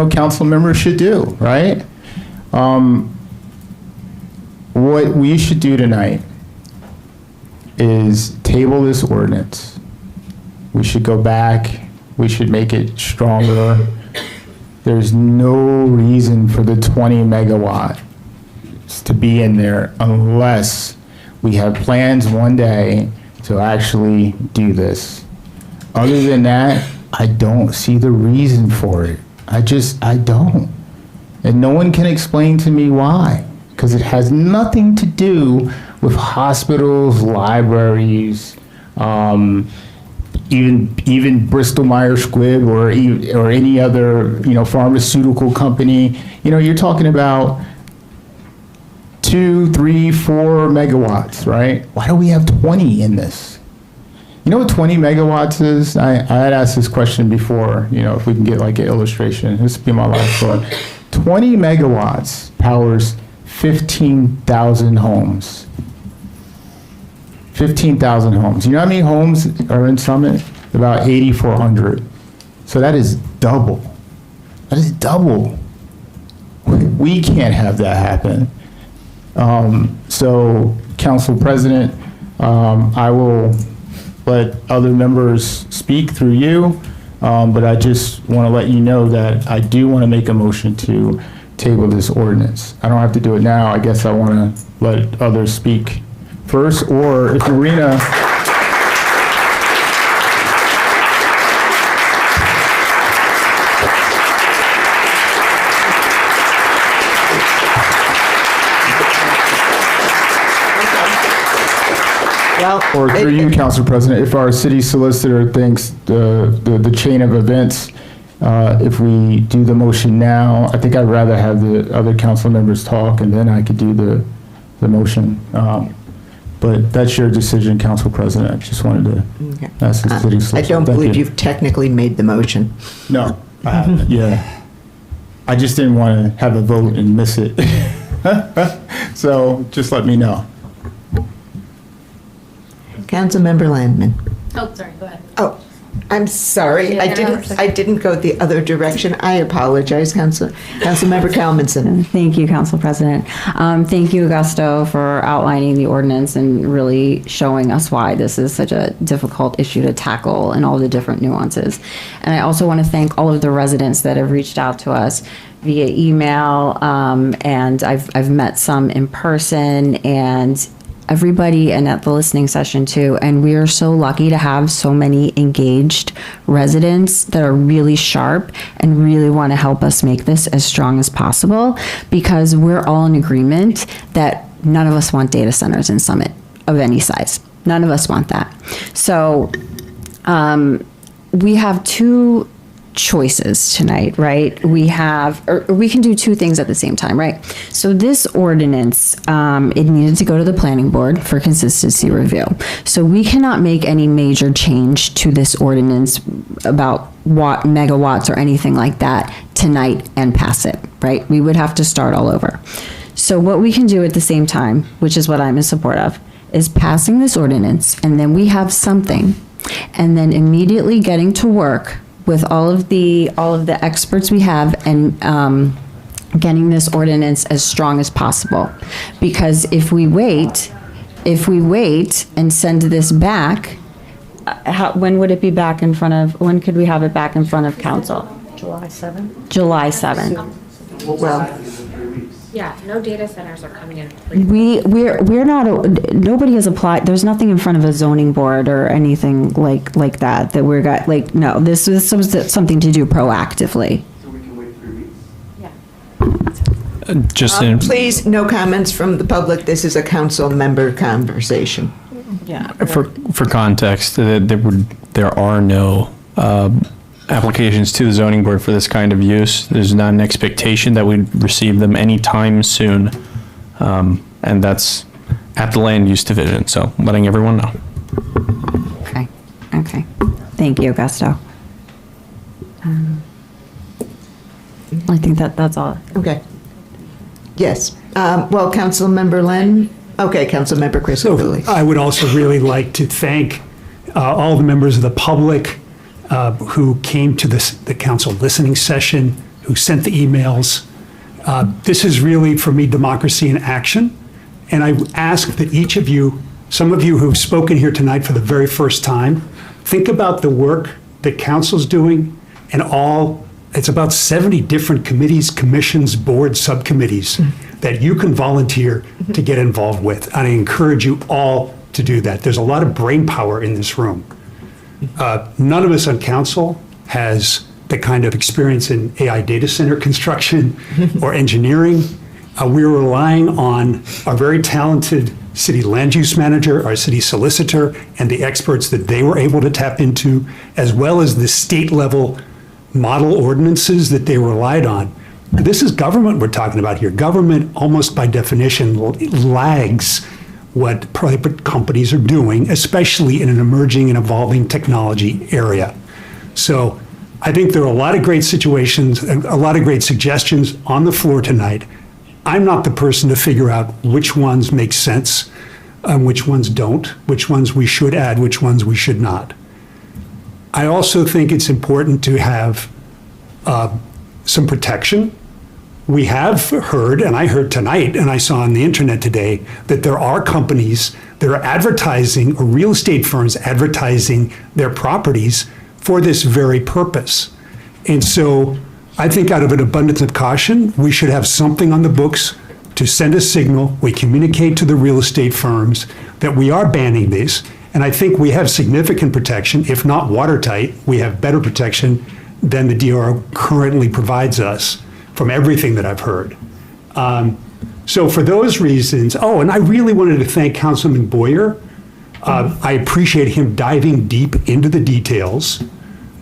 council member should do, right? What we should do tonight is table this ordinance. We should go back. We should make it stronger. There's no reason for the 20 megawatts to be in there unless we have plans one day to actually do this. Other than that, I don't see the reason for it. I don't. And no one can explain to me why, because it has nothing to do with hospitals, libraries, even Bristol Myers Squibb or any other pharmaceutical company. You're talking about 2, 3, 4 megawatts, right? Why do we have 20 in this? You know what 20 megawatts is? I had asked this question before. If we can get like an illustration. This would be my last thought. 20 megawatts powers 15,000 homes. 15,000 homes. You know how many homes are in Summit? About 8,400. So that is double. That is double. We can't have that happen. So, Council President, I will let other members speak through you, but I just want to let you know that I do want to make a motion to table this ordinance. I don't have to do it now. I guess I want to let others speak first, or if Marina... Or through you, Council President, if our city solicitor thinks the chain of events, if we do the motion now, I think I'd rather have the other council members talk, and then I could do the motion. But that's your decision, Council President. I just wanted to ask the city solicitor. I don't Thank believe you. you've technically made the motion. No, I haven't. Yeah. I just didn't want to have a vote and miss it. So just let me know. Councilmember Landman. Oh, sorry, go ahead. Oh, I'm sorry. Yeah, I didn't go the other direction. I apologize, Councilmember Kalmanson. Thank you, Council President. Thank you, Augusto, for outlining the ordinance and really showing us why this is such a difficult issue to tackle and all the different nuances. And I also want to thank all of the residents that have reached out to us via email, and I've met some in person, and everybody and at the listening session too. And we are so lucky to have so many engaged residents that are really sharp and really want to help us make this as strong as possible, because we're all in agreement that none of us want data centers in Summit of any size. None of us want that. So we have two choices tonight, right? We have, or we can do two things at the same time, right? So this ordinance, it needed to go to the planning board for consistency review. So we cannot make any major change to this ordinance about megawatts or anything like that tonight and pass it, right? We would have to start all over. So what we can do at the same time, which is what I'm in support of, is passing this ordinance, and then we have something, and then immediately getting to work with all of the experts we have and getting this ordinance as strong as possible. Because if we wait and send this back, when would it be back in front of, when could we have it back in front of council? July 7th? July 7th. Well, Yeah, no data centers are coming in. We're not, nobody has applied, there's nothing in front of a zoning board or anything like that we're got, like, no, this is something to do proactively. Please, no comments from the public. This is a council member conversation. Yeah. For context, there are no applications to the zoning board for this kind of use. There's not an expectation that we'd receive them anytime soon. And that's at the land use division, so letting everyone know. Okay. Thank you, Augusto. I think that's all. Okay. Yes. Well, Councilmember Len. Okay, Councilmember Chris O'Dooley. I would also really like to thank all the members of the public who came to the council listening session, who sent the emails. This is really, for me, democracy in action. And I ask that each of you, some of you who've spoken here tonight for the very first time, think about the work that council's doing and it's about 70 different committees, commissions, boards, subcommittees that you can volunteer to get involved with. And I encourage you all to do that. There's a lot of brain power in this room. None of us on council has the kind of experience in AI data center construction or engineering. We're relying on our very talented city land use manager, our city solicitor, and the experts that they were able to tap into, as well as the state level model ordinances that they relied on. This is government we're talking about here. Government, almost by definition, lags what private companies are doing, especially in an emerging and evolving technology area. So I think there are a lot of great situations, and a lot of great suggestions on the floor tonight. I'm not the person to figure out which ones make sense, which ones don't, which ones we should add, which ones we should not. I also think it's important to have some protection. We have heard, and I heard tonight, and I saw on the internet today, that there are companies that are advertising, or real estate firms advertising their properties for this very purpose. And so I think out of an abundance of caution, we should have something on the books to send a signal. We communicate to the real estate firms that we are banning this. And I think we have significant protection, if not watertight, we have better protection than the DRO currently provides us from everything that I've heard. So for those reasons, and I really wanted to thank Councilman Boyer. I appreciate him diving deep into the details.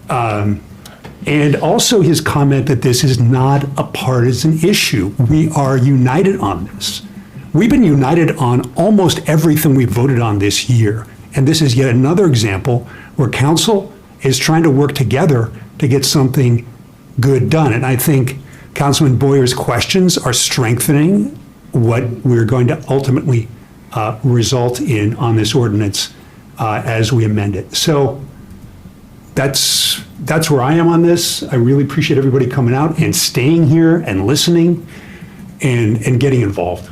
And also his comment that this is not a partisan issue. We are united on this. We've been united on almost everything we voted on this year. And this is yet another example where council is trying to work together to get something good done. And I think Councilman Boyer's questions are strengthening what we're going to ultimately result in on this ordinance as we amend it. So that's where I am on this. I really appreciate everybody coming out and staying here and listening and getting involved.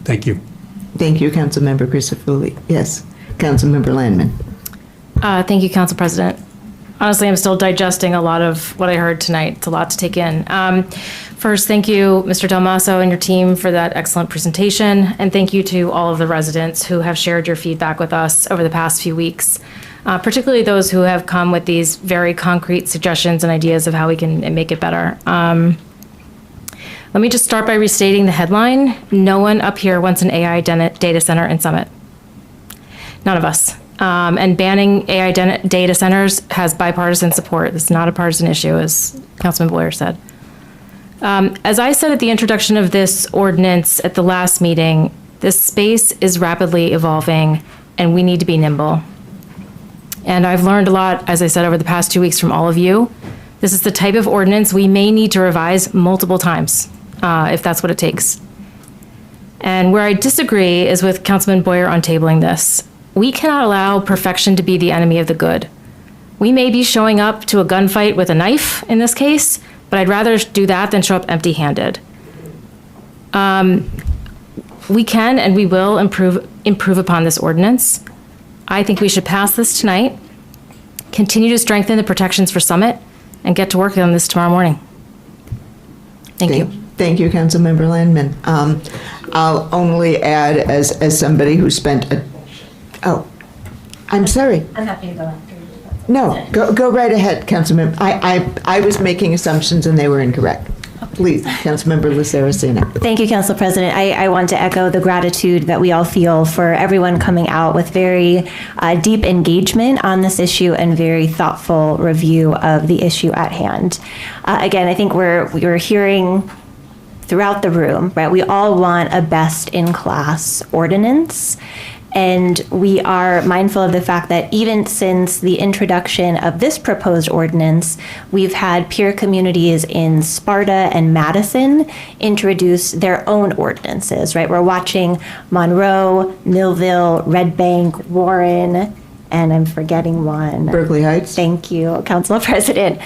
Thank you. Thank you, Councilmember Crisafulli. Yes, Councilmember Landman. Thank you, Council President. Honestly, I'm still digesting a lot of what I heard tonight. It's a lot to take in. First, thank you, Mr. Del Maso and your team for that excellent presentation. And thank you to all of the residents who have shared your feedback with us over the past few weeks, particularly those who have come with these very concrete suggestions and ideas of how we can make it better. Let me just start by restating the headline. No one up here wants an AI data center in Summit. None of us. And banning AI data centers has bipartisan support. This is not a partisan issue, as Councilman Boyer said. As I said at the introduction of this ordinance at the last meeting, this space is rapidly evolving and we need to be nimble. And I've learned a lot, as I said, over the past 2 weeks from all of you. This is the type of ordinance we may need to revise multiple times, if that's what it takes. And where I disagree is with Councilman Boyer on tabling this. We cannot allow perfection to be the enemy of the good. We may be showing up to a gunfight with a knife in this case, but I'd rather do that than show up empty-handed. We can and we will improve upon this ordinance. I think we should pass this tonight, continue to strengthen the protections for Summit, and get to work on this tomorrow morning. Thank you. Thank you, Councilmember Landman. I'll only add, as somebody who spent I'm sorry. I'm happy to go after you. No, go right ahead, Councilmember. I was making assumptions and they were incorrect. Please, Councilmember Saraceno. Thank you, Council President. I want to echo the gratitude that we all feel for everyone coming out with very deep engagement on this issue and very thoughtful review of the issue at hand. Again, I think we're hearing throughout the room, right? We all want a best-in-class ordinance. And we are mindful of the fact that even since the introduction of this proposed ordinance, we've had peer communities in Sparta and Madison introduce their own ordinances, right? We're watching Monroe, Millville, Red Bank, Warren, and I'm forgetting one. Berkeley Heights. Thank you, Council President.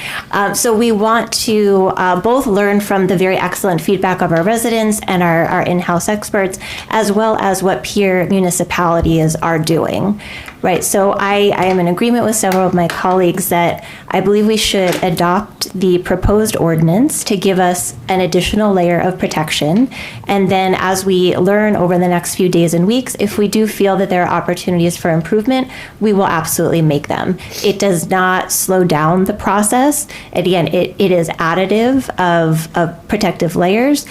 So we want to both learn from the very excellent feedback of our residents and our in-house experts, as well as what peer municipalities are doing. Right, so I am in agreement with several of my colleagues that I believe we should adopt the proposed ordinance to give us an additional layer of protection. And then as we learn over the next few days and weeks, if we do feel that there are opportunities for improvement, we will absolutely make them. It does not slow down the process. And again, it is additive of protective layers,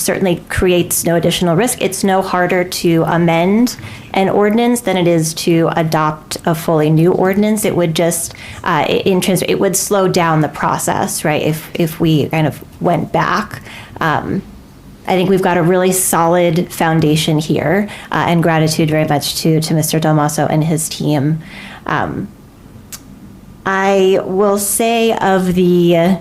certainly creates no additional risk. It's no harder to amend an ordinance than it is to adopt a fully new ordinance. It would just, it would slow down the process, right? If we kind of went back. I think we've got a really solid foundation here, and gratitude very much to Mr. Dalmaso and his team. I will say of the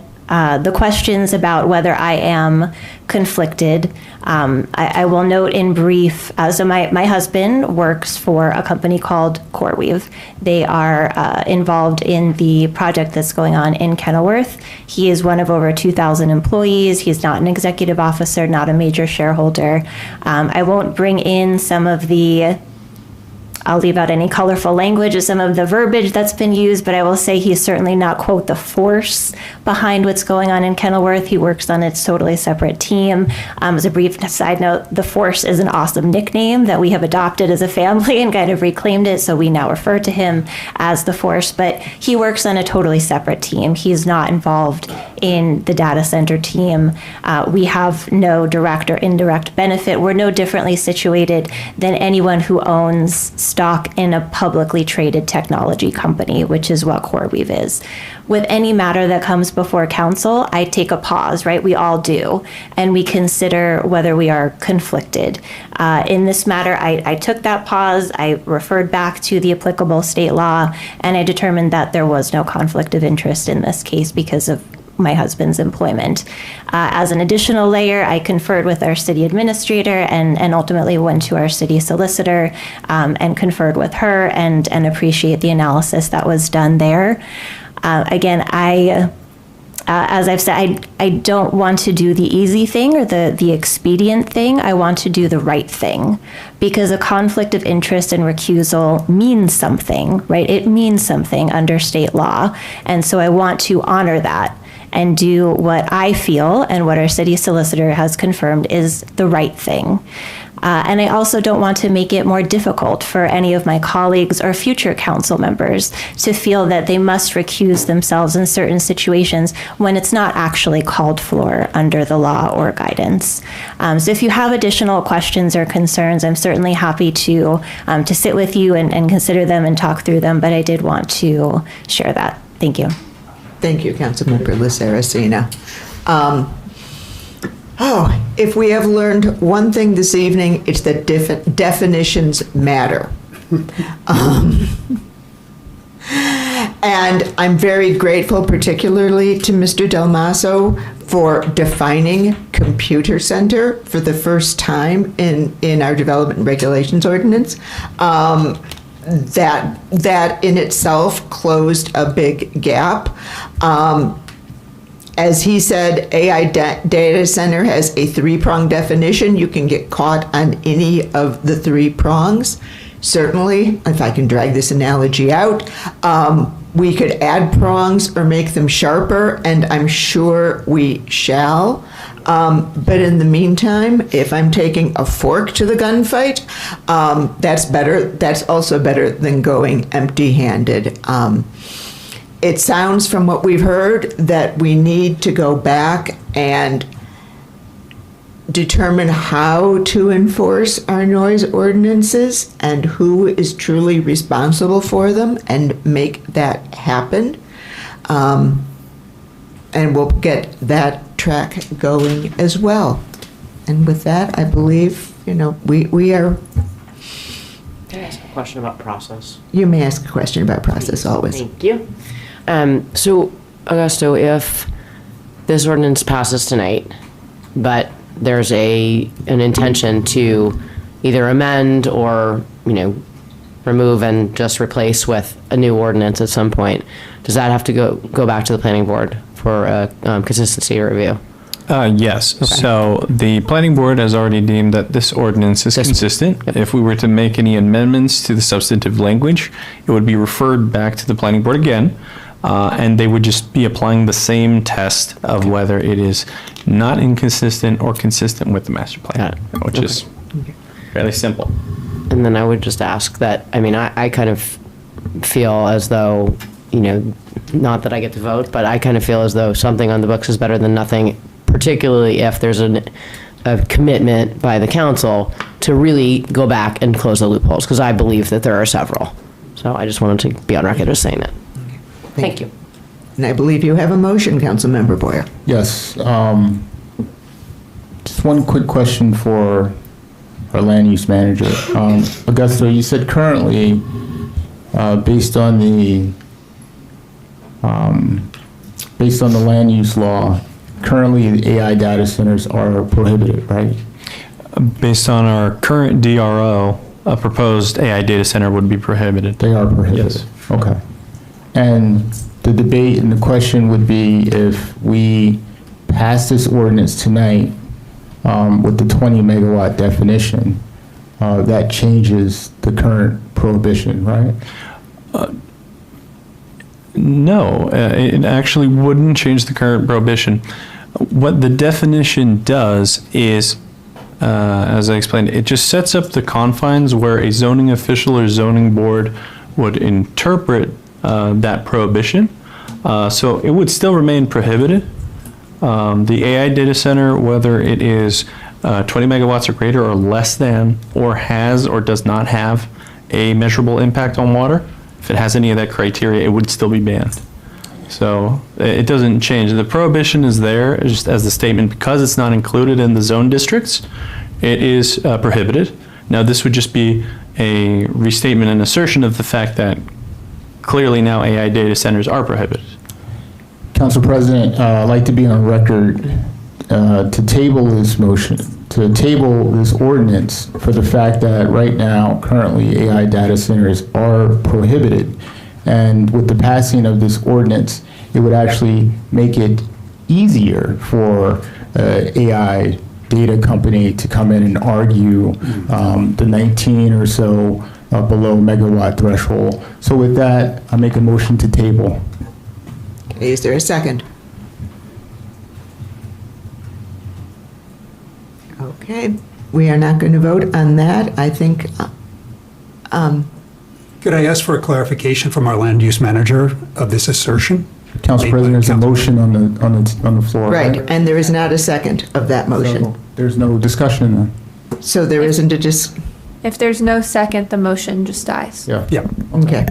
questions about whether I am conflicted, I will note in brief, so my husband works for a company called CoreWeave. They are involved in the project that's going on in Kenilworth. He is one of over 2,000 employees. He's not an executive officer, not a major shareholder. I won't bring in some of the I'll leave out any colorful language of some of the verbiage that's been used, but I will say he's certainly not, quote, the force behind what's going on in Kenilworth. He works on its totally separate team. As a brief side note, the force is an awesome nickname that we have adopted as a family and kind of reclaimed it, so we now refer to him as the force, but he works on a totally separate team. He's not involved in the data center team. We have no direct or indirect benefit. We're no differently situated than anyone who owns stock in a publicly traded technology company, which is what CoreWeave is. With any matter that comes before council, I take a pause, right? We all do. And we consider whether we are conflicted. In this matter, I took that pause, I referred back to the applicable state law, and I determined that there was no conflict of interest in this case because of my husband's employment. As an additional layer, I conferred with our city administrator and ultimately went to our city solicitor and conferred with her and appreciate the analysis that was done there. Again, as I've said, I don't want to do the easy thing or the expedient thing. I want to do the right thing because a conflict of interest and recusal means something, right? It means something under state law. And so I want to honor that and do what I feel and what our city solicitor has confirmed is the right thing. And I also don't want to make it more difficult for any of my colleagues or future council members to feel that they must recuse themselves in certain situations when it's not actually called for under the law or guidance. So if you have additional questions or concerns, I'm certainly happy to sit with you and consider them and talk through them, but I did want to share that. Thank you. Thank you, Councilmember Saraceno. If we have learned one thing this evening, it's that definitions matter. And I'm very grateful particularly to Mr. Del Maso for defining computer center for the first time in our development and regulations ordinance. That in itself closed a big gap. As he said, AI data center has a 3-prong definition. You can get caught on any of the 3 prongs. Certainly, if I can drag this analogy out, we could add prongs or make them sharper, and I'm sure we shall. But in the meantime, if I'm taking a fork to the gunfight, that's better. That's also better than going empty-handed. It sounds from what we've heard that we need to go back and determine how to enforce our noise ordinances and who is truly responsible for them and make that happen. And we'll get that track going as well. And with that, I believe, we are... Can I ask a question about process? You may ask a question about process always. Thank you. So, Augusto, if this ordinance passes tonight, but there's an intention to either amend or, remove and just replace with a new ordinance at some point, does that have to go back to the planning board for a consistency review? Yes. Okay. So the planning board has already deemed that this ordinance is consistent. Yep. If we were to make any amendments to the substantive language, it would be referred back to the planning board again. And they would just be applying the same test of whether it is not inconsistent or consistent with the master plan, which is fairly simple. And then I would just ask that, I kind of feel as though, not that I get to vote, but I kind of feel as though something on the books is better than nothing, particularly if there's a commitment by the council to really go back and close the loopholes, because I believe that there are several. So I just wanted to be on record as saying that. Thank you. And I believe you have a motion, Councilmember Boyer. Yes. Just one quick question for our land use manager. Augusto, you said currently, based on the land use law, currently the AI data centers are prohibited, right? Based on our current DRO, a proposed AI data center would be prohibited. They are prohibited? Yes. Okay. And the debate and the question would be if we pass this ordinance tonight with the 20 megawatt definition, that changes the current prohibition, right? No, it actually wouldn't change the current prohibition. What the definition does is, as I explained, it just sets up the confines where a zoning official or zoning board would interpret that prohibition. So it would still remain prohibited. The AI data center, whether it is 20 megawatts or greater or less than, or has or does not have a measurable impact on water, if it has any of that criteria, it would still be banned. So it doesn't change. The prohibition is there just as the statement, because it's not included in the zone districts, it is prohibited. Now this would just be a restatement and assertion of the fact that clearly now AI data centers are prohibited. Council President, I'd like to be on record to table this motion, to table this ordinance for the fact that right now, currently, AI data centers are prohibited. And with the passing of this ordinance, it would actually make it easier for AI data company to come in and argue the 19 or so below megawatt threshold. So with that, I make a motion to table. Okay, is there a second? Okay, we are not going to vote on that. I think, Could I ask for a clarification from our land use manager of this assertion? Council President, there's a motion on the floor. right, and there is not a second of that motion. So there's no discussion then? So there isn't a just, If there's no second, the motion just dies. Yeah. Yeah. okay.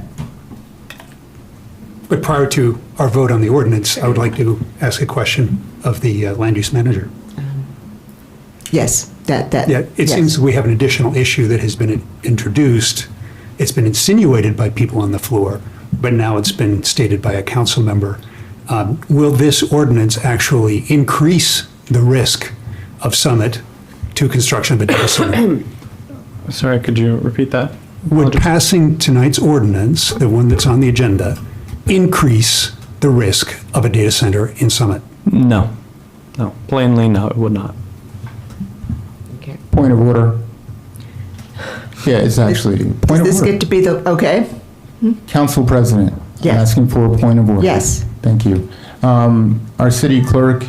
But prior to our vote on the ordinance, I would like to ask a question of the land use manager. Yes, that. Yeah, it yes. seems we have an additional issue that has been introduced. It's been insinuated by people on the floor, but now it's been stated by a council member. Will this ordinance actually increase the risk of Summit to construction of a data center? Sorry, could you repeat that? Would passing tonight's ordinance, the one that's on the agenda, increase the risk of a data center in Summit? No. No, plainly, no, it would not. Point of order. Yeah, it's actually, point Does of this order. get to be the, okay? Council President. Yes. Asking for a point of order. Yes. Thank you. Our city clerk,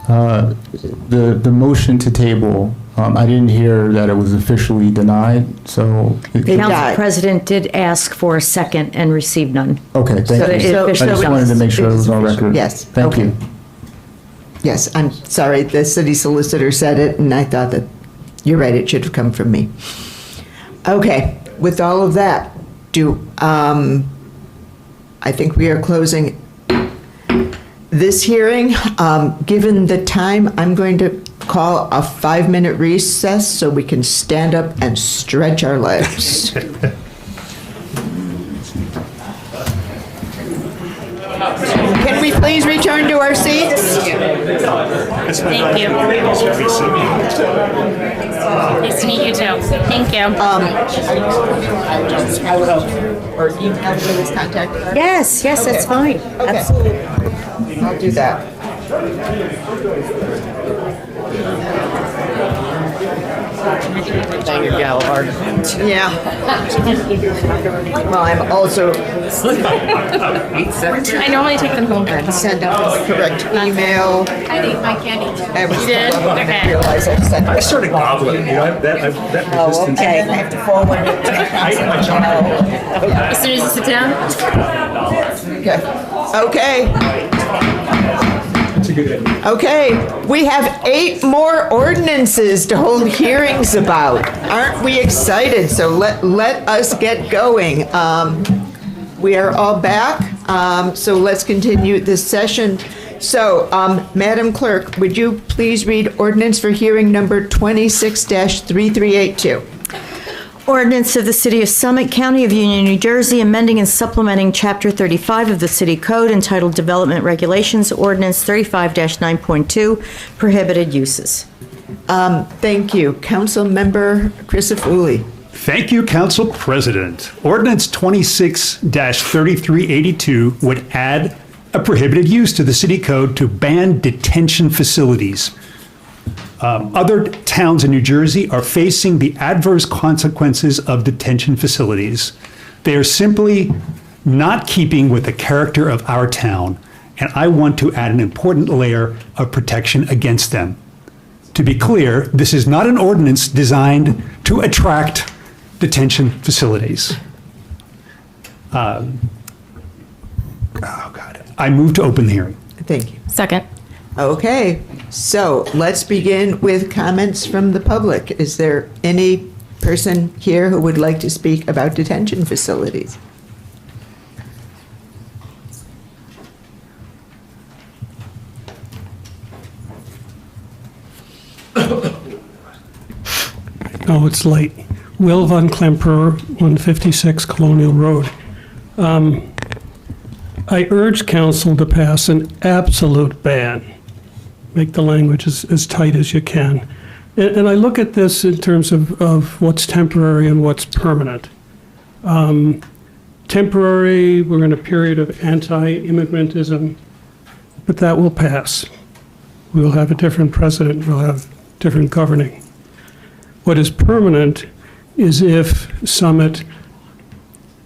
the motion to table, I didn't hear that it was officially denied, so. The council president did ask for a second and received none. Okay, So thank you. it I just officially- wanted to make sure it was on record. Yes, Thank okay. you. Yes, I'm sorry, the city solicitor said it, and I thought that, you're right, it should have come from me. Okay, with all of that, I think we are closing this hearing. Given the time, I'm going to call a 5-minute recess so we can stand up and stretch our legs. Can we please return to our seats? Thank you. Nice to meet you too. Thank you. Or email his contact? Yes, yes, that's fine. Okay. Absolutely. I'll do that. Thank you, Gallagher. Yeah. Well, I'm also. I normally take them home then. Send out the correct email. I ate my candy. You did? Okay. Realize I sent. I started gobbling, that resistance. Okay, I have to forward it to the council. As soon as you sit down. Okay. Okay, we have 8 more ordinances to hold hearings about. Aren't we excited? So let us get going. We are all back, so let's continue this session. So, Madam Clerk, would you please read ordinance for hearing number 26-3382? Ordinance of the City of Summit, County of Union, New Jersey, amending and supplementing Chapter 35 of the City Code entitled Development Regulations, Ordinance 35-9.2, Prohibited Uses. Thank you. Councilmember Crisafulli. Thank you, Council President. Ordinance 26-3382 would add a prohibited use to the city code to ban detention facilities. Other towns in New Jersey are facing the adverse consequences of detention facilities. They are simply not keeping with the character of our town, and I want to add an important layer of protection against them. To be clear, this is not an ordinance designed to attract detention facilities. Oh, God. I move to open the hearing. Thank you. Second. Okay, so let's begin with comments from the public. Is there any person here who would like to speak about detention facilities? Oh, it's late. Will Von Klemperer, 156 Colonial Road. I urge council to pass an absolute ban. Make the language as tight as you can. And I look at this in terms of what's temporary and what's permanent. Temporary, we're in a period of anti-immigrantism, but that will pass. We'll have a different president, we'll have different governing. What is permanent is if Summit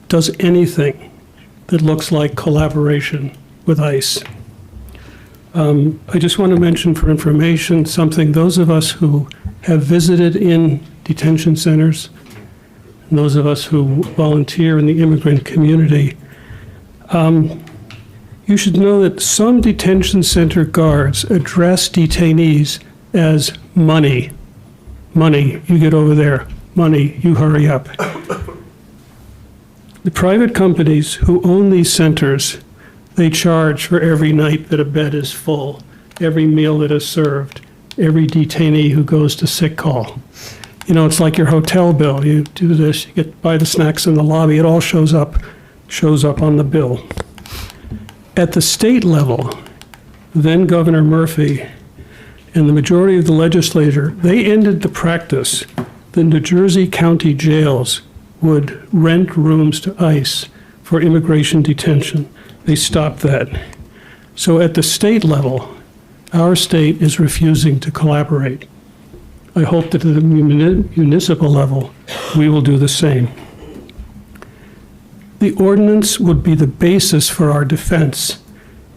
does anything that looks like collaboration with ICE. I just want to mention for information something, those of us who have visited in detention centers, and those of us who volunteer in the immigrant community, you should know that some detention center guards address detainees as money. Money, you get over there. Money, you hurry up. The private companies who own these centers, they charge for every night that a bed is full, every meal that is served, every detainee who goes to sick call. You know, it's like your hotel bill. You do this, you buy the snacks in the lobby, it all shows up on the bill. At the state level, then Governor Murphy and the majority of the legislature, they ended the practice that New Jersey county jails would rent rooms to ICE for immigration detention. They stopped that. So at the state level, our state is refusing to collaborate. I hope that at the municipal level, we will do the same. The ordinance would be the basis for our defense,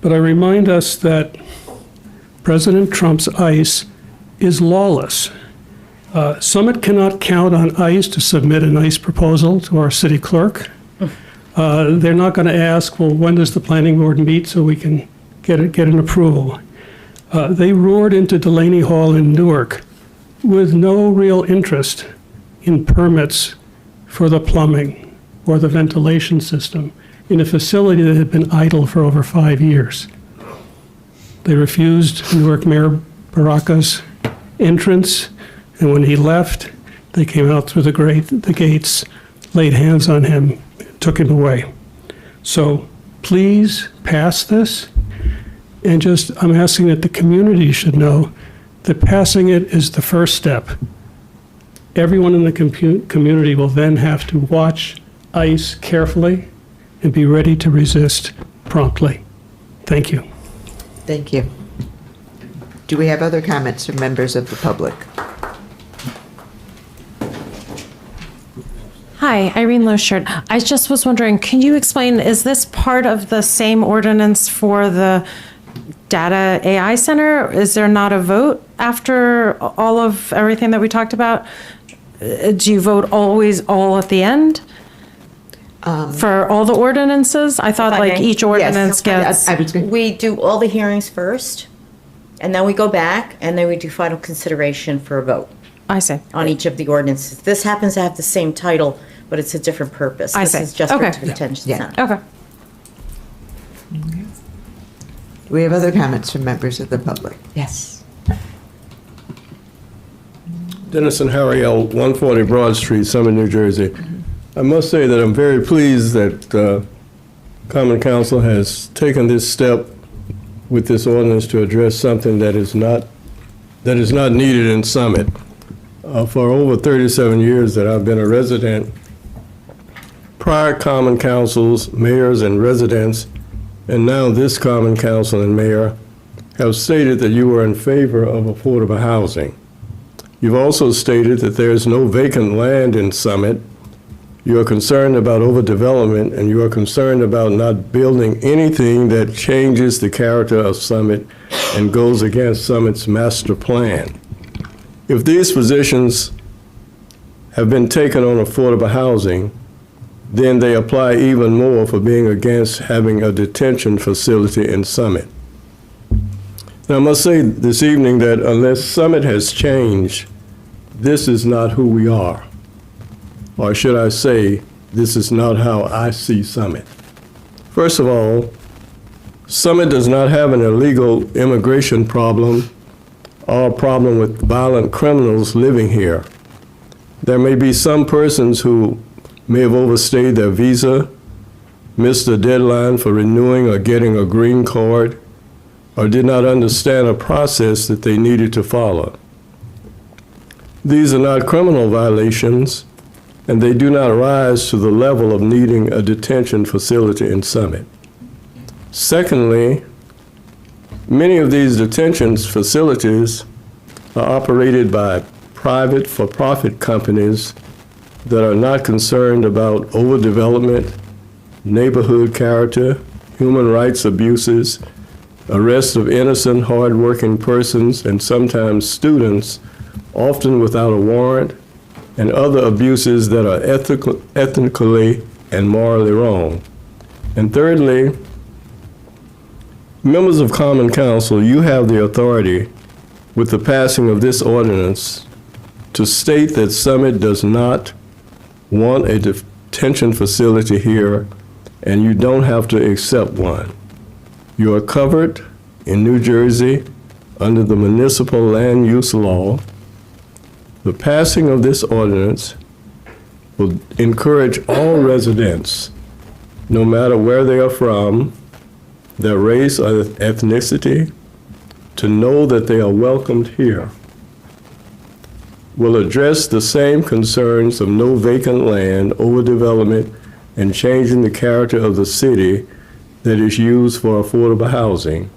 but I remind us that President Trump's ICE is lawless. Summit cannot count on ICE to submit an ICE proposal to our city clerk. They're not going to ask, well, when does the planning board meet so we can get an approval? They roared into Delaney Hall in Newark with no real interest in permits for the plumbing or the ventilation system in a facility that had been idle for over 5 years. They refused Newark Mayor Baraka's entrance, and when he left, they came out through the gates, laid hands on him, took him away. So please pass this, and I'm asking that the community should know that passing it is the first step. Everyone in the community will then have to watch ICE carefully and be ready to resist promptly. Thank you. Thank you. Do we have other comments from members of the public? Hi, Irene Loschert. I just was wondering, can you explain, is this part of the same ordinance for the Data AI Center? Is there not a vote after all of everything that we talked about? Do you vote always all at the end? For all the ordinances? I thought like each ordinance gets. We do all the hearings first, and then we go back, and then we do final consideration for a vote. I see. On each of the ordinances. This happens to have the same title, but it's a different purpose. I see. This is just Okay. for detention Yeah. center. Okay. Do we have other comments from members of the public? Yes. Dennis and Harry L., 140 Broad Street, Summit, New Jersey. I must say that I'm very pleased that Common Council has taken this step with this ordinance to address something that is not needed in Summit. For over 37 years that I've been a resident, prior Common Councils, mayors, and residents, and now this Common Council and mayor, have stated that you are in favor of affordable housing. You've also stated that there is no vacant land in Summit. You are concerned about overdevelopment, and you are concerned about not building anything that changes the character of Summit and goes against Summit's master plan. If these positions have been taken on affordable housing, then they apply even more for being against having a detention facility in Summit. Now, I must say this evening that unless Summit has changed, this is not who we are. Or should I say, this is not how I see Summit. First of all, Summit does not have an illegal immigration problem or a problem with violent criminals living here. There may be some persons who may have overstayed their visa, missed a deadline for renewing or getting a green card, or did not understand a process that they needed to follow. These are not criminal violations, and they do not rise to the level of needing a detention facility in Summit. Secondly, many of these detention facilities are operated by private for-profit companies that are not concerned about overdevelopment, neighborhood character, human rights abuses, arrest of innocent, hardworking persons and sometimes students, often without a warrant, and other abuses that are ethically and morally wrong. And thirdly, members of Common Council, you have the authority with the passing of this ordinance to state that Summit does not want a detention facility here, and you don't have to accept one. You are covered in New Jersey under the municipal land use law. The passing of this ordinance will encourage all residents, no matter where they are from, their race or ethnicity, to know that they are welcomed here. Will address the same concerns of no vacant land, overdevelopment, and changing the character of the city that is used for affordable housing,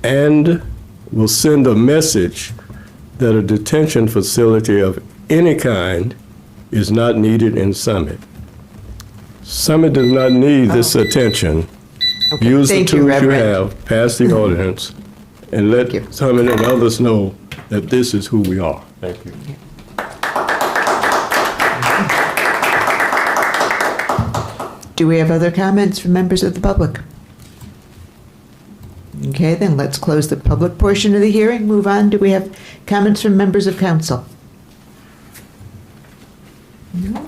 and will send a message that a detention facility of any kind is not needed in Summit. Summit does not need this attention. Okay, Use the thank you, tools you Reverend. have, pass the ordinance, and let Summit and others know that this is who we are. Thank you. Do we have other comments from members of the public? Okay, then let's close the public portion of the hearing. Move on. Do we have comments from members of council? No?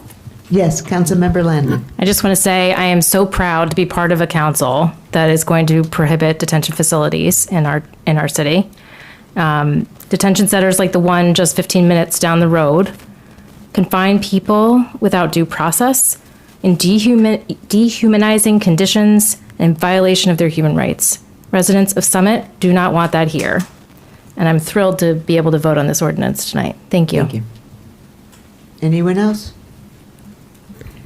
Yes, Councilmember Landon. I just want to say I am so proud to be part of a council that is going to prohibit detention facilities in our city. Detention centers like the one just 15 minutes down the road confine people without due process in dehumanizing conditions and violation of their human rights. Residents of Summit do not want that here. And I'm thrilled to be able to vote on this ordinance tonight. Thank you. Thank you. Anyone else?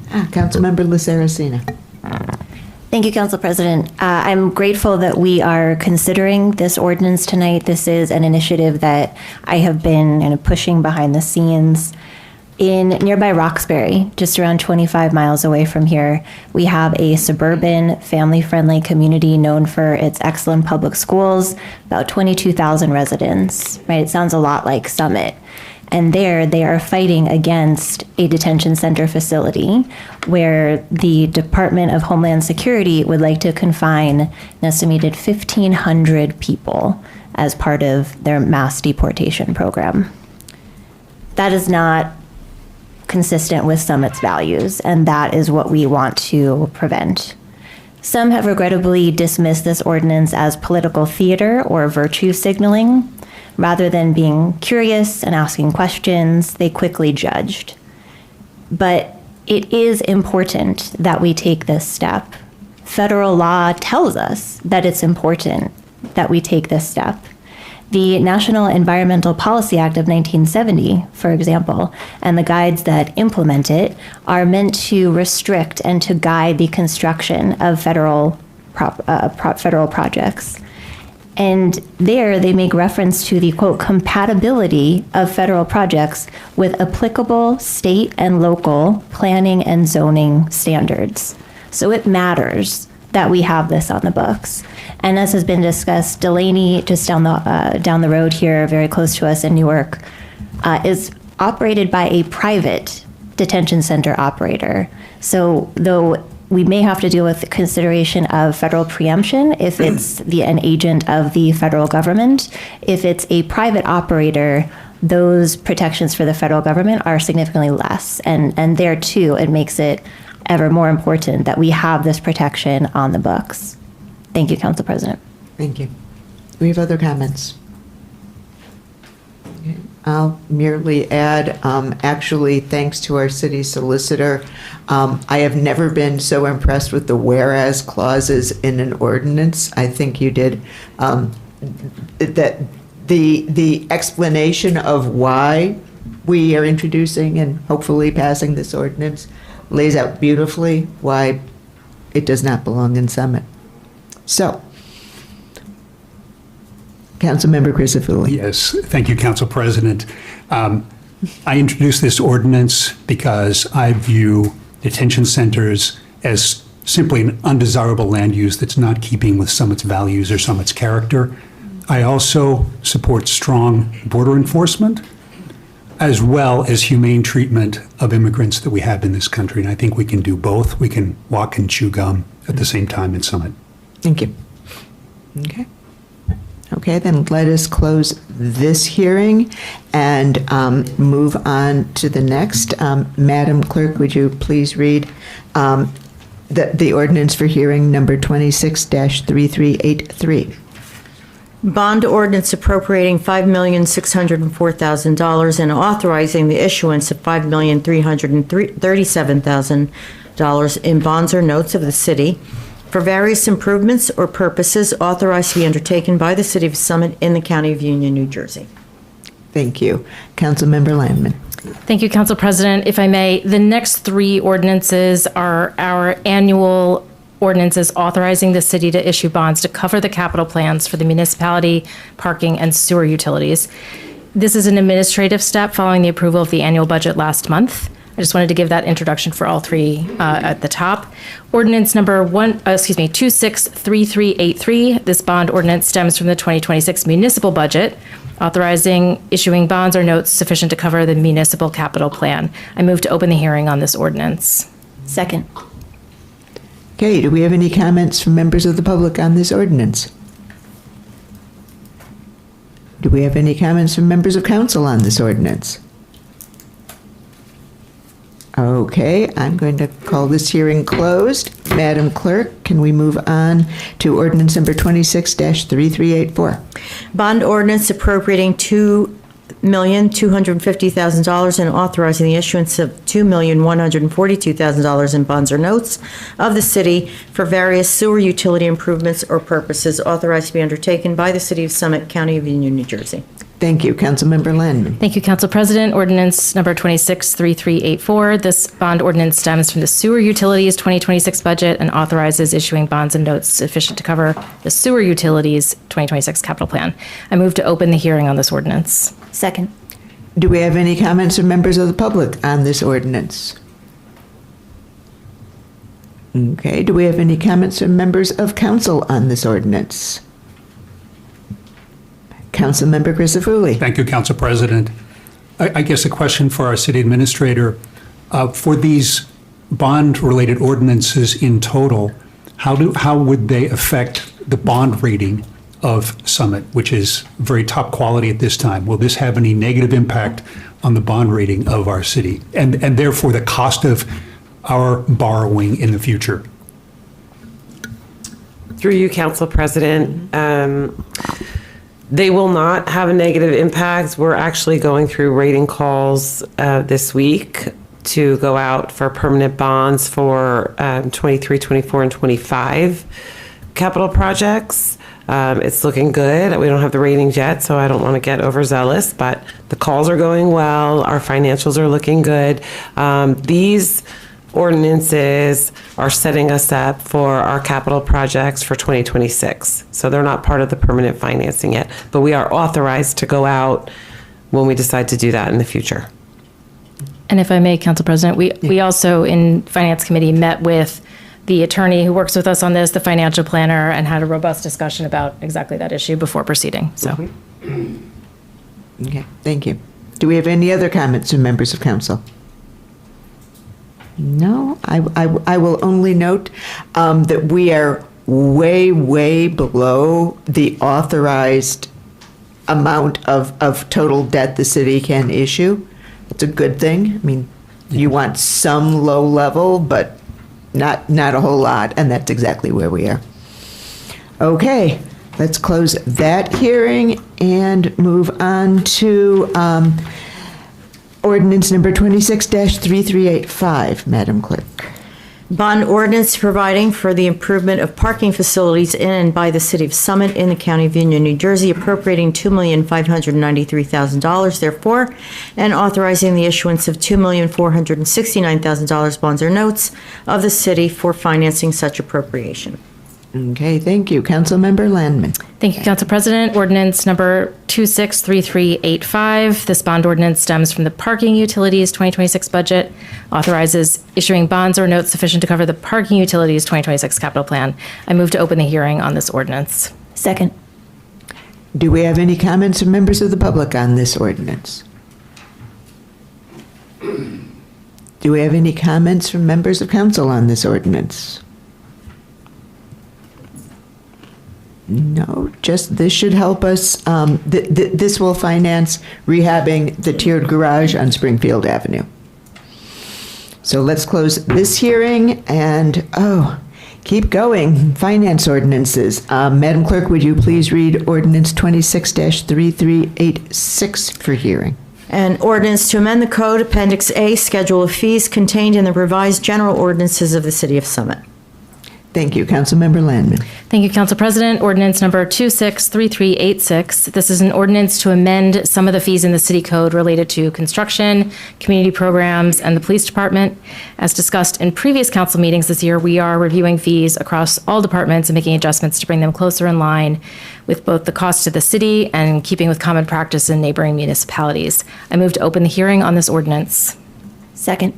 Councilmember Saraceno. Thank you, Council President. I'm grateful that we are considering this ordinance tonight. This is an initiative that I have been kind of pushing behind the scenes. In nearby Roxbury, just around 25 miles away from here, we have a suburban, family-friendly community known for its excellent public schools, about 22,000 residents, right? It sounds a lot like Summit. And there, they are fighting against a detention center facility where the Department of Homeland Security would like to confine an estimated 1,500 people as part of their mass deportation program. That is not consistent with Summit's values, and that is what we want to prevent. Some have regrettably dismissed this ordinance as political theater or virtue signaling. Rather than being curious and asking questions, they quickly judged. But it is important that we take this step. Federal law tells us that it's important that we take this step. The National Environmental Policy Act of 1970, for example, and the guides that implement it are meant to restrict and to guide the construction of federal projects. And there they make reference to the, quote, compatibility of federal projects with applicable state and local planning and zoning standards. So it matters that we have this on the books. And as has been discussed, Delaney, just down the road here, very close to us in Newark, is operated by a private detention center operator. So though we may have to deal with the consideration of federal preemption if it's an agent of the federal government. If it's a private operator, those protections for the federal government are significantly less. And there too, it makes it ever more important that we have this protection on the books. Thank you, Council President. Thank you. We have other comments. Okay. I'll merely add, actually, thanks to our city solicitor, I have never been so impressed with the whereas clauses in an ordinance. I think you did. That the explanation of why we are introducing and hopefully passing this ordinance lays out beautifully why it does not belong in Summit. So, Councilmember Crisafulli. Yes, thank you, Council President. I introduced this ordinance because I view detention centers as simply an undesirable land use that's not keeping with Summit's values or Summit's character. I also support strong border enforcement, as well as humane treatment of immigrants that we have in this country. And I think we can do both. We can walk and chew gum at the same time in Summit. Thank you. Okay. Okay, then let us close this hearing and move on to the next. Madam Clerk, would you please read the ordinance for hearing number 26-3383? Bond ordinance appropriating $5,604,000 and authorizing the issuance of $5,337,000 in bonds or notes of the city for various improvements or purposes authorized to be undertaken by the City of Summit in the County of Union, New Jersey. Thank you. Councilmember Landman. Thank you, Council President. If I may, the next three ordinances are our annual ordinances authorizing the city to issue bonds to cover the capital plans for the municipality, parking, and sewer utilities. This is an administrative step following the approval of the annual budget last month. I just wanted to give that introduction for all three at the top. Ordinance number 263383. This bond ordinance stems from the 2026 municipal budget, authorizing issuing bonds or notes sufficient to cover the municipal capital plan. I move to open the hearing on this ordinance. Second. Okay, do we have any comments from members of the public on this ordinance? Do we have any comments from members of council on this ordinance? Okay, I'm going to call this hearing closed. Madam Clerk, can we move on to ordinance number 26-3384? Bond ordinance appropriating $2,250,000 and authorizing the issuance of $2,142,000 in bonds or notes of the city for various sewer utility improvements or purposes authorized to be undertaken by the City of Summit, County of Union, New Jersey. Thank you. Councilmember Landman. Thank you, Council President. Ordinance number 263384. This bond ordinance stems from the Sewer Utilities 2026 budget and authorizes issuing bonds and notes sufficient to cover the Sewer Utilities 2026 capital plan. I move to open the hearing on this ordinance. Second. Do we have any comments from members of the public on this ordinance? Okay, do we have any comments from members of council on this ordinance? Councilmember Crisafulli. Thank you, Council President. I guess a question for our city administrator. For these bond-related ordinances in total, how would they affect the bond rating of Summit, which is very top quality at this time? Will this have any negative impact on the bond rating of our city and therefore the cost of our borrowing in the future? Through you, Council President, they will not have a negative impact. We're actually going through rating calls this week to go out for permanent bonds for 23, 24, and 25 capital projects. It's looking good. We don't have the ratings yet, so I don't want to get overzealous, but the calls are going well. Our financials are looking good. These ordinances are setting us up for our capital projects for 2026. So they're not part of the permanent financing yet, but we are authorized to go out when we decide to do that in the future. And if I may, Council President, we also in Finance Committee met with the attorney who works with us on this, the financial planner, and had a robust discussion about exactly that issue before proceeding. So, Okay, thank you. Do we have any other comments from members of council? No, I will only note that we are way below the authorized amount of total debt the city can issue. It's a good thing. I mean, you want some low level, but not a whole lot, and that's exactly where we are. Okay, let's close that hearing and move on to ordinance number 26-3385, Madam Clerk. Bond ordinance providing for the improvement of parking facilities in and by the City of Summit in the County of Union, New Jersey, appropriating $2,593,000 therefore, and authorizing the issuance of $2,469,000 bonds or notes of the city for financing such appropriation. Okay, thank you. Councilmember Landman. Thank Thank you, Council President. Ordinance number 263385. This bond ordinance stems from the Parking Utilities 2026 budget, authorizes issuing bonds or notes sufficient to cover the Parking Utilities 2026 capital plan. I move to open the hearing on this ordinance. Second. Do we have any comments from members of the public on this ordinance? Do we have any comments from members of council on this ordinance? No, just this should help us. This will finance rehabbing the tiered garage on Springfield Avenue. So let's close this hearing and, keep going. Finance ordinances. Madam Clerk, would you please read ordinance 26-3386 for hearing? An ordinance to amend the code, Appendix A, Schedule of Fees contained in the revised general ordinances of the City of Summit. Thank you. Councilmember Landman. Thank you, Council President. Ordinance number 263386. This is an ordinance to amend some of the fees in the city code related to construction, community programs, and the police department. As discussed in previous council meetings this year, we are reviewing fees across all departments and making adjustments to bring them closer in line with both the cost to the city and keeping with common practice in neighboring municipalities. I move to open the hearing on this ordinance. Second.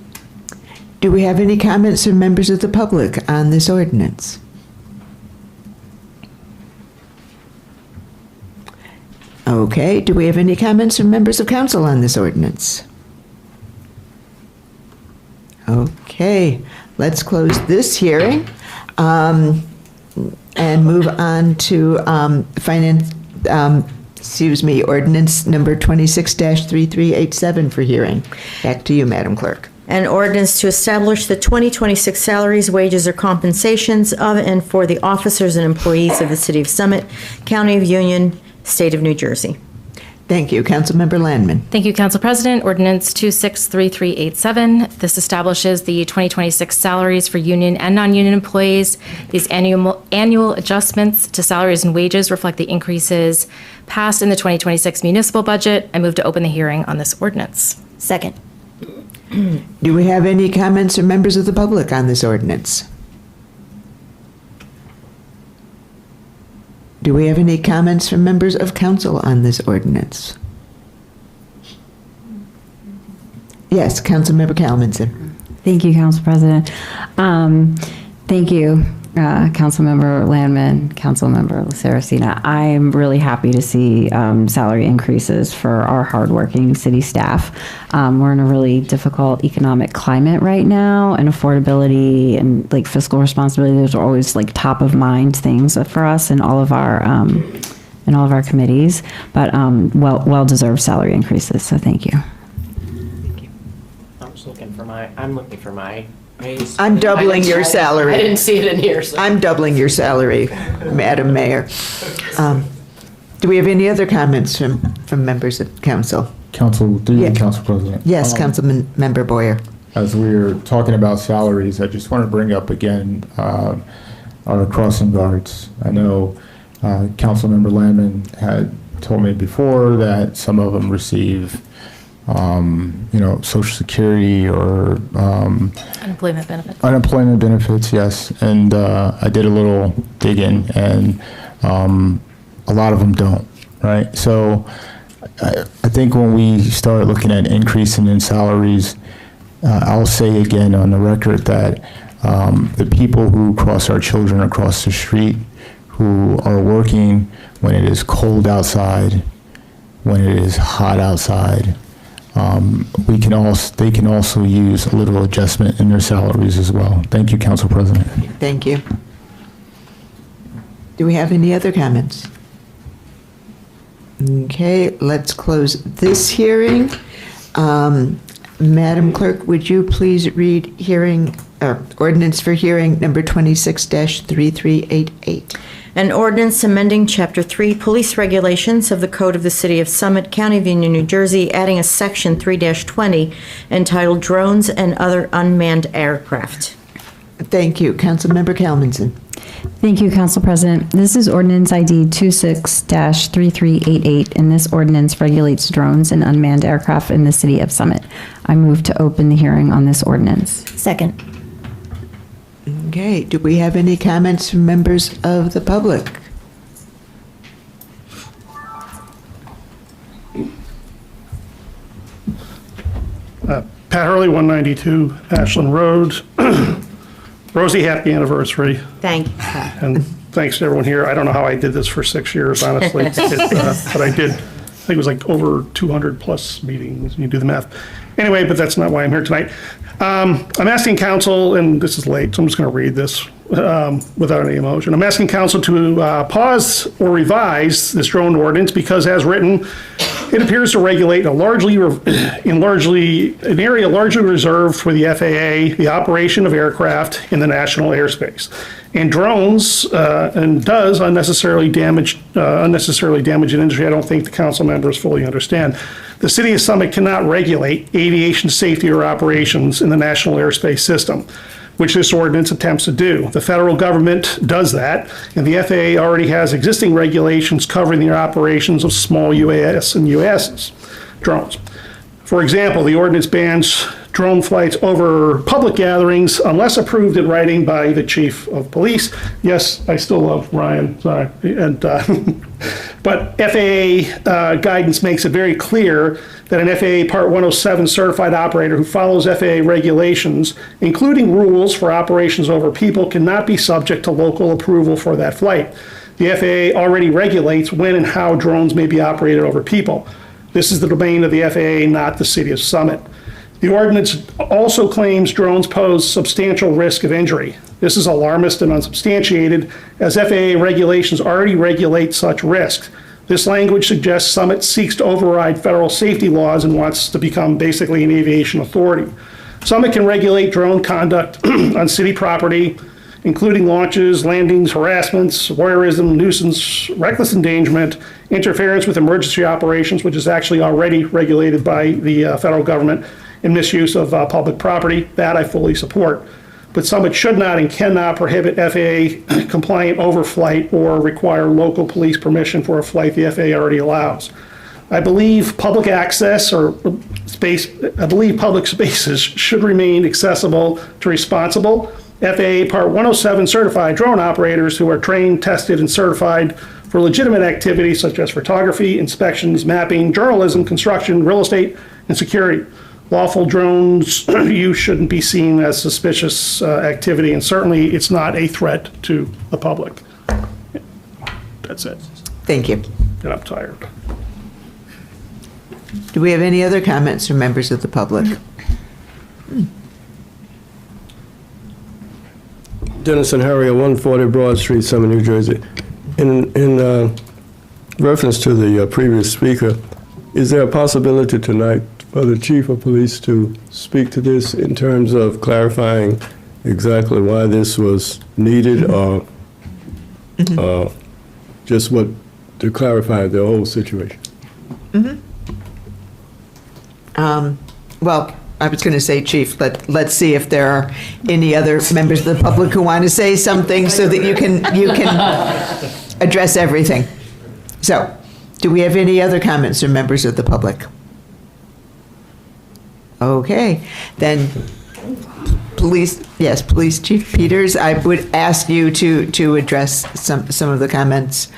Do we have any comments from members of the public on this ordinance? Okay, do we have any comments from members of council on this ordinance? Okay, let's close this hearing and move on to ordinance number 26-3387 for hearing. Back to you, Madam Clerk. An ordinance to establish the 2026 salaries, wages, or compensations of and for the officers and employees of the City of Summit, County of Union, State of New Jersey. Thank you. Councilmember Landman. Thank you, Council President. Ordinance 263387. This establishes the 2026 salaries for union and non-union employees. These annual adjustments to salaries and wages reflect the increases passed in the 2026 municipal budget. I move to open the hearing on this ordinance. Second. Do we have any comments from members of the public on this ordinance? Do we have any comments from members of council on this ordinance? Yes, Councilmember Calmanson. Thank you, Council President. Thank you, Councilmember Landman, Councilmember Saracena. I'm really happy to see salary increases for our hardworking city staff. We're in a really difficult economic climate right now, and affordability and like fiscal responsibility, those are always like top of mind things for us in all of our committees. But well-deserved salary increases. So thank you. I'm looking for my raise. I'm doubling your salary. I didn't see it in here. So. I'm doubling your salary, Madam Mayor. Do we have any other comments from members of council? Council President. Yes, Councilmember Boyer. As we were talking about salaries, I just want to bring up again our crossing guards. I know Councilmember Landman had told me before that some of them receive Social Security or Unemployment benefits. Unemployment benefits, yes. And I did a little digging, and a lot of them don't, right? So I think when we start looking at increasing in salaries, I'll say again on the record that the people who cross our children across the street, who are working when it is cold outside, when it is hot outside, they can also use a little adjustment in their salaries as well. Thank you, Council President. Thank you. Do we have any other comments? Okay, let's close this hearing. Madam Clerk, would you please read ordinance for hearing number 26-3388? An ordinance amending Chapter 3 Police Regulations of the Code of the City of Summit, County of Union, New Jersey, adding a Section 3-20 entitled Drones and Other Unmanned Aircraft. Thank you. Councilmember Calmanson. Thank you, Council President. This is ordinance ID 26-3388, and this ordinance regulates drones and unmanned aircraft in the City of Summit. I move to open the hearing on this ordinance. Second. Okay, do we have any comments from members of the public? Pat Hurley, 192 Ashland Road. Rosie, happy anniversary. Thank you. And thanks to everyone here. I don't know how I did this for 6 years, honestly, but I did. I think it was like over 200 plus meetings, you do the math. Anyway, but that's not why I'm here tonight. I'm asking council, and this is late, so I'm just going to read this without any emotion. I'm asking council to pause or revise this drone ordinance because, as written, it appears to regulate an area largely reserved for the FAA, the operation of aircraft in the national airspace, and drones, and does unnecessarily damage an industry. I don't think the council members fully understand. The city of Summit cannot regulate aviation safety or operations in the national airspace system, which this ordinance attempts to do. The federal government does that, and the FAA already has existing regulations covering the operations of small UAS and UASs, drones. For example, the ordinance bans drone flights over public gatherings unless approved in writing by the chief of police. Yes, I still love Ryan, sorry. And, but FAA guidance makes it very clear that an FAA Part 107 certified operator who follows FAA regulations, including rules for operations over people, cannot be subject to local approval for that flight. The FAA already regulates when and how drones may be operated over people. This is the domain of the FAA, not the city of Summit. The ordinance also claims drones pose substantial risk of injury. This is alarmist and unsubstantiated, as FAA regulations already regulate such risks. This language suggests Summit seeks to override federal safety laws and wants to become basically an aviation authority. Summit can regulate drone conduct on city property, including launches, landings, harassments, voyeurism, nuisance, reckless endangerment, interference with emergency operations, which is actually already regulated by the federal government, and misuse of public property. That I fully support. But Summit should not and cannot prohibit FAA compliant overflight or require local police permission for a flight the FAA already allows. I believe public access or public spaces should remain accessible to responsible FAA Part 107 certified drone operators who are trained, tested, and certified for legitimate activities such as photography, inspections, mapping, journalism, construction, real estate, and security. Lawful drones use shouldn't be seen as suspicious activity, and certainly it's not a threat to the public. That's it. Thank you. And I'm tired. Do we have any other comments from members of the public? Dennis and Harry, 140 Broad Street, Summit, New Jersey. In reference to the previous speaker, is there a possibility tonight for the chief of police to speak to this in terms of clarifying exactly why this was needed, or just what to clarify the whole situation? Well, I was going to say, Chief, let's see if there are any other members of the public who want to say something so that you can address everything. So, do we have any other comments from members of the public? Okay, then Police Chief Peters, I would ask you to address some of the comments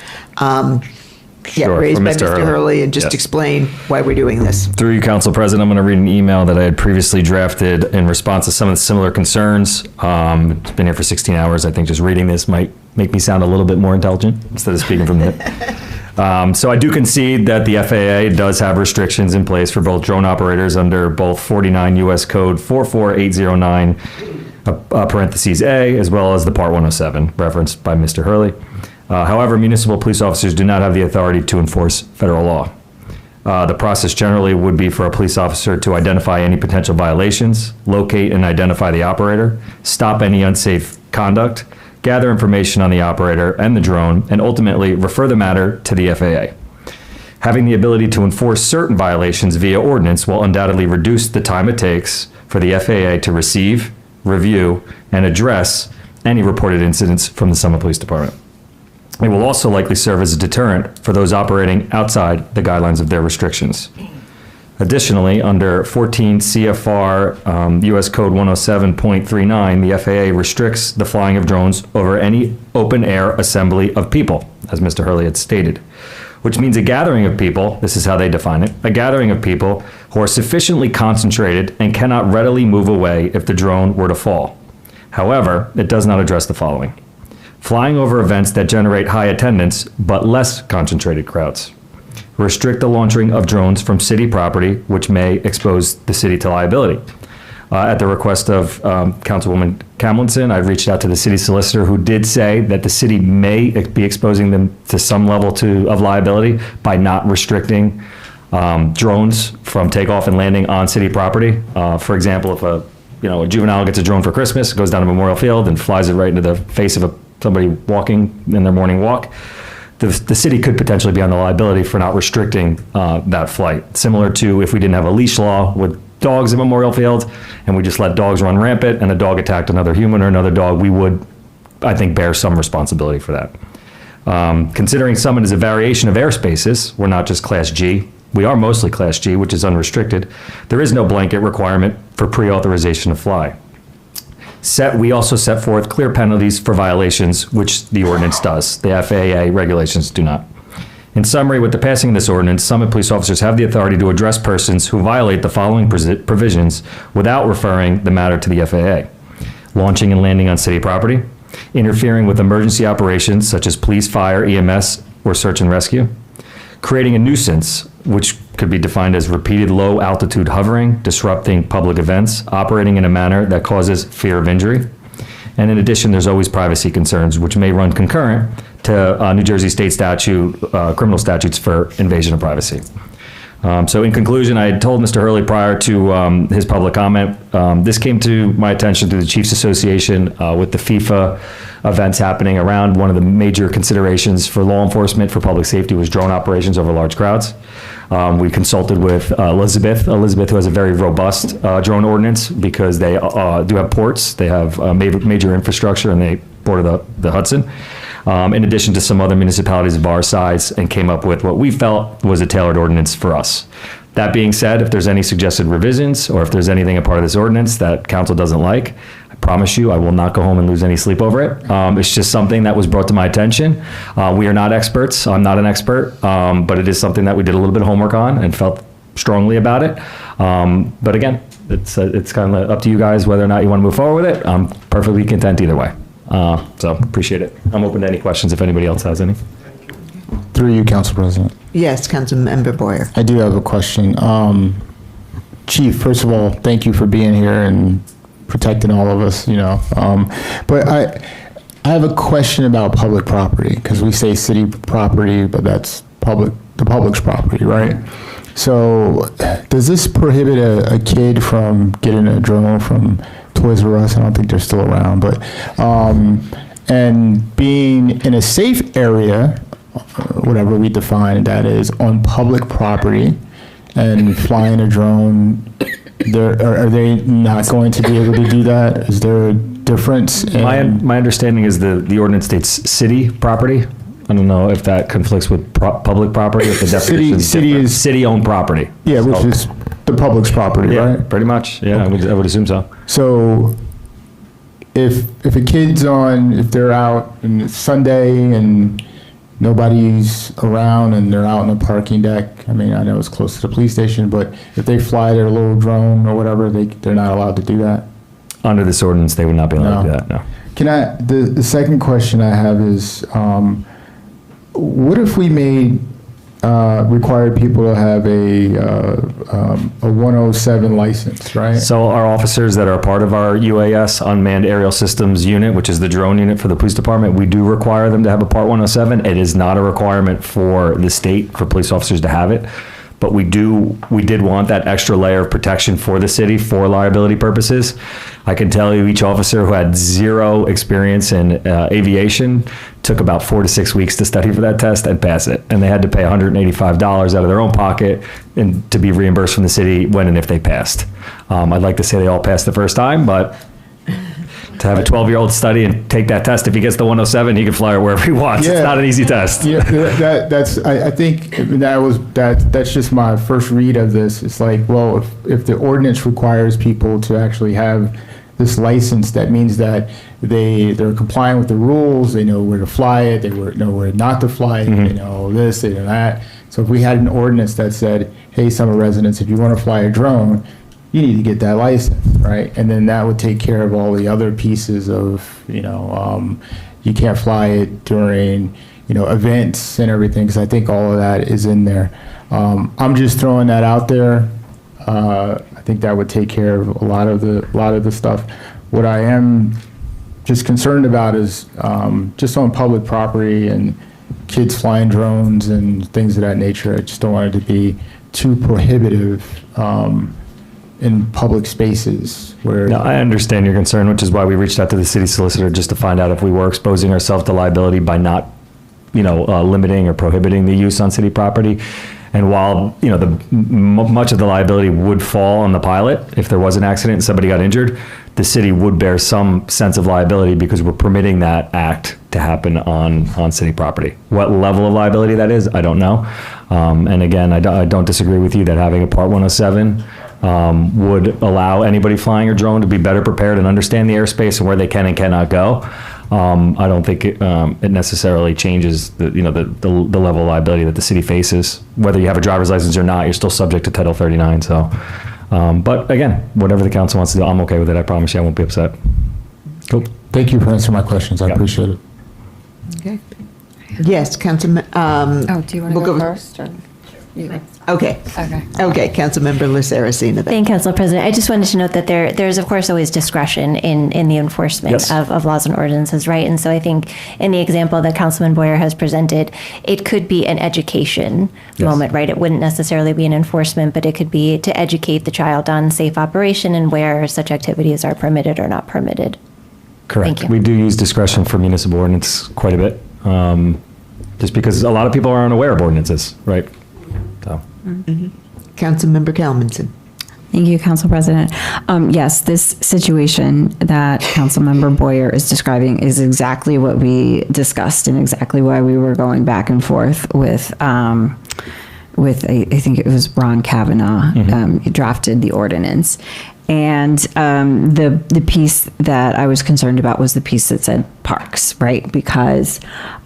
raised by Mr. Hurley and just explain why we're doing this. Through you, Council President, I'm going to read an email that I had previously drafted in response to some of the similar concerns. It's been here for 16 hours. I think just reading this might make me sound a little bit more intelligent instead of speaking from the hip. So I do concede that the FAA does have restrictions in place for both drone operators under both 49 U.S. Code 44809, parentheses A, as well as the Part 107 referenced by Mr. Hurley. However, municipal police officers do not have the authority to enforce federal law. The process generally would be for a police officer to identify any potential violations, locate and identify the operator, stop any unsafe conduct, gather information on the operator and the drone, and ultimately refer the matter to the FAA. Having the ability to enforce certain violations via ordinance will undoubtedly reduce the time it takes for the FAA to receive, review, and address any reported incidents from the Summit Police Department. It will also likely serve as a deterrent for those operating outside the guidelines of their restrictions. Additionally, under 14 CFR U.S. Code 107.39, the FAA restricts the flying of drones over any open air assembly of people, as Mr. Hurley had stated. which means a gathering of people, this is how they define it, a gathering of people who are sufficiently concentrated and cannot readily move away if the drone were to fall. However, it does not address the following: flying over events that generate high attendance but less concentrated crowds. Restrict the launching of drones from city property, which may expose the city to liability. At the request of Councilwoman Kamlinson, I've reached out to the city solicitor, who did say that the city may be exposing them to some level of liability by not restricting drones from takeoff and landing on city property. For example, if a juvenile gets a drone for Christmas, goes down to Memorial Field and flies it right into the face of somebody walking in their morning walk, the city could potentially be on the liability for not restricting that flight. Similar to if we didn't have a leash law with dogs at Memorial Field and we just let dogs run rampant and a dog attacked another human or another dog, we would, I think, bear some responsibility for that. Considering Summit is a variation of airspaces, we're not just Class G, we are mostly Class G, which is unrestricted. There is no blanket requirement for pre-authorization to fly. We also set forth clear penalties for violations, which the ordinance does. The FAA regulations do not. In summary, with the passing of this ordinance, Summit police officers have the authority to address persons who violate the following provisions without referring the matter to the FAA: launching and landing on city property, interfering with emergency operations such as police, fire, EMS, or search and rescue, creating a nuisance, which could be defined as repeated low-altitude hovering, disrupting public events, operating in a manner that causes fear of injury. And in addition, there's always privacy concerns, which may run concurrent to New Jersey state statute, criminal statutes for invasion of privacy. So in conclusion, I had told Mr. Hurley prior to his public comment, this came to my attention through the Chiefs Association with the FIFA events happening around. One of the major considerations for law enforcement for public safety was drone operations over large crowds. We consulted with Elizabeth, who has a very robust drone ordinance because they do have ports, they have major infrastructure, and they border the Hudson. In addition to some other municipalities of our size, and came up with what we felt was a tailored ordinance for us. That being said, if there's any suggested revisions, or if there's anything a part of this ordinance that council doesn't like, I promise you I will not go home and lose any sleep over it. It's just something that was brought to my attention. We are not experts. I'm not an expert, but it is something that we did a little bit of homework on and felt strongly about it. But again, it's kind of up to you guys whether or not you want to move forward with it. I'm perfectly content either way. So appreciate it. I'm open to any questions if anybody else has any. Through you, Council President. Yes, Councilmember Boyer. I do have a question. Chief, first of all, thank you for being here and protecting all of us, But I have a question about public property, because we say city property, but that's the public's property, right? So does this prohibit a kid from getting a drone from Toys R Us? I don't think they're still around, but and being in a safe area, whatever we define that is, on public property, and flying a drone, are they not going to be able to do that? Is there a difference? My understanding is the ordinance states city property. I don't know if that conflicts with public property, if the definition is city-owned property. Yeah, which is the public's property, right? Pretty much, yeah, okay. I would assume so. So if a kid's if they're out and it's Sunday and nobody's around and they're out on the parking deck, I mean, I know it's close to the police station, but if they fly their little drone or whatever, they're not allowed to do that? Under this ordinance, they would not be allowed to do that, no. The second question I have is, what if we required people to have a 107 license, right? So our officers that are part of our UAS, Unmanned Aerial Systems Unit, which is the drone unit for the police department, we do require them to have a Part 107. It is not a requirement for the state for police officers to have it, but we did want that extra layer of protection for the city for liability purposes. I can tell you each officer who had zero experience in aviation took about 4 to 6 weeks to study for that test and pass it. And they had to pay $185 out of their own pocket and to be reimbursed from the city when and if they passed. I'd like to say they all passed the first time, but to have a 12-year-old study and take that test, if he gets the 107, he can fly it wherever he wants. Yeah. It's not an easy test. Yeah, I think that's just my first read of this. It's like, well, if the ordinance requires people to actually have this license that means that they're complying with the rules, they know where to fly it, they know where not to fly it, they know this, they know that. So if we had an ordinance that said, hey, summer residents, if you want to fly a drone, you need to get that license, right? And then that would take care of all the other pieces of, you can't fly it during, events and everything, because I think all of that is in there. I'm just throwing that out there. I think that would take care of a lot of the stuff. What I am just concerned about is just on public property and kids flying drones and things of that nature. I just don't want it to be too prohibitive in public spaces where. No, I understand your concern, which is why we reached out to the city solicitor just to find out if we were exposing ourselves to liability by not, limiting or prohibiting the use on city property. And while, much of the liability would fall on the pilot, if there was an accident and somebody got injured, the city would bear some sense of liability because we're permitting that act to happen on city property. What level of liability that is, I don't know. And again, I don't disagree with you that having a Part 107 would allow anybody flying a drone to be better prepared and understand the airspace and where they can and cannot go. I don't think it necessarily changes the level of liability that the city faces. Whether you have a driver's license or not, you're still subject to Title 39. So, but again, whatever the council wants to do, I'm okay with it. I promise you I won't be upset. Cool. Thank you for answering my questions. I appreciate it. Okay. Yes, Councilman. Do you want to go first? Or you? Okay. Okay, Councilmember Saraceno then. Thank you, Council President. I just wanted to note that there's of course always discretion in the enforcement Yes. of laws and ordinances, right? And so I think in the example that Councilman Boyer has presented, it could be an education moment, right? It wouldn't necessarily be an enforcement, but it could be to educate the child on safe operation and where such activities are permitted or not permitted. Correct. Thank you. We do use discretion for municipal ordinance quite a bit, just because a lot of people are unaware of ordinances, right? So. Councilmember Kalmanson. Thank you, Council President. Yes, this situation that Councilmember Boyer is describing is exactly what we discussed and exactly why we were going back and forth with I think it was Ron Kavanaugh, he drafted the ordinance. And the piece that I was concerned about was the piece that said parks, right? Because,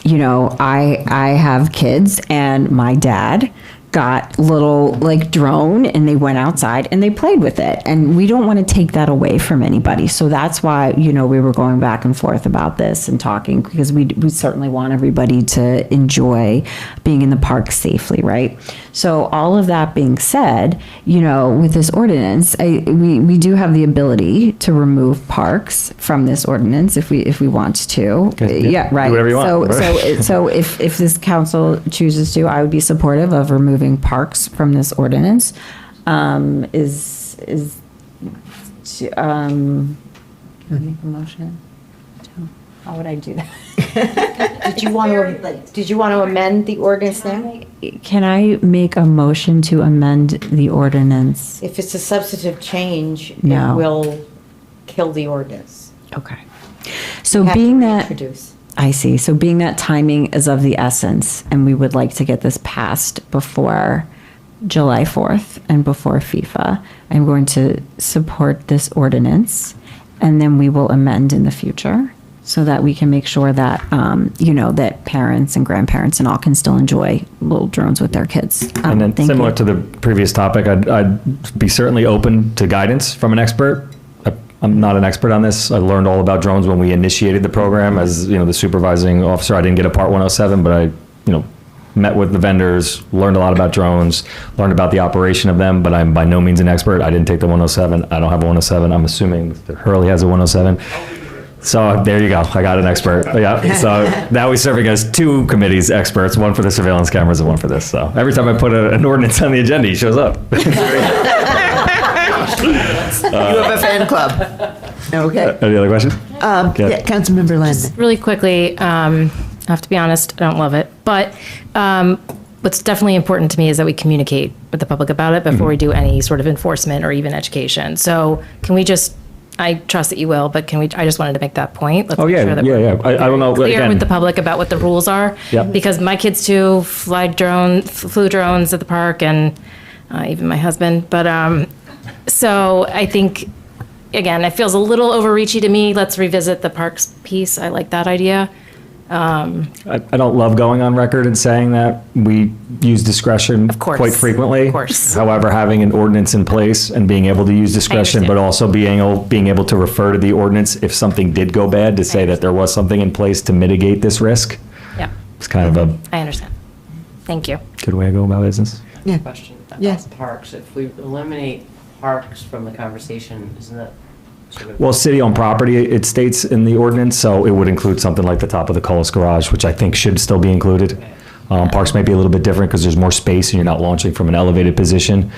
I have kids and my dad got little drone and they went outside and they played with it. And we don't want to take that away from anybody. So that's why, we were going back and forth about this and talking because we certainly want everybody to enjoy being in the park safely, right? So all of that being said, with this ordinance, we do have the ability to remove parks from this ordinance if we want to. Okay, yeah. Right. Do whatever you want. So if this council chooses to, I would be supportive of removing parks from this ordinance. Can I make a motion? How would I do that? Did you want to amend the ordinance now? Can I make a motion to amend the ordinance? If it's a substantive change, No. it will kill the ordinance. Okay. So You have being to that, reintroduce. I see. So being that timing is of the essence, and we would like to get this passed before July 4th and before FIFA, I'm going to support this ordinance, and then we will amend in the future so that we can make sure that, that parents and grandparents and all can still enjoy little drones with their kids. And then Thank similar you. to the previous topic, I'd be certainly open to guidance from an expert. I'm not an expert on this. I learned all about drones when we initiated the program as, the supervising officer. I didn't get a Part 107, but I, met with the vendors, learned a lot about drones, learned about the operation of them, but I'm by no means an expert. I didn't take the 107. I don't have a 107. I'm assuming that Hurley has a 107. So there you go. I got an expert. Yeah. So now we're serving as two committees experts, one for the surveillance cameras and one for this. So every time I put an ordinance on the agenda, he shows up. You have a fan club. Okay. Any other questions? Yeah, Councilmember Landon. Really quickly, I have to be honest, I don't love it. But what's definitely important to me is that we communicate with the public about it before we do any sort of enforcement or even education. So can we just, I trust that you will, but I just wanted to make that point. Let's make sure that we're I don't know. clear Again, with the public about what the rules are. Yeah. Because my kids too flew drones at the park and even my husband. But so I think again, it feels a little overreachy to me. Let's revisit the parks piece. I like that idea. I don't love going on record and saying that we use discretion course. quite frequently. Of course. However, having an ordinance in place and being able to use discretion, but also being able to refer to the ordinance if something did go bad, to say that there was something in place to mitigate this risk. Yeah. It's kind of a I understand. Thank you. good way to go about business. Yeah. Question about Yes. parks. If we eliminate parks from the conversation, isn't that sort of? Well, city-owned property, it states in the ordinance, so it would include something like the top of the Cullis Garage, which I think should still be included. Parks might be a little bit different because there's more space and you're not launching from an elevated position.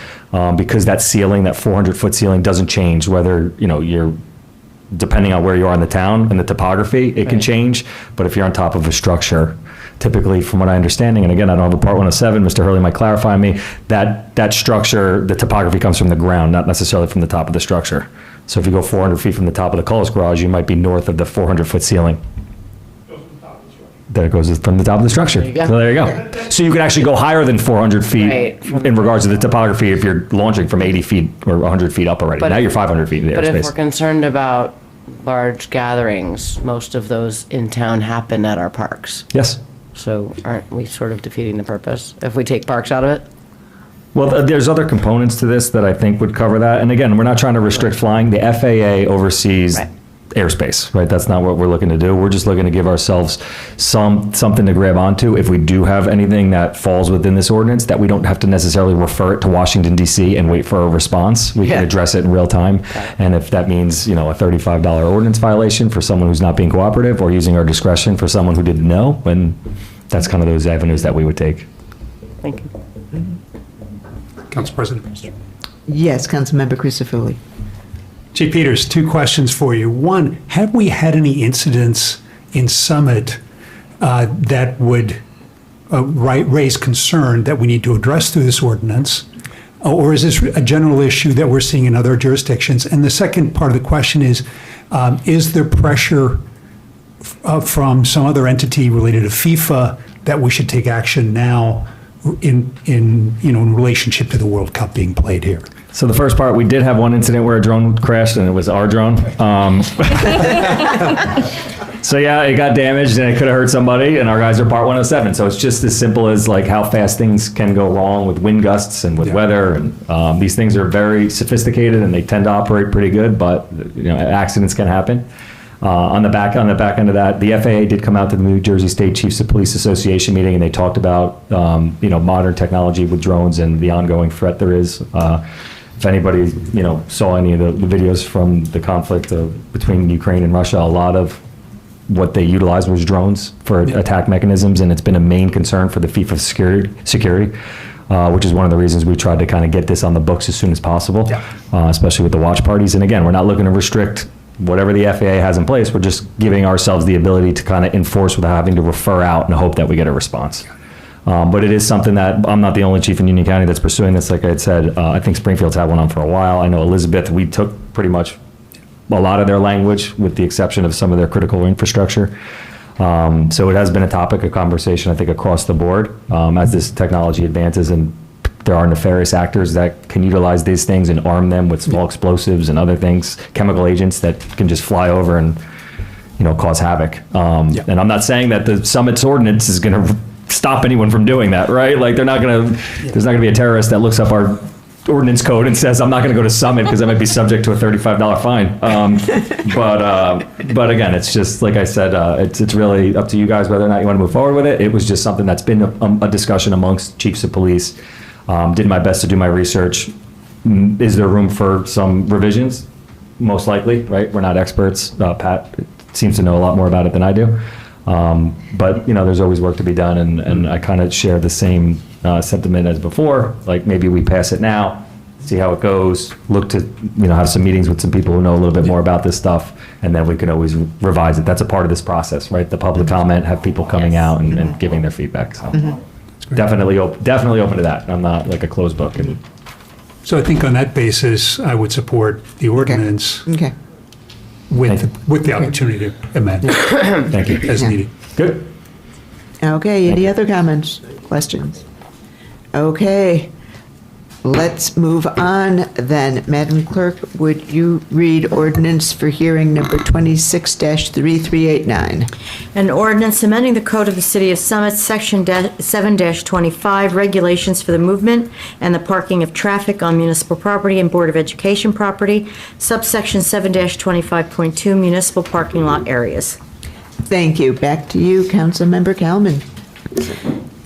Because that ceiling, that 400-foot ceiling doesn't change whether, you're, depending on where you are in the town and the topography, it can change. But if you're on top of a structure, typically, from what I understanding, and again, I don't have a Part 107, Mr. Hurley might clarify me, that structure, the topography comes from the ground, not necessarily from the top of the structure. So if you go 400 feet from the top of the Cullis Garage, you might be north of the 400-foot ceiling. That goes from the top of the structure. There you go. So there you go. So you could actually go higher than 400 feet Right. in regards to the topography if you're launching from 80 feet or 100 feet up already. But- Now you're 500 feet in the But if we're airspace. concerned about large gatherings, most of those in town happen at our parks. Yes. So aren't we sort of defeating the purpose if we take parks out of it? Well, there's other components to this that I think would cover that. And again, we're not trying to restrict flying. The FAA oversees airspace, right? That's not what we're looking to do. We're just looking to give ourselves something to grab onto if we do have anything that falls within this ordinance, that we don't have to necessarily refer it to Washington DC and wait for a response. We can address it in real time. And if that means, a $35 ordinance violation for someone who's not being cooperative, or using our discretion for someone who didn't know, then that's kind of those avenues that we would take. Thank you. Council President. Yes, Councilmember Crisafulli. Chief Peters, 2 questions for you. One, have we had any incidents in Summit that would raise concern that we need to address through this ordinance? Or is this a general issue that we're seeing in other jurisdictions? And the second part of the question is there pressure from some other entity related to FIFA that we should take action now in relationship to the World Cup being played here? So the first part, we did have one incident where a drone crashed, and it was our drone. So yeah, it got damaged and it could have hurt somebody, and our guys are Part 107. So it's just as simple as like how fast things can go wrong with wind gusts and with weather. And these things are very sophisticated and they tend to operate pretty good, but accidents can happen. On the back end of that, the FAA did come out to the New Jersey State Chiefs of Police Association meeting, and they talked about modern technology with drones and the ongoing threat there is. If anybody saw any of the videos from the conflict between Ukraine and Russia, a lot of what they utilized was drones for attack mechanisms, and it's been a main concern for the FIFA security, which is one of the reasons we tried to kind of get this on the books as soon as possible, especially with the watch parties. And again, we're not looking to restrict whatever the FAA has in place. We're just giving ourselves the ability to kind of enforce without having to refer out and hope that we get a response. But it is something that I'm not the only chief in Union County that's pursuing this. Like I had said, I think Springfield's had one on for a while. I know Elizabeth, we took pretty much a lot of their language with the exception of some of their critical infrastructure. So it has been a topic of conversation, I think, across the board as this technology advances, and there are nefarious actors that can utilize these things and arm them with small explosives and other things, chemical agents that can just fly over and cause havoc. And I'm not saying that the Summit's ordinance is going to stop anyone from doing that, right? Like there's not going to be a terrorist that looks up our ordinance code and says, I'm not going to go to Summit because I might be subject to a $35 fine. But again, it's just, like I said, it's really up to you guys whether or not you want to move forward with it. It was just something that's been a discussion amongst chiefs of police. Did my best to do my research. Is there room for some revisions? Most likely, right? We're not experts. Pat seems to know a lot more about it than I do. But there's always work to be done, and I kind of share the same sentiment as before. Like maybe we pass it now, see how it goes, look to have some meetings with some people who know a little bit more about this stuff, and then we can always revise it. That's a part of this process, right? The public comment, have people coming out and giving their feedback. So definitely open to that. I'm not like a closed book. And So I think on that basis, I would support the ordinance. Okay. With the opportunity to amend. Thank you. As needed. Good. Okay, any other comments, questions? Okay. let's move on then. Madam Clerk, would you read ordinance for hearing number 26-3389? An ordinance amending the Code of the City of Summit, Section 7-25, regulations for the movement and the parking of traffic on municipal property and Board of Education property, subsection 7-25.2, municipal parking lot areas. Thank you. Back to you, Councilmember Kalman.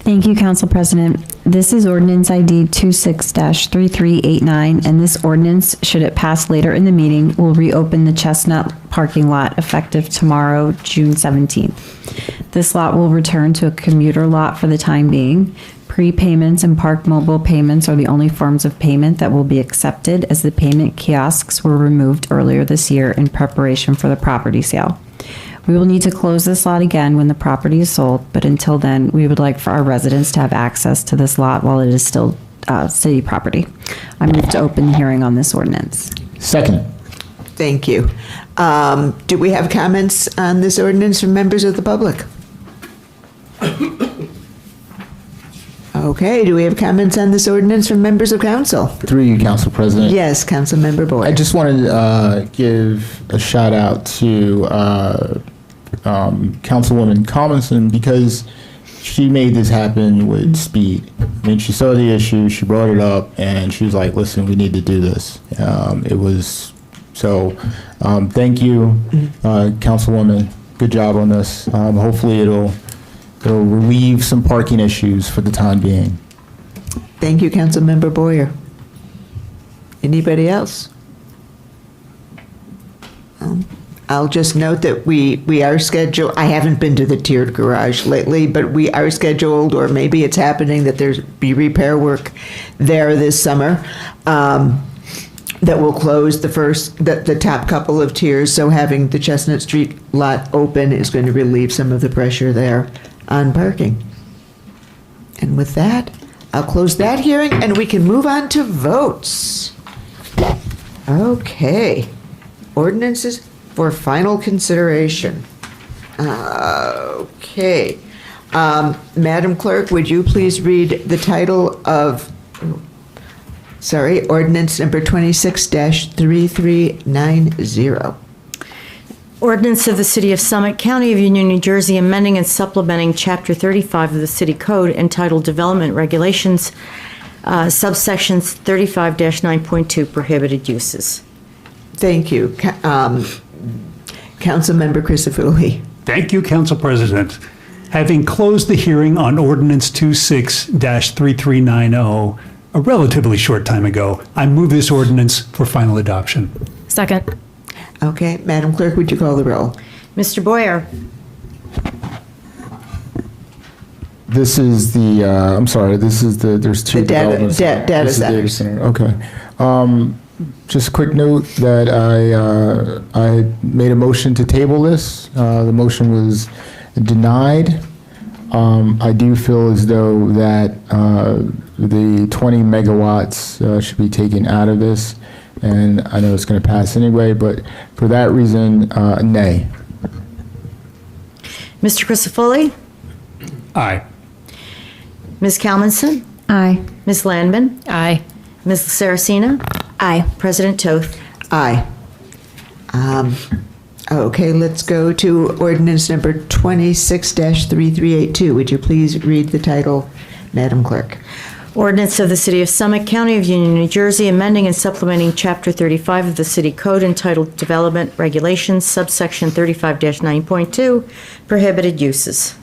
Thank you, Council President. This is ordinance ID 26-3389, and this ordinance, should it pass later in the meeting, will reopen the Chestnut parking lot effective tomorrow, June 17th. This lot will return to a commuter lot for the time being. Prepayments and park mobile payments are the only forms of payment that will be accepted, as the payment kiosks were removed earlier this year in preparation for the property sale. We will need to close this lot again when the property is sold, but until then, we would like for our residents to have access to this lot while it is still city property. I move to open the hearing on this ordinance. Second. Thank you. Do we have comments on this ordinance from members of the public? Okay, do we have comments on this ordinance from members of council? Through you, Council President. Yes, Councilmember Boyd. I just wanted to give a shout out to Councilwoman Collinson, because she made this happen with speed. I mean, she saw the issue, she brought it up, and she was like, listen, we need to do this. Thank you, Councilwoman. Good job on this. Hopefully it'll relieve some parking issues for the time being. Thank you, Councilmember Boyer. Anybody else? I'll just note that we are scheduled, I haven't been to the tiered garage lately, but we are scheduled, or maybe it's happening, that there's be repair work there this summer that will close the top couple of tiers. So having the Chestnut Street lot open is going to relieve some of the pressure there on parking. And with that, I'll close that hearing and we can move on to votes. Okay. Ordinances for final consideration. Okay. Madam Clerk, would you please read the title of, ordinance number 26-3390. Ordinance of the City of Summit, County of Union, New Jersey, amending and supplementing Chapter 35 of the City Code entitled Development Regulations, subsections 35-9.2, prohibited uses. Thank you. Councilmember Crisafulli. Thank you, Council President. Having closed the hearing on ordinance 26-3390 a relatively short time ago, I move this ordinance for final adoption. Second. Okay, Madam Clerk, would you call the roll? Mr. Boyer. This is there's two The data developments. data This is the data centers. center. Okay. Just a quick note that I made a motion to table this. The motion was denied. I do feel as though that the 20 megawatts should be taken out of this, and I know it's going to pass anyway, but for that reason, nay. Mr. Crisafulli. Aye. Ms. Kalmanson. Aye. Ms. Landman. Aye. Ms. Saracena. Aye. President Toth. Aye. Okay, let's go to ordinance number 26-3382. Would you please read the title, Madam Clerk? Ordinance of the City of Summit, County of Union, New Jersey, amending and supplementing Chapter 35 of the City Code entitled Development Regulations, subsection 35-9.2, prohibited uses.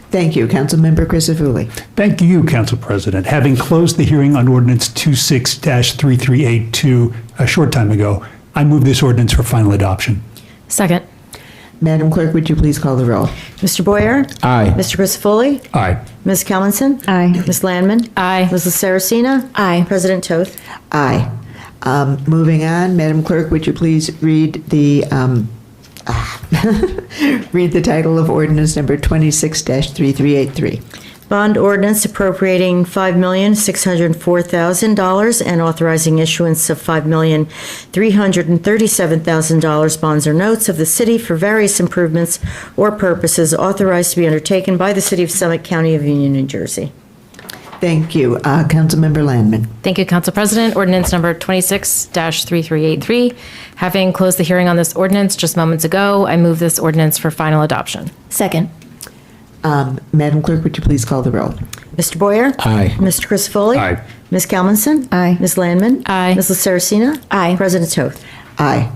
Thank you. Councilmember Crisafulli. Thank you, Council President. Having closed the hearing on ordinance 26-3382 a short time ago, I move this ordinance for final adoption. Second. Madam Clerk, would you please call the roll? Mr. Boyer. Aye. Mr. Crisafulli. Aye. Ms. Kalmanson. Aye. Ms. Landman. Aye. Ms. Saracena. Aye. President Toth. Aye. Moving on, Madam Clerk, would you please read the read the title of ordinance number 26-3383? Bond ordinance appropriating $5,604,000 and authorizing issuance of $5,337,000 bonds or notes of the city for various improvements or purposes authorized to be undertaken by the City of Summit, County of Union, New Jersey. Thank you. Councilmember Landman. Thank you, Council President. Ordinance number 26-3383. Having closed the hearing on this ordinance just moments ago, I move this ordinance for final adoption. Second. Madam Clerk, would you please call the roll? Mr. Boyer? Aye. Mr. Chris-Foley? Aye. Ms. Kalmanson? Aye. Ms. Landman? Aye. Ms. Saracina? Aye. President Toth. Aye.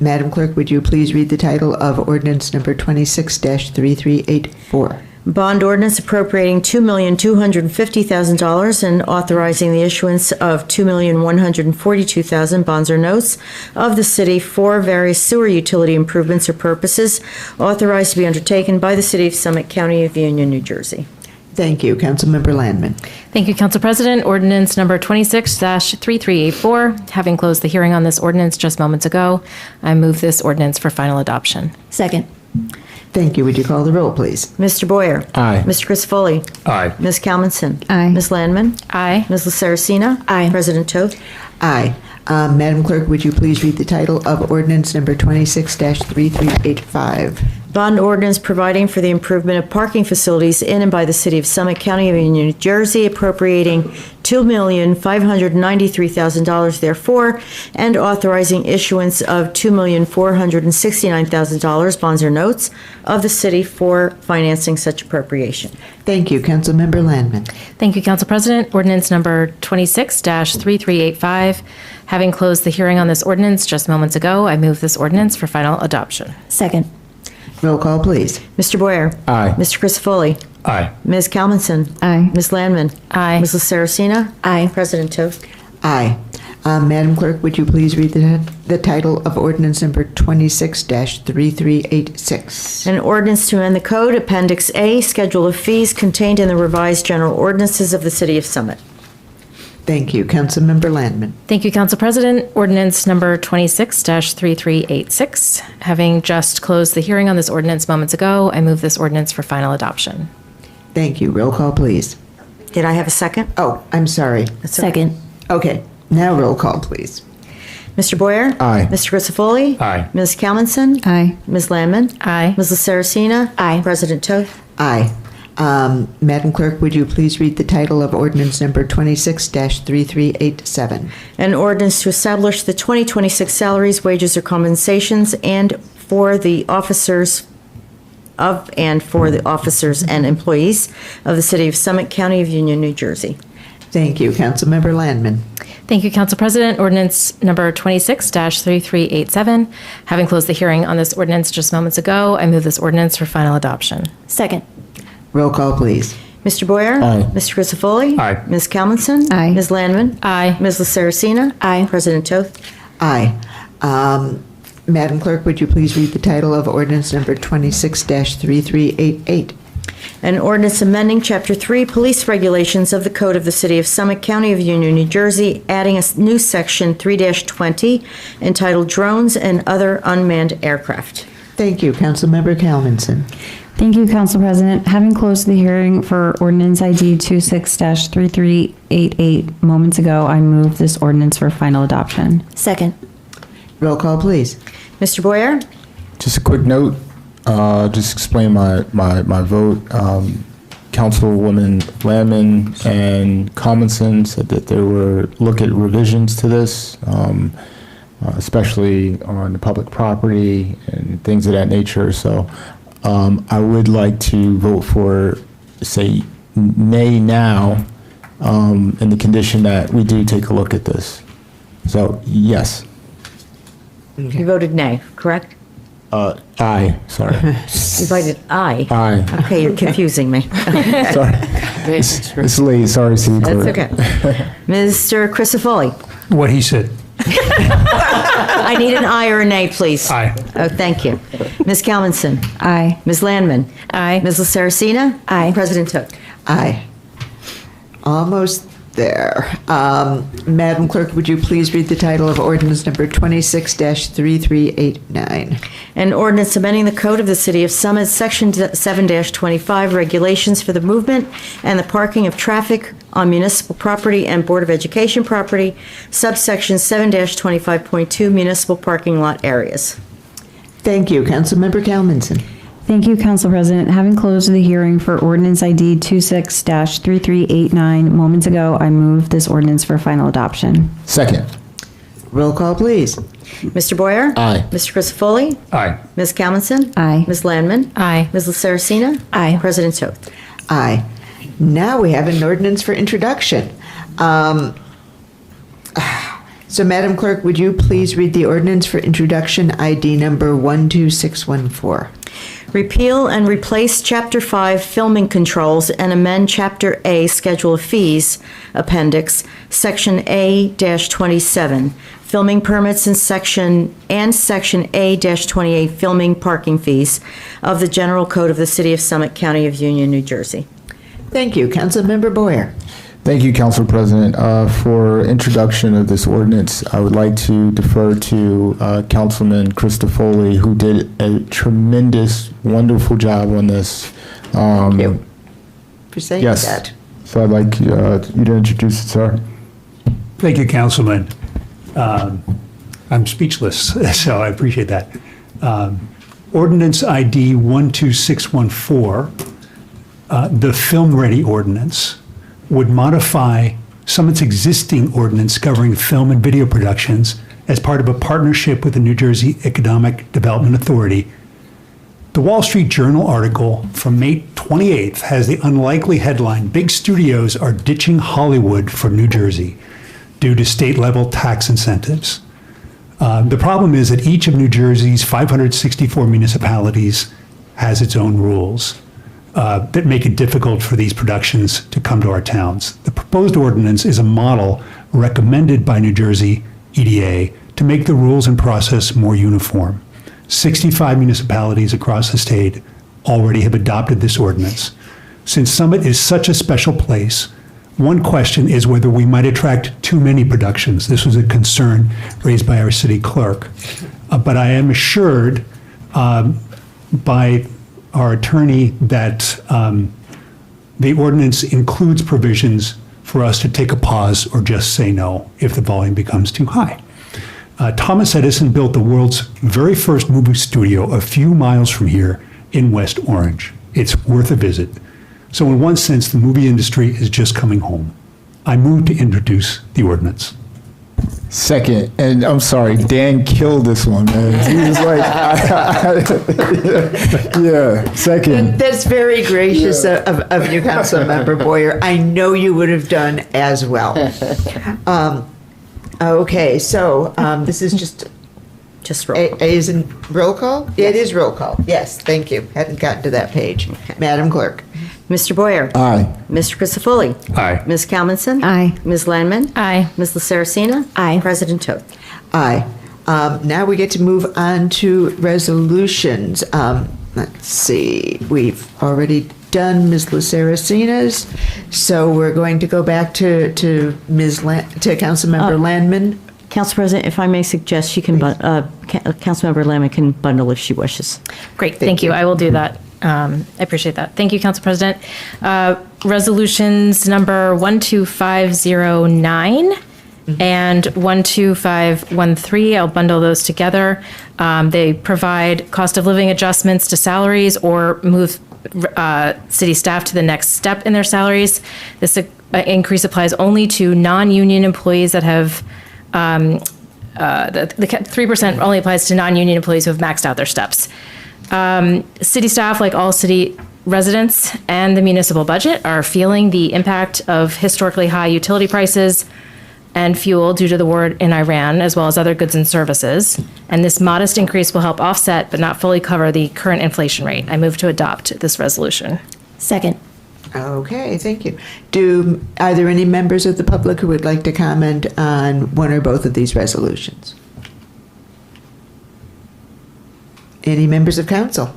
Madam Clerk, would you please read the title of ordinance number 26-3384? Bond ordinance appropriating $2,250,000 and authorizing the issuance of $2,142,000 bonds or notes of the city for various sewer utility improvements or purposes authorized to be undertaken by the City of Summit, County of Union, New Jersey. Thank you. Councilmember Landman. Thank you, Council President. Ordinance number 26-3384. Having closed the hearing on this ordinance just moments ago, I move this ordinance for final adoption. Second. Thank you. Would you call the roll, please? Mr. Boyer? Aye. Mr. Chris-Foley? Aye. Ms. Kalmanson? Aye. Ms. Landman? Aye. Ms. Saracina? Aye. President Toth. Aye. Madam Clerk, would you please read the title of ordinance number 26-3385? Bond ordinance providing for the improvement of parking facilities in and by the City of Summit, County of Union, New Jersey, appropriating $2,593,000 therefore, and authorizing issuance of $2,469,000 bonds or notes of the city for financing such appropriation. Thank you. Councilmember Landman. Thank you, Council President. Ordinance number 26-3385. Having closed the hearing on this ordinance just moments ago, I move this ordinance for final adoption. Second. Roll call, please. Mr. Boyer? Aye. Mr. Chris-Foley? Aye. Ms. Kalmanson? Aye. Ms. Landman? Aye. Ms. Saracina? Aye. President Toth. Aye. Madam Clerk, would you please read the title of ordinance number 26-3386? An ordinance to amend the code, Appendix A, Schedule of Fees contained in the revised general ordinances of the City of Summit. Thank you. Councilmember Landman. Thank you, Council President. Ordinance number 26-3386. Having just closed the hearing on this ordinance moments ago, I move this ordinance for final adoption. Thank you. Roll call, please. Did I have a second? Oh, I'm sorry. Second. Okay. Now roll call, please. Mr. Boyer? Aye. Mr. Chris-Foley? Aye. Ms. Kalmanson? Aye. Ms. Landman? Aye. Ms. Saracina? Aye. President Toth. Aye. Madam Clerk, would you please read the title of ordinance number 26-3387? An ordinance to establish the 2026 salaries, wages, or compensations and for the officers and employees of the City of Summit, County of Union, New Jersey. Thank you. Councilmember Landman. Thank you, Council President. Ordinance number 26-3387. Having closed the hearing on this ordinance just moments ago, I move this ordinance for final adoption. Second. Roll call, please. Mr. Boyer? Aye. Mr. Chris-Foley? Aye. Ms. Kalmanson? Aye. Ms. Landman? Aye. Ms. Saracina? Aye. President Toth. Aye. Madam Clerk, would you please read the title of ordinance number 26-3388? An ordinance amending Chapter 3 Police Regulations of the Code of the City of Summit, County of Union, New Jersey, adding a new section 3-20 entitled Drones and Other Unmanned Aircraft. Thank you. Councilmember Kalmanson. Thank you, Council President. Having closed the hearing for ordinance ID 26-3388 moments ago, I move this ordinance for final adoption. Second. Roll call, please. Mr. Boyer? Just a quick note, just explain my vote. Councilwoman Landman and Kalmanson said that they were look at revisions to this, especially on the public property and things of that nature. So I would like to vote for, say, nay now, in the condition that we do take a look at this. So, yes. You voted nay, correct? Aye, sorry. You voted aye? Aye. Okay, you're confusing me. Sorry. It's late, sorry, City Clerk. That's okay. Mr. Chris-Foley? What he said. I need an aye or a nay, please. Aye. Oh, thank you. Ms. Kalmanson? Aye. Ms. Landman? Aye. Ms. Saracina? Aye. President Toth. Aye. Almost there. Madam Clerk, would you please read the title of ordinance number 26-3389? An ordinance amending the Code of the City of Summit, Section 7-25, Regulations for the Movement and the Parking of Traffic on Municipal Property and Board of Education Property, subsection 7-25.2, Municipal Parking Lot Areas. Thank you. Councilmember Kalmanson. Thank you, Council President. Having closed the hearing for ordinance ID 26-3389 moments ago, I move this ordinance for final adoption. Second. Roll call, please. Mr. Boyer? Aye. Mr. Christopherson? Aye. Ms. Kalmanson? Aye. Ms. Landman? Aye. Ms. Saracena? Aye. President Toth. Aye. Now we have an ordinance for introduction. So, Madam Clerk, would you please read the ordinance for introduction ID number 12614? Repeal and replace Chapter 5 Filming Controls and amend Chapter A Schedule of Fees Appendix, Section A-27, Filming Permits and Section A-28 Filming Parking Fees of the General Code of the City of Summit, County of Union, New Jersey. Thank you. Councilmember Boyer. Thank you, Council President. For introduction of this ordinance, I would like to defer to Councilman Christofoli, who did a tremendous, wonderful job on this. Thank you for saying Yes. that. So I'd like you to introduce it, sir. Thank you, Councilman. I'm speechless, so I appreciate that. Ordinance ID 12614, the Film Ready Ordinance, would modify some of its existing ordinance governing film and video productions as part of a partnership with the New Jersey Economic Development Authority. The Wall Street Journal article from May 28th has the unlikely headline, "Big Studios Are Ditching Hollywood for New Jersey Due to State-Level Tax Incentives." The problem is that each of New Jersey's 564 municipalities has its own rules that make it difficult for these productions to come to our towns. The proposed ordinance is a model recommended by New Jersey EDA to make the rules and process more uniform. 65 municipalities across the state already have adopted this ordinance. Since Summit is such a special place, one question is whether we might attract too many productions. This was a concern raised by our city clerk. But I am assured by our attorney that the ordinance includes provisions for us to take a pause or just say no if the volume becomes too high. Thomas Edison built the world's very first movie studio a few miles from here in West Orange. It's worth a visit. So in one sense, the movie industry is just coming home. I move to introduce the ordinance. Second, and I'm sorry, Dan killed this one, man. He was like, yeah, second. That's very gracious of you, Councilmember Boyer. I know you would have done as well. Okay, so this is just roll call. Is in roll call? It is roll call. Yes, thank you. Hadn't gotten to that page. Madam Clerk. Mr. Boyer? Aye. Mr. Christopherson? Aye. Ms. Kalmanson? Aye. Ms. Landman? Aye. Ms. Saracena? Aye. President Toth. Aye. Now we get to move on to resolutions. Let's see, we've already done Ms. Saracena's, so we're going to go back to Councilmember Landman. Council President, if I may suggest, she can, Councilmember Landman can bundle if she wishes. Great, thank you. I will do that. I appreciate that. Thank you, Council President. Resolutions number 12509 and 12513, I'll bundle those together. They provide cost of living adjustments to salaries or move city staff to the next step in their salaries. This increase applies only to non-union employees that have the 3% only applies to non-union employees who have maxed out their steps. City staff, like all city residents and the municipal budget, are feeling the impact of historically high utility prices and fuel due to the war in Iran, as well as other goods and services. And this modest increase will help offset but not fully cover the current inflation rate. I move to adopt this resolution. Second. Okay, thank you. Are there any members of the public who would like to comment on one or both of these resolutions? Any members of council?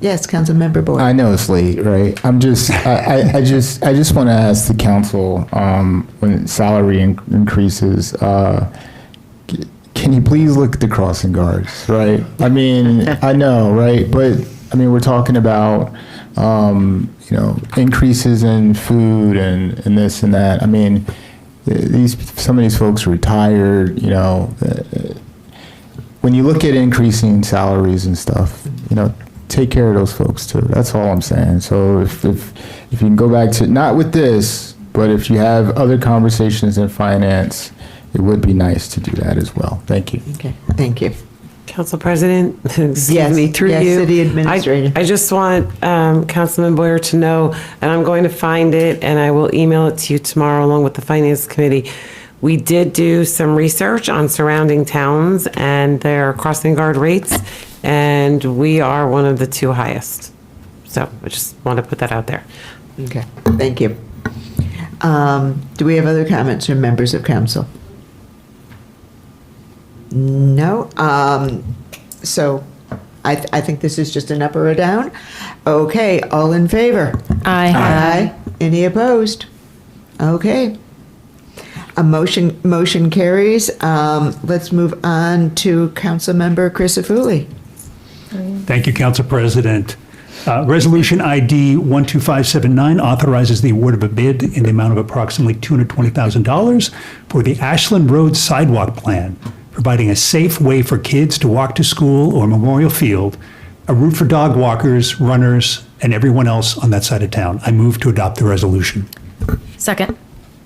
Yes, Councilmember Boyd. I know it's late, right? I just want to ask the council, when salary increases, can you please look at the crossing guards, right? I mean, I know, right? But I mean, we're talking about, increases in food and this and that. I mean, some of these folks are retired, when you look at increasing salaries and stuff, take care of those folks too. That's all I'm saying. So if you can go back to, not with this, but if you have other conversations in finance, it would be nice to do that as well. Thank you. Okay, thank you. Council President, excuse Yes, me, through yes, you. City Administrator. I just want Councilman Boyer to know, and I'm going to find it, and I will email it to you tomorrow along with the Finance Committee. We did do some research on surrounding towns and their crossing guard rates, and we are one of the 2 highest. So I just want to put that out there. Okay, thank you. Do we have other comments from members of council? No. So I think this is just an up or a down. Okay, all in favor? Aye. Any opposed? Okay. A motion carries. Let's move on to Councilmember Chris Afuli. Thank you, Council President. Resolution ID 12579 authorizes the award of a bid in the amount of approximately $220,000 for the Ashland Road Sidewalk Plan, providing a safe way for kids to walk to school or Memorial Field, a route for dog walkers, runners, and everyone else on that side of town. I move to adopt the resolution. Second.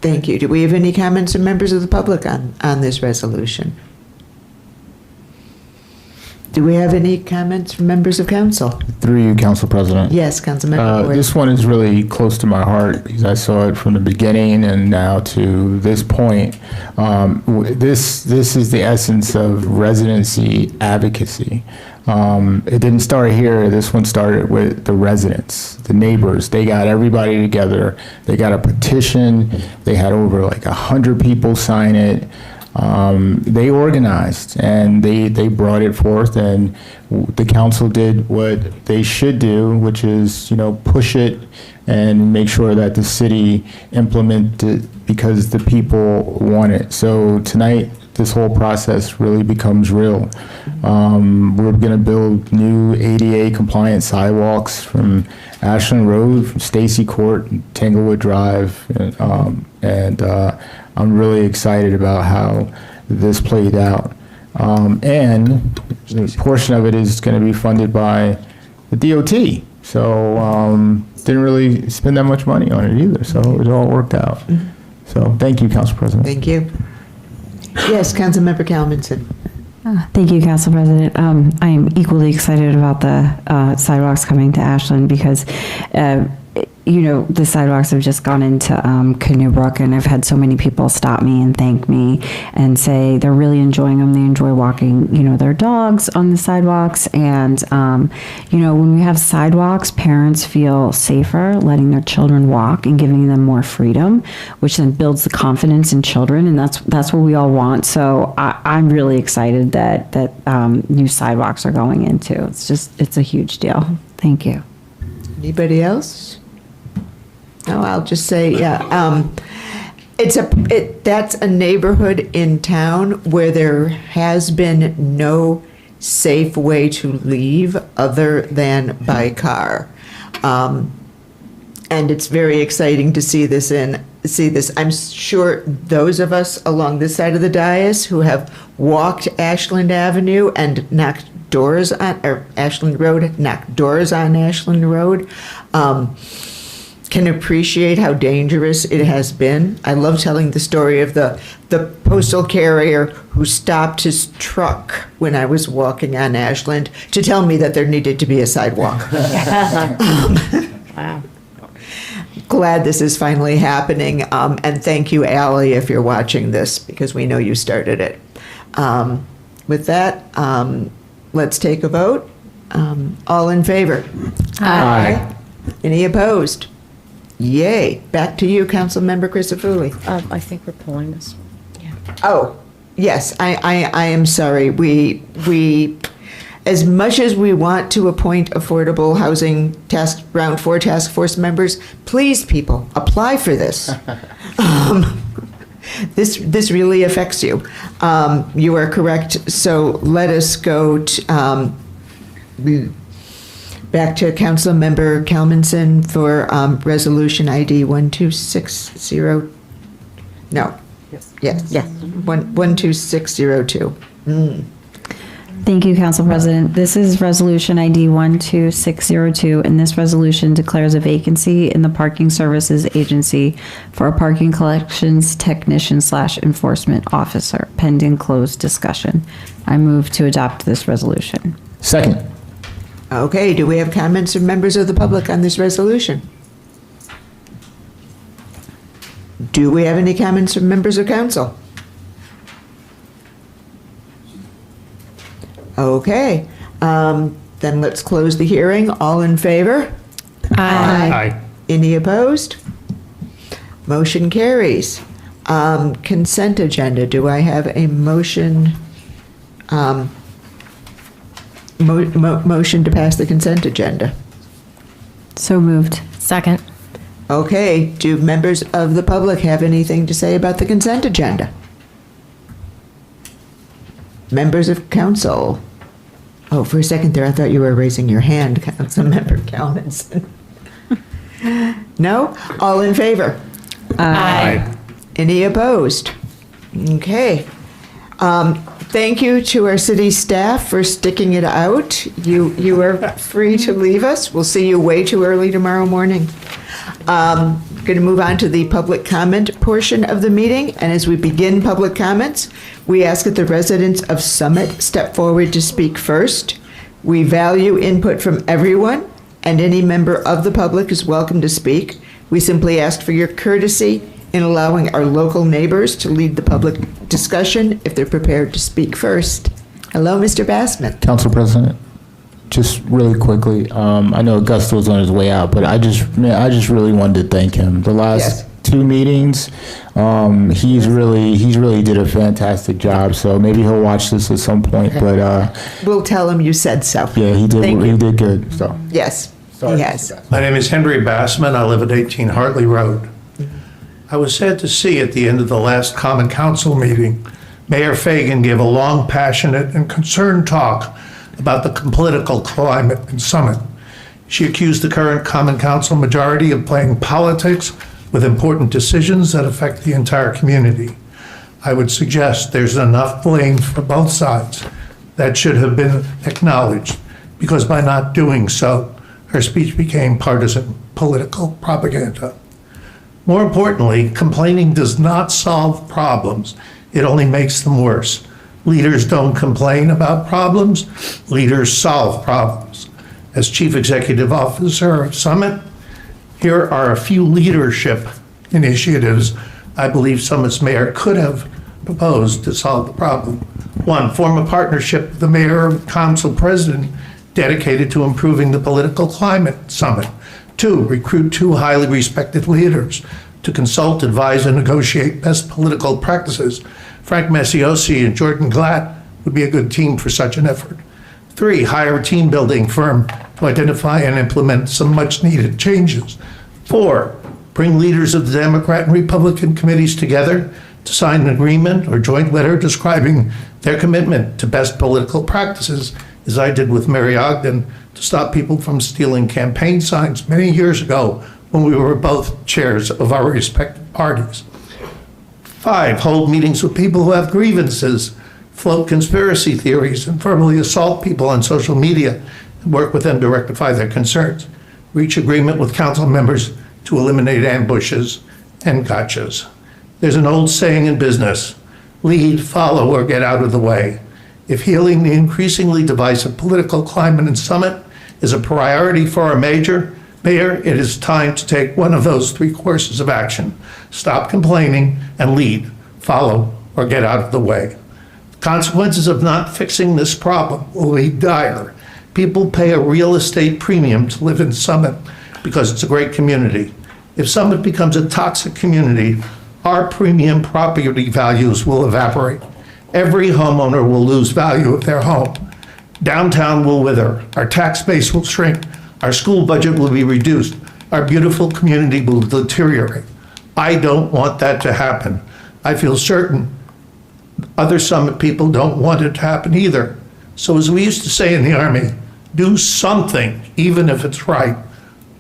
Thank you. Do we have any comments from members of the public on this resolution? Do we have any comments from members of council? Through you, Council President. Yes, Councilmember Boyd. This one is really close to my heart because I saw it from the beginning and now to this point. This is the essence of residency advocacy. It didn't start here. This one started with the residents, the neighbors. They got everybody together. They got a petition. They had over like 100 people sign it. They organized and they brought it forth, and the council did what they should do, which is, push it and make sure that the city implement it because the people want it. So tonight, this whole process really becomes real. We're going to build new ADA compliant sidewalks from Ashland Road, from Stacy Court, Tanglewood Drive, and I'm really excited about how this played out. And a portion of it is going to be funded by the DOT. So didn't really spend that much money on it either. So it all worked out. So thank you, Council President. Thank you. Yes, Councilmember Calvinson. Thank you, Council President. I am equally excited about the sidewalks coming to Ashland because, the sidewalks have just gone into Canoe Brook, and I've had so many people stop me and thank me and say they're really enjoying them. They enjoy walking, their dogs on the sidewalks. And, when we have sidewalks, parents feel safer letting their children walk and giving them more freedom, which then builds the confidence in children. And that's what we all want. So I'm really excited that new sidewalks are going into. It's a huge deal. Thank you. Anybody else? No, I'll just say, yeah. That's a neighborhood in town where there has been no safe way to leave other than by car. And it's very exciting to see this. I'm sure those of us along this side of the dais who have walked Ashland Avenue and knocked doors on, or Ashland Road, knocked doors on Ashland Road, can appreciate how dangerous it has been. I love telling the story of the postal carrier who stopped his truck when I was walking on Ashland to tell me that there needed to be a sidewalk. Wow. Glad this is finally happening. And thank you, Ally, if you're watching this, because we know you started it. With that, let's take a vote. All in favor? Aye. Any opposed? Yay. Back to you, Councilmember Crisafulli. I think we're pulling this. Oh, yes, I am sorry. We, as much as we want to appoint affordable housing round 4 task force members, please, people, apply for this. This really affects you. You are correct. So let us go to, back to Councilmember Kalmanson for resolution ID 12660. No. Yes. 12602. Thank you, Council President. This is Resolution ID 12602, and this resolution declares a vacancy in the Parking Services Agency for a parking collections technician/enforcement officer, pending closed discussion. I move to adopt this resolution. Second. Okay, do we have comments from members of the public on this resolution? Do we have any comments from members of council? Okay, then let's close the hearing. All in favor? Aye. Any opposed? Motion carries. Consent agenda, do I have a motion, motion to pass the consent agenda? So moved. Second. Okay, do members of the public have anything to say about the consent agenda? Members of council? Oh, for a second there, I thought you were raising your hand, Councilmember Calvinson. No? All in favor? Aye. Any opposed? Okay. Thank you to our city staff for sticking it out. You are free to leave us. We'll see you way too early tomorrow morning. Going to move on to the public comment portion of the meeting. And as we begin public comments, we ask that the residents of Summit step forward to speak first. We value input from everyone, and any member of the public is welcome to speak. We simply ask for your courtesy in allowing our local neighbors to lead the public discussion if they're prepared to speak first. Hello, Mr. Bassman. Council President, just really quickly, I know Augusto's on his way out, but I just really wanted to thank him. The last two meetings, he's really did a fantastic job. So maybe he'll watch this at some point. But We'll tell him you said so. yeah, he did. Thank He you. did good. So Yes, he has. My name is Henry Bassman. I live at 18 Hartley Road. I was sad to see at the end of the last Common Council meeting, Mayor Fagan give a long, passionate, and concerned talk about the political climate in Summit. She accused the current Common Council majority of playing politics with important decisions that affect the entire community. I would suggest there's enough blame for both sides that should have been acknowledged, because by not doing so, her speech became partisan political propaganda. More importantly, complaining does not solve problems. It only makes them worse. Leaders don't complain about problems. Leaders solve problems. As Chief Executive Officer of Summit, here are a few leadership initiatives I believe Summit's mayor could have proposed to solve the problem. One, form a partnership with the mayor and council president dedicated to improving the political climate at Summit. Two, recruit two highly respected leaders to consult, advise, and negotiate best political practices. Frank Masiosi and Jordan Glatt would be a good team for such an effort. Three, hire a team building firm to identify and implement some much needed changes. Four, bring leaders of the Democrat and Republican committees together to sign an agreement or joint letter describing their commitment to best political practices, as I did with Mary Ogden, to stop people from stealing campaign signs many years ago when we were both chairs of our respective parties. Five, hold meetings with people who have grievances, float conspiracy theories, and verbally assault people on social media, and work with them to rectify their concerns. Reach agreement with council members to eliminate ambushes and gotchas. There's an old saying in business, lead, follow, or get out of the way. If healing the increasingly divisive political climate in Summit is a priority for our mayor, it is time to take one of those three courses of action. Stop complaining and lead, follow, or get out of the way. The consequences of not fixing this problem will be dire. People pay a real estate premium to live in Summit because it's a great community. If Summit becomes a toxic community, our premium property values will evaporate. Every homeowner will lose value of their home. Downtown will wither. Our tax base will shrink. Our school budget will be reduced. Our beautiful community will deteriorate. I don't want that to happen. I feel certain other Summit people don't want it to happen either. So as we used to say in the Army, do something, even if it's right.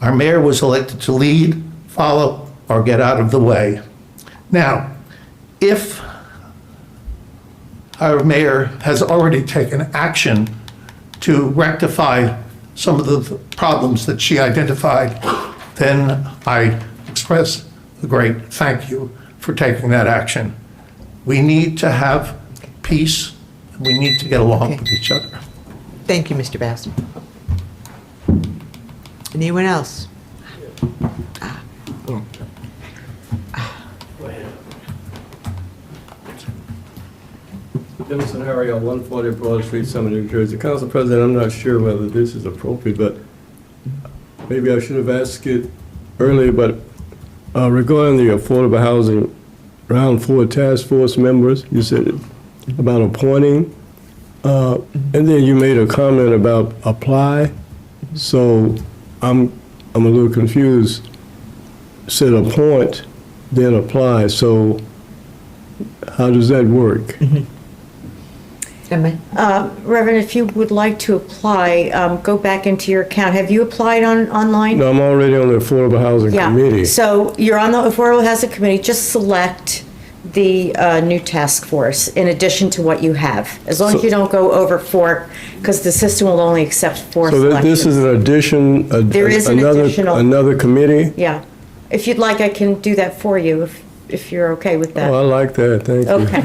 Our mayor was elected to lead, follow, or get out of the way. Now, if our mayor has already taken action to rectify some of the problems that she identified, then I express a great thank you for taking that action. We need to have peace, and we need to get along with each other. Thank you, Mr. Bassett. Anyone else? Jefferson Harry, 140 Broad Street, Summit, New Jersey. Council President, I'm not sure whether this is appropriate, but maybe I should have asked it earlier, but regarding the Affordable Housing Round 4 Task Force members, you said about appointing, and then you made a comment about apply, so I'm a little confused. Said appoint, then apply, so how does that work? Reverend, if you would like to apply, go back into your account. Have you applied online? No, I'm already on the Affordable Housing Committee. Yeah, so you're on the Affordable Housing Committee. Just select the new task force in addition to what you have. As long as you don't go over 4, because the system will only accept 4 So selections. this is an addition, There is an additional- another committee? Yeah. If you'd like, I can do that for you, if you're okay with that. Oh, I like that, thank you. Okay.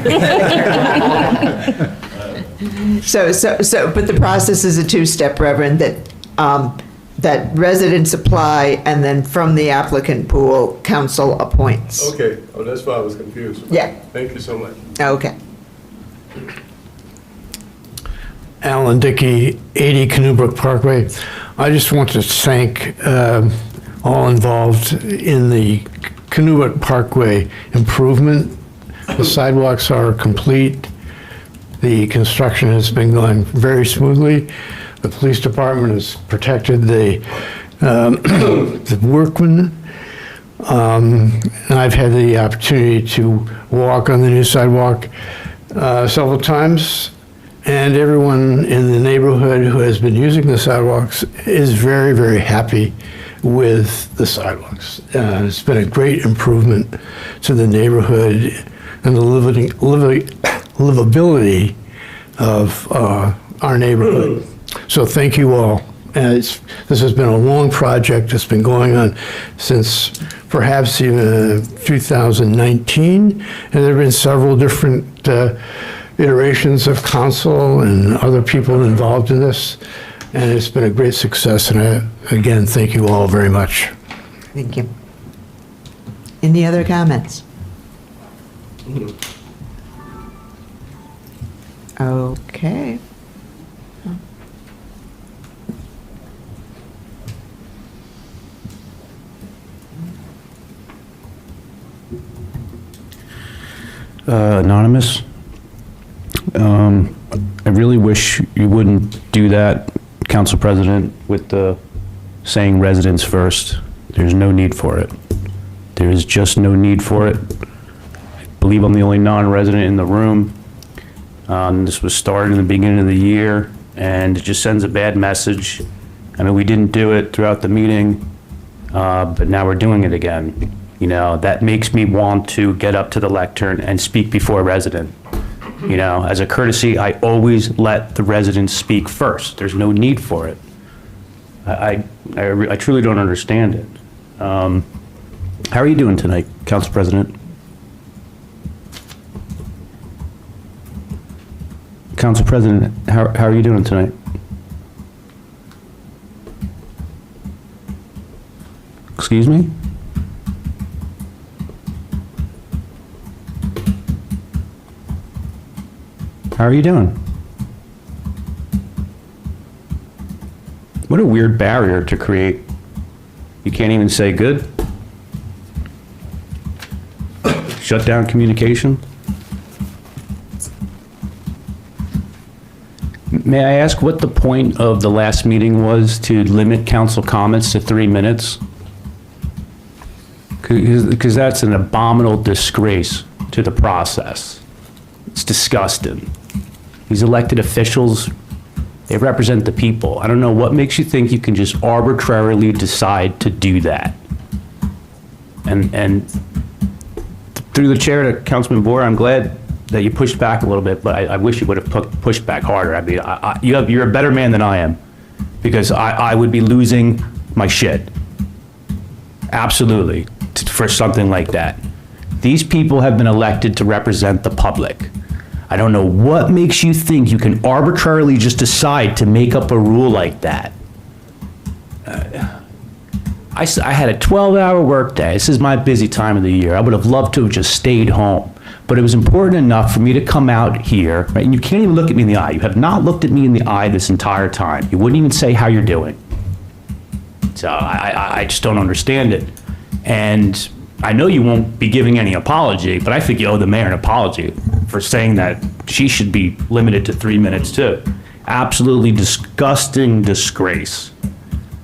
But the process is a two-step, Reverend, that residents apply, and then from the applicant pool, council appoints. Okay, oh, that's why I was confused. Yeah. Thank you so much. Okay. Alan Dickey, 80 Canoe Parkway. I just want to thank all involved in the Canoe Parkway improvement. The sidewalks are complete. The construction has been going very smoothly. The police department has protected the workmen. And I've had the opportunity to walk on the new sidewalk several times. And everyone in the neighborhood who has been using the sidewalks is very, very happy with the sidewalks. It's been a great improvement to the neighborhood and the livability of our neighborhood. So thank you all. This has been a long project. It's been going on since perhaps even 2019, and there have been several different iterations of council and other people involved in this, and it's been a great success, and again, thank you all very much. Thank you. Any other comments? Okay. Anonymous. I really wish you wouldn't do that, Council President, with the saying residents first. There's no need for it. There is just no need for it. I believe I'm the only non-resident in the room. This was started in the beginning of the year, and it just sends a bad message. I mean, we didn't do it throughout the meeting, but now we're doing it again. You know, that makes me want to get up to the lectern and speak before a resident. You know, as a courtesy, I always let the residents speak first. There's no need for it. I truly don't understand it. How are you doing tonight, Council President? Council President, how are you doing tonight? Excuse me? How are you doing? What a weird barrier to create. You can't even say good. Shut down communication. May I ask what the point of the last meeting was, to limit council comments to 3 minutes? Because that's an abominable disgrace to the process. It's disgusting. These elected officials, they represent the people. I don't know what makes you think you can just arbitrarily decide to do that. And through the chair to Councilman Boer, I'm glad that you pushed back a little bit, but I wish you would have pushed back harder. I mean, you're a better man than I am, because I would be losing my shit. Absolutely, for something like that. These people have been elected to represent the public. I don't know what makes you think you can arbitrarily just decide to make up a rule like that. I had a 12-hour workday. This is my busy time of the year. I would have loved to have just stayed home. But it was important enough for me to come out here, right? And you can't even look at me in the eye. You have not looked at me in the eye this entire time. You wouldn't even say how you're doing. So I just don't understand it. And I know you won't be giving any apology, but I think you owe the mayor an apology for saying that she should be limited to 3 minutes too. Absolutely disgusting disgrace.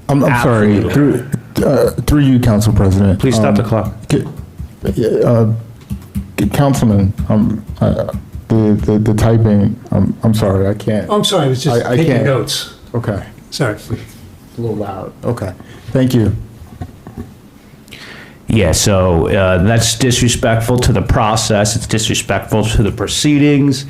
I'm sorry, through you, Council President. Please stop the clock. Councilman, the typing, I'm sorry, I can't. I'm sorry, I was just I taking can't. notes. Okay. Sorry. A little loud. Okay. Thank you. Yeah, so that's disrespectful to the process. It's disrespectful to the proceedings.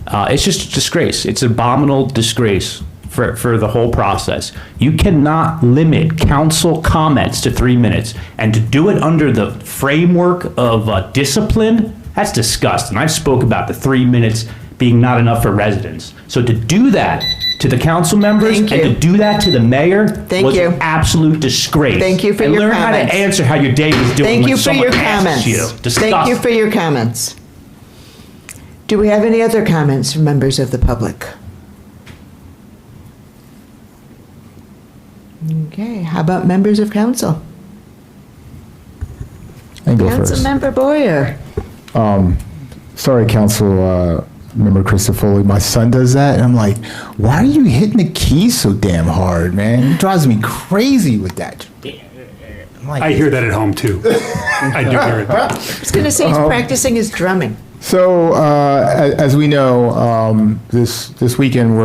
It's just a disgrace. It's an abominable disgrace for the whole process. You cannot limit council comments to 3 minutes, and to do it under the framework of discipline, that's disgusting. I've spoke about the 3 minutes being not enough for residents. So to do that to the council members and to do that to the mayor was an absolute disgrace. Thank you for and your learn comments. how to answer how your day was doing Thank when you for someone your asks comments. you. Thank you Disgusting. for your comments. Do we have any other comments from members of the public? Okay, how about members of council? I can go first. Councilmember Boyer. Sorry, Council Member Christopher, my son does that, and I'm like, why are you hitting the keys so damn hard, man? It drives me crazy with that. I hear that at home too. I do hear it. I was going to say he's practicing his drumming. So, as we know, this weekend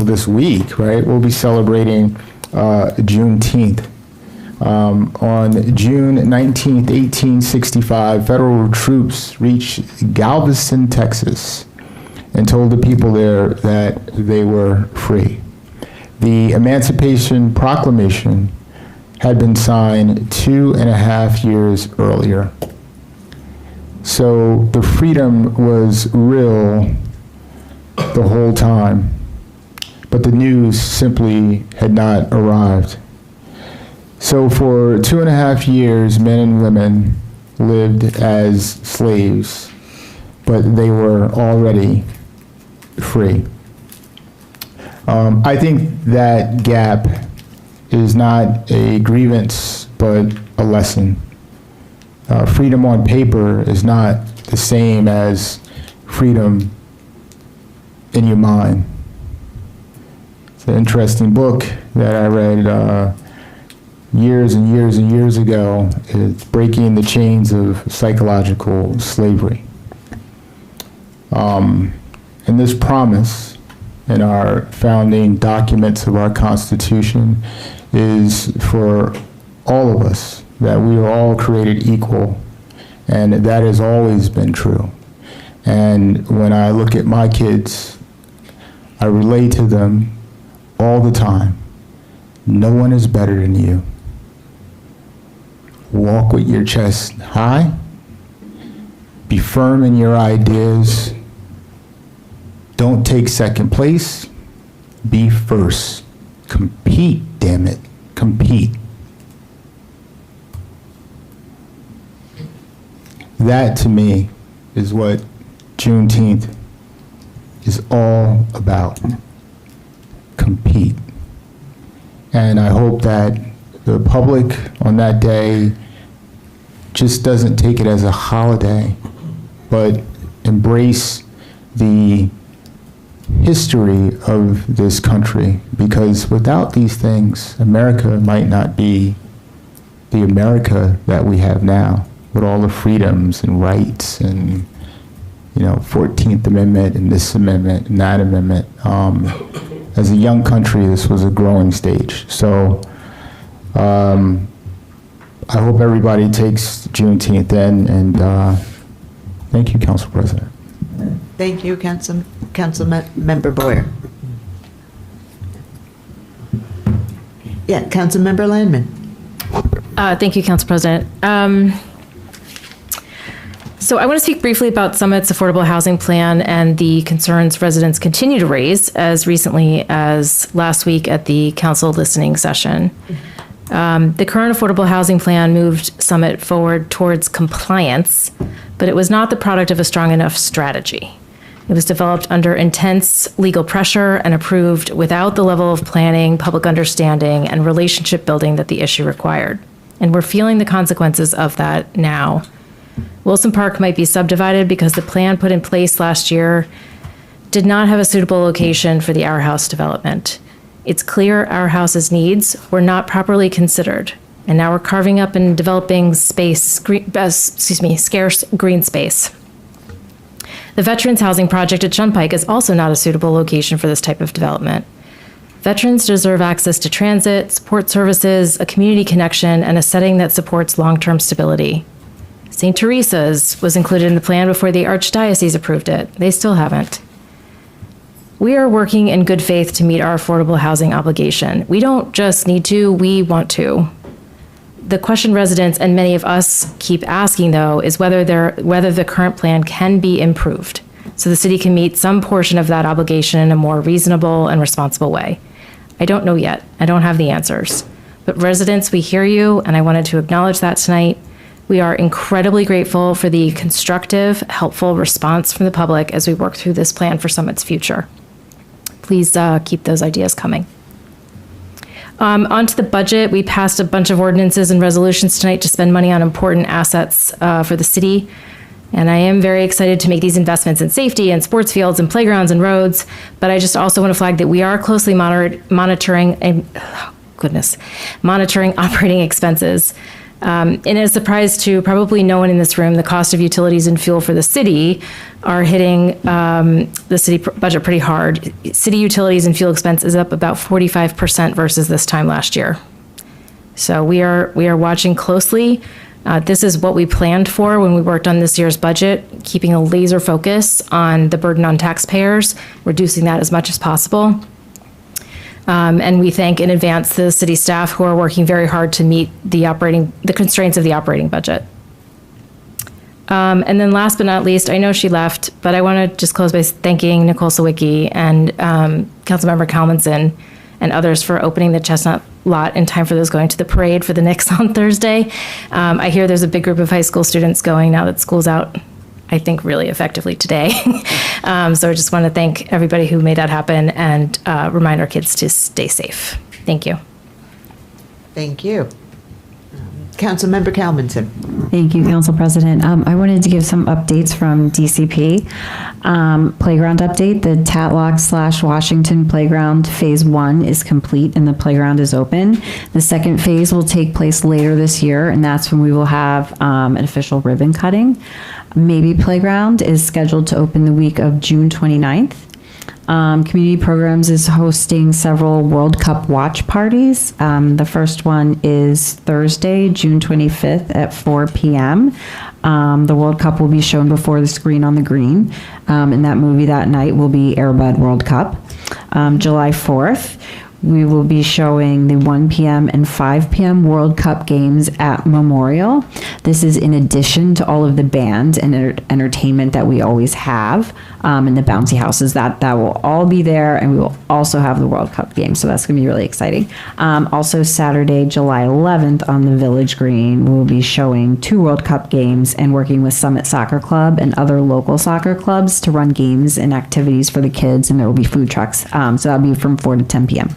this week, right? We'll be celebrating Juneteenth. On June 19th, 1865, federal troops reached Galveston, Texas, and told the people there that they were free. The Emancipation Proclamation had been signed 2.5 years earlier. So the freedom was real the whole time, but the news simply had not arrived. So for 2.5 years, men and women lived as slaves, but they were already free. I think that gap is not a grievance, but a lesson. Freedom on paper is not the same as freedom in your mind. It's an interesting book that I read years and years and years ago. It's Breaking the Chains of Psychological Slavery. And this promise in our founding documents of our Constitution is for all of us, that we are all created equal, and that has always been true. And when I look at my kids, I relate to them all the time. No one is better than you. Walk with your chest high. Be firm in your ideas. Don't take second place. Be first. Compete, damn it. Compete. That, to me, is what Juneteenth is all about. Compete. And I hope that the public on that day just doesn't take it as a holiday, but embrace the history of this country, because without these things, America might not be the America that we have now, with all the freedoms and rights and, 14th Amendment and this amendment and that amendment. As a young country, this was a growing stage. So I hope everybody takes Juneteenth in, and thank you, Council President. Thank you, Councilmember Boyer. Yeah, Councilmember Landman. Thank you, Council President. So I want to speak briefly about Summit's affordable housing plan and the concerns residents continue to raise as recently as last week at the council listening session. The current affordable housing plan moved Summit forward towards compliance, but it was not the product of a strong enough strategy. It was developed under intense legal pressure and approved without the level of planning, public understanding, and relationship building that the issue required. And we're feeling the consequences of that now. Wilson Park might be subdivided because the plan put in place last year did not have a suitable location for the Our House development. It's clear Our House's needs were not properly considered, and now we're carving up and developing scarce green space. The Veterans Housing Project at Shunpike is also not a suitable location for this type of development. Veterans deserve access to transit, support services, a community connection, and a setting that supports long-term stability. St. Teresa's was included in the plan before the Archdiocese approved it. They still haven't. We are working in good faith to meet our affordable housing obligation. We don't just need to, we want to. The question residents and many of us keep asking, though, is whether the current plan can be improved so the city can meet some portion of that obligation in a more reasonable and responsible way. I don't know yet. I don't have the answers. But residents, we hear you, and I wanted to acknowledge that tonight. We are incredibly grateful for the constructive, helpful response from the public as we work through this plan for Summit's future. Please keep those ideas coming. On to the budget. We passed a bunch of ordinances and resolutions tonight to spend money on important assets for the city. And I am very excited to make these investments in safety and sports fields and playgrounds and roads. But I just also want to flag that we are closely monitoring operating expenses. In a surprise to probably no one in this room, the cost of utilities and fuel for the city are hitting the city budget pretty hard. City utilities and fuel expense is up about 45% versus this time last year. So we are watching closely. This is what we planned for when we worked on this year's budget, keeping a laser focus on the burden on taxpayers, reducing that as much as possible. And we thank in advance the city staff who are working very hard to meet the constraints of the operating budget. And then last but not least, I know she left, but I want to just close by thanking Nicole Sawicki and Councilmember Kalmanson and others for opening the Chestnut lot in time for those going to the parade for the Knicks on Thursday. I hear there's a big group of high school students going now that school's out, I think, really effectively today. So I just want to thank everybody who made that happen and remind our kids to stay safe. Thank you. Thank you. Councilmember Kalmanson. Thank you, Council President. I wanted to give some updates from DCP. Playground update, the Tatlock/Washington Playground Phase 1 is complete and the playground is open. The second phase will take place later this year, and that's when we will have an official ribbon cutting. Maybe Playground is scheduled to open the week of June 29th. Community Programs is hosting several World Cup watch parties. The first one is Thursday, June 25th at 4 p.m. The World Cup will be shown before the screen on the green. And that movie that night will be Air Bud World Cup. July 4th, we will be showing the 1 p.m. and 5 p.m. World Cup games at Memorial. This is in addition to all of the band and entertainment that we always have in the bouncy houses. That will all be there, and we will also have the World Cup game, so that's going to be really exciting. Also, Saturday, July 11th on the Village Green, we'll be showing 2 World Cup games and working with Summit Soccer Club and other local soccer clubs to run games and activities for the kids, and there will be food trucks. So that'll be from 4 to 10 p.m.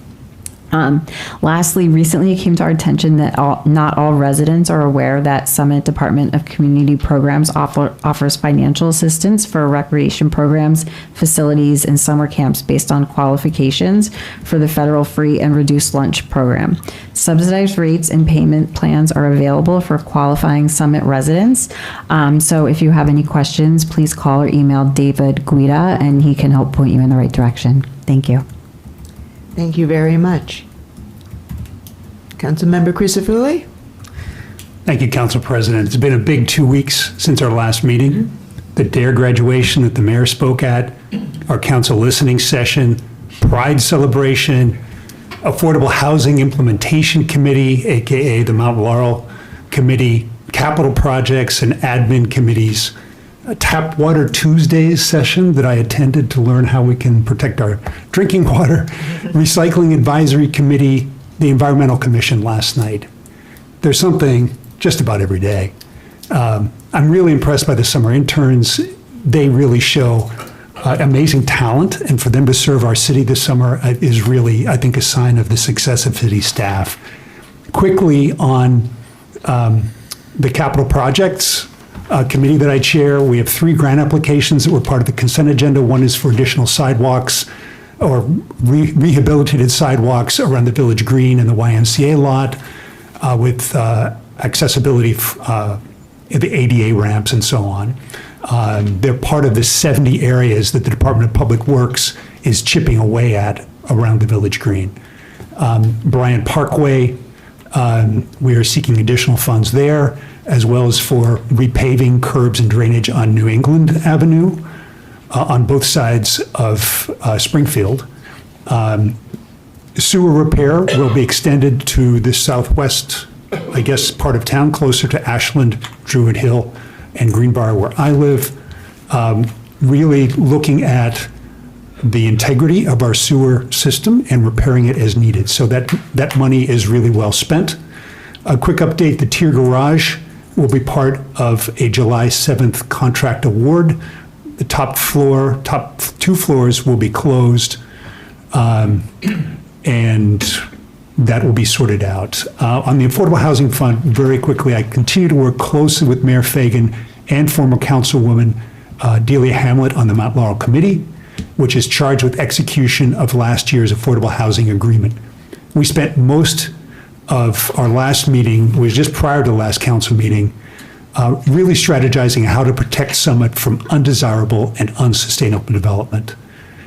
Lastly, recently it came to our attention that not all residents are aware that Summit Department of Community Programs offers financial assistance for recreation programs, facilities, and summer camps based on qualifications for the federal free and reduced lunch program. Subsidized rates and payment plans are available for qualifying Summit residents. So if you have any questions, please call or email David Guida, and he can help point you in the right direction. Thank you. Thank you very much. Councilmember Crisafulli? Thank you, Council President. It's been a big 2 weeks since our last meeting. the DARE graduation that the mayor spoke at, our council listening session, Pride celebration, Affordable Housing Implementation Committee, AKA the Mount Laurel Committee, capital projects and admin committees, a Tap Water Tuesdays session that I attended to learn how we can protect our drinking water, Recycling Advisory Committee, the Environmental Commission last night. There's something just about every day. I'm really impressed by the summer interns. They really show amazing talent, and for them to serve our city this summer is really, I think, a sign of the success of city staff. Quickly on the capital projects committee that I chair, we have 3 grant applications that were part of the consent agenda. One is for additional sidewalks or rehabilitated sidewalks around the Village Green and the YMCA lot with accessibility, the ADA ramps and so on. They're part of the 70 areas that the Department of Public Works is chipping away at around the Village Green. Bryant Parkway, we are seeking additional funds there, as well as for repaving curbs and drainage on New England Avenue on both sides of Springfield. Sewer repair will be extended to the southwest, I guess, part of town, closer to Ashland, Druid Hill, and Greenbrier, where I live. Really looking at the integrity of our sewer system and repairing it as needed. So that money is really well spent. A quick update, the Tier Garage will be part of a July 7th contract award. The top 2 floors will be closed, and that will be sorted out. On the Affordable Housing Fund, very quickly, I continue to work closely with Mayor Fagan and former Councilwoman Delia Hamlet on the Mount Laurel Committee, which is charged with execution of last year's Affordable Housing Agreement. We spent most of our last meeting, was just prior to the last council meeting, really strategizing how to protect Summit from undesirable and unsustainable development.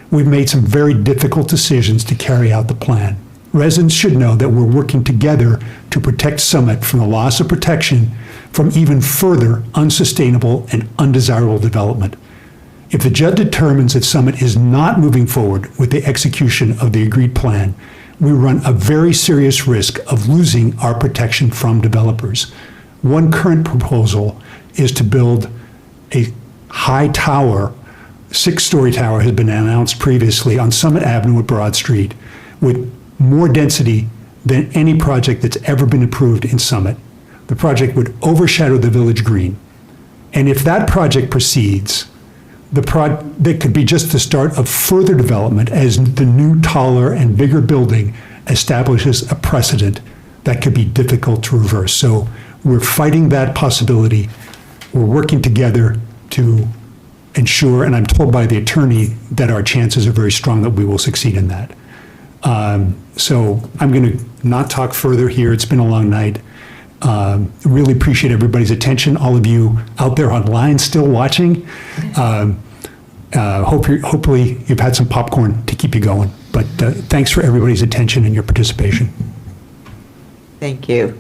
We've made some very difficult decisions to carry out the plan. Residents should know that we're working together to protect Summit from the loss of protection from even further unsustainable and undesirable development. If the judge determines that Summit is not moving forward with the execution of the agreed plan, we run a very serious risk of losing our protection from developers. One current proposal is to build a high tower, 6-story tower has been announced previously on Summit Avenue at Broad Street with more density than any project that's ever been approved in Summit. The project would overshadow the Village Green. And if that project proceeds, that could be just the start of further development as the new, taller, and bigger building establishes a precedent that could be difficult to reverse. So we're fighting that possibility. We're working together to ensure, and I'm told by the attorney that our chances are very strong that we will succeed in that. So I'm going to not talk further here. It's been a long night. Really appreciate everybody's attention. All of you out there online still watching. Hopefully you've had some popcorn to keep you going. But thanks for everybody's attention and your participation. Thank you.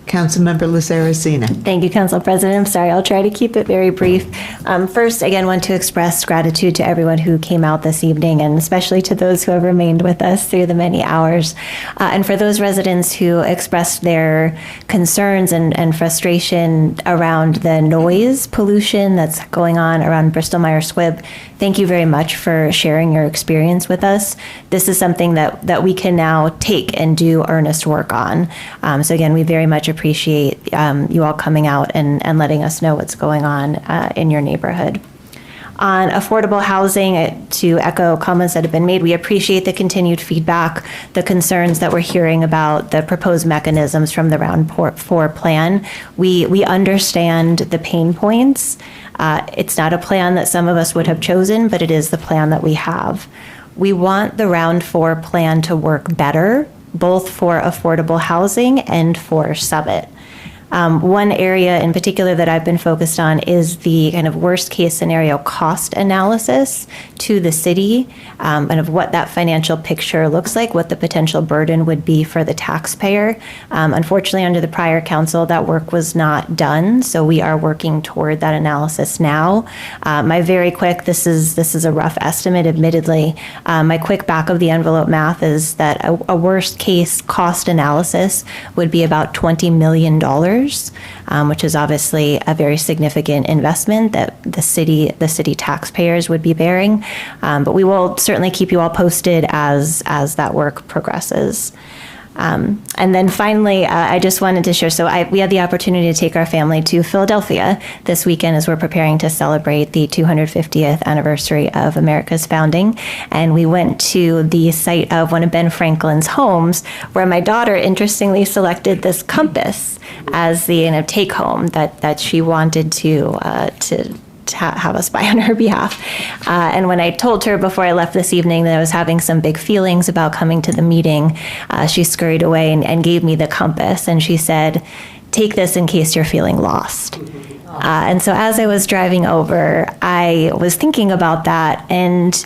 Councilmember Saraceno. Thank you, Council President. I'm sorry, I'll try to keep it very brief. First, again, want to express gratitude to everyone who came out this evening, and especially to those who have remained with us through the many hours. And for those residents who expressed their concerns and frustration around the noise pollution that's going on around Bristol-Myers Squibb, thank you very much for sharing your experience with us. This is something that we can now take and do earnest work on. So again, we very much appreciate you all coming out and letting us know what's going on in your neighborhood. On affordable housing, to echo comments that have been made, we appreciate the continued feedback, the concerns that we're hearing about the proposed mechanisms from the Round 4 plan. We understand the pain points. It's not a plan that some of us would have chosen, but it is the plan that we have. We want the Round 4 plan to work better, both for affordable housing and for Summit. One area in particular that I've been focused on is the kind of worst case scenario cost analysis to the city, and of what that financial picture looks like, what the potential burden would be for the taxpayer. Unfortunately, under the prior council, that work was not done, so we are working toward that analysis now. My very quick, this is a rough estimate, admittedly. My quick back of the envelope math is that a worst case cost analysis would be about $20 million, which is obviously a very significant investment that the city taxpayers would be bearing. But we will certainly keep you all posted as that work progresses. And then finally, I just wanted to share, we had the opportunity to take our family to Philadelphia this weekend as we're preparing to celebrate the 250th anniversary of America's founding. And we went to the site of one of Ben Franklin's homes, where my daughter interestingly selected this compass as the take home that she wanted to have us buy on her behalf. And when I told her before I left this evening that I was having some big feelings about coming to the meeting, she scurried away and gave me the compass. And she said, "Take this in case you're feeling lost." And so as I was driving over, I was thinking about that and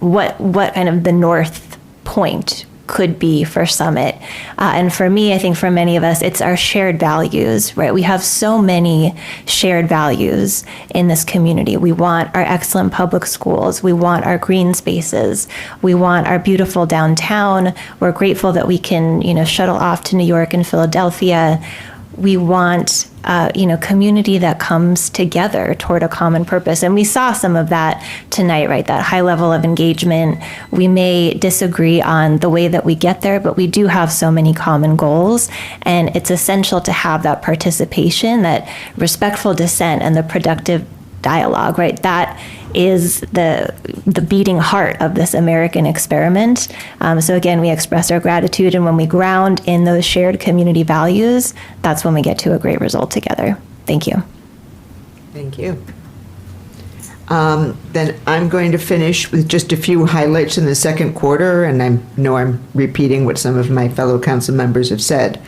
what kind of the north point could be for Summit. And for me, I think for many of us, it's our shared values, right? We have so many shared values in this community. We want our excellent public schools. We want our green spaces. We want our beautiful downtown. We're grateful that we can, shuttle off to New York and Philadelphia. We want, community that comes together toward a common purpose. And we saw some of that tonight, right? That high level of engagement. We may disagree on the way that we get there, but we do have so many common goals. And it's essential to have that participation, that respectful dissent, and the productive dialogue, right? That is the beating heart of this American experiment. So again, we express our gratitude, and when we ground in those shared community values, that's when we get to a great result together. Thank you. Thank you. Then I'm going to finish with just a few highlights in the second quarter, and I know I'm repeating what some of my fellow council members have said,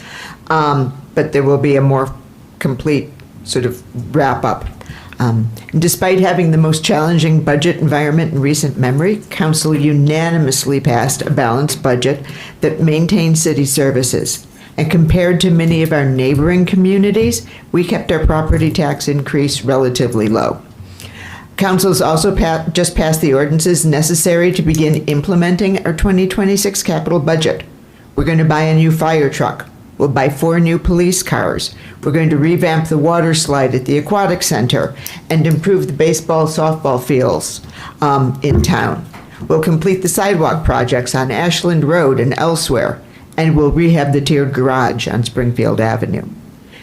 but there will be a more complete sort of wrap-up. Despite having the most challenging budget environment in recent memory, Council unanimously passed a balanced budget that maintains city services. And compared to many of our neighboring communities, we kept our property tax increase relatively low. Council's also just passed the ordinances necessary to begin implementing our 2026 capital budget. We're going to buy a new fire truck. We'll buy 4 new police cars. We're going to revamp the water slide at the Aquatic Center and improve the baseball, softball fields in town. We'll complete the sidewalk projects on Ashland Road and elsewhere, and we'll rehab the tiered garage on Springfield Avenue.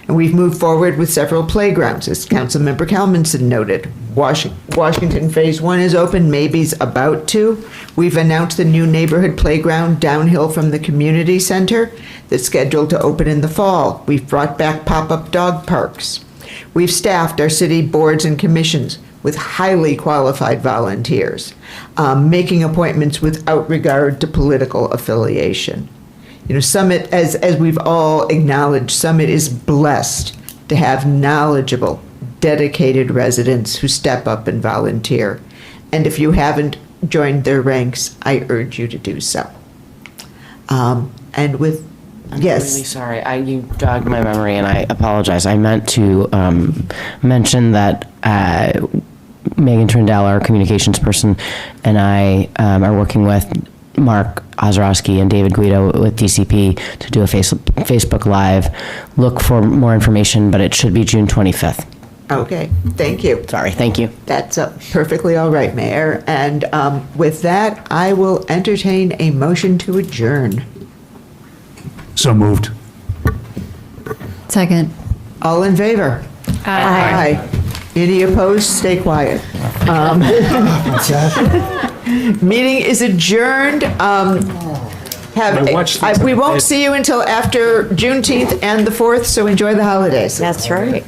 And we've moved forward with several playgrounds, as Councilmember Kalmanson noted. Washington Phase 1 is open, Maybe's about to. We've announced the new neighborhood playground downhill from the community center that's scheduled to open in the fall. We've brought back pop-up dog parks. We've staffed our city boards and commissions with highly qualified volunteers, making appointments without regard to political affiliation. Summit, as we've all acknowledged, Summit is blessed to have knowledgeable, dedicated residents who step up and volunteer. And if you haven't joined their ranks, I urge you to do so. And with, yes. I'm really sorry. You jogged my memory, and I apologize. I meant to mention that Megan Trindell, our communications person, and I are working with Mark Ozrowski and David Guido with DCP to do a Facebook Live. Look for more information, but it should be June 25th. Okay, thank you. Sorry, thank you. That's perfectly all right, Mayor. And with that, I will entertain a motion to adjourn. So moved. Second. All in favor? Aye. Any opposed? Stay quiet. Meeting is adjourned. We won't see you until after Juneteenth and the 4th, so enjoy the holidays. That's right.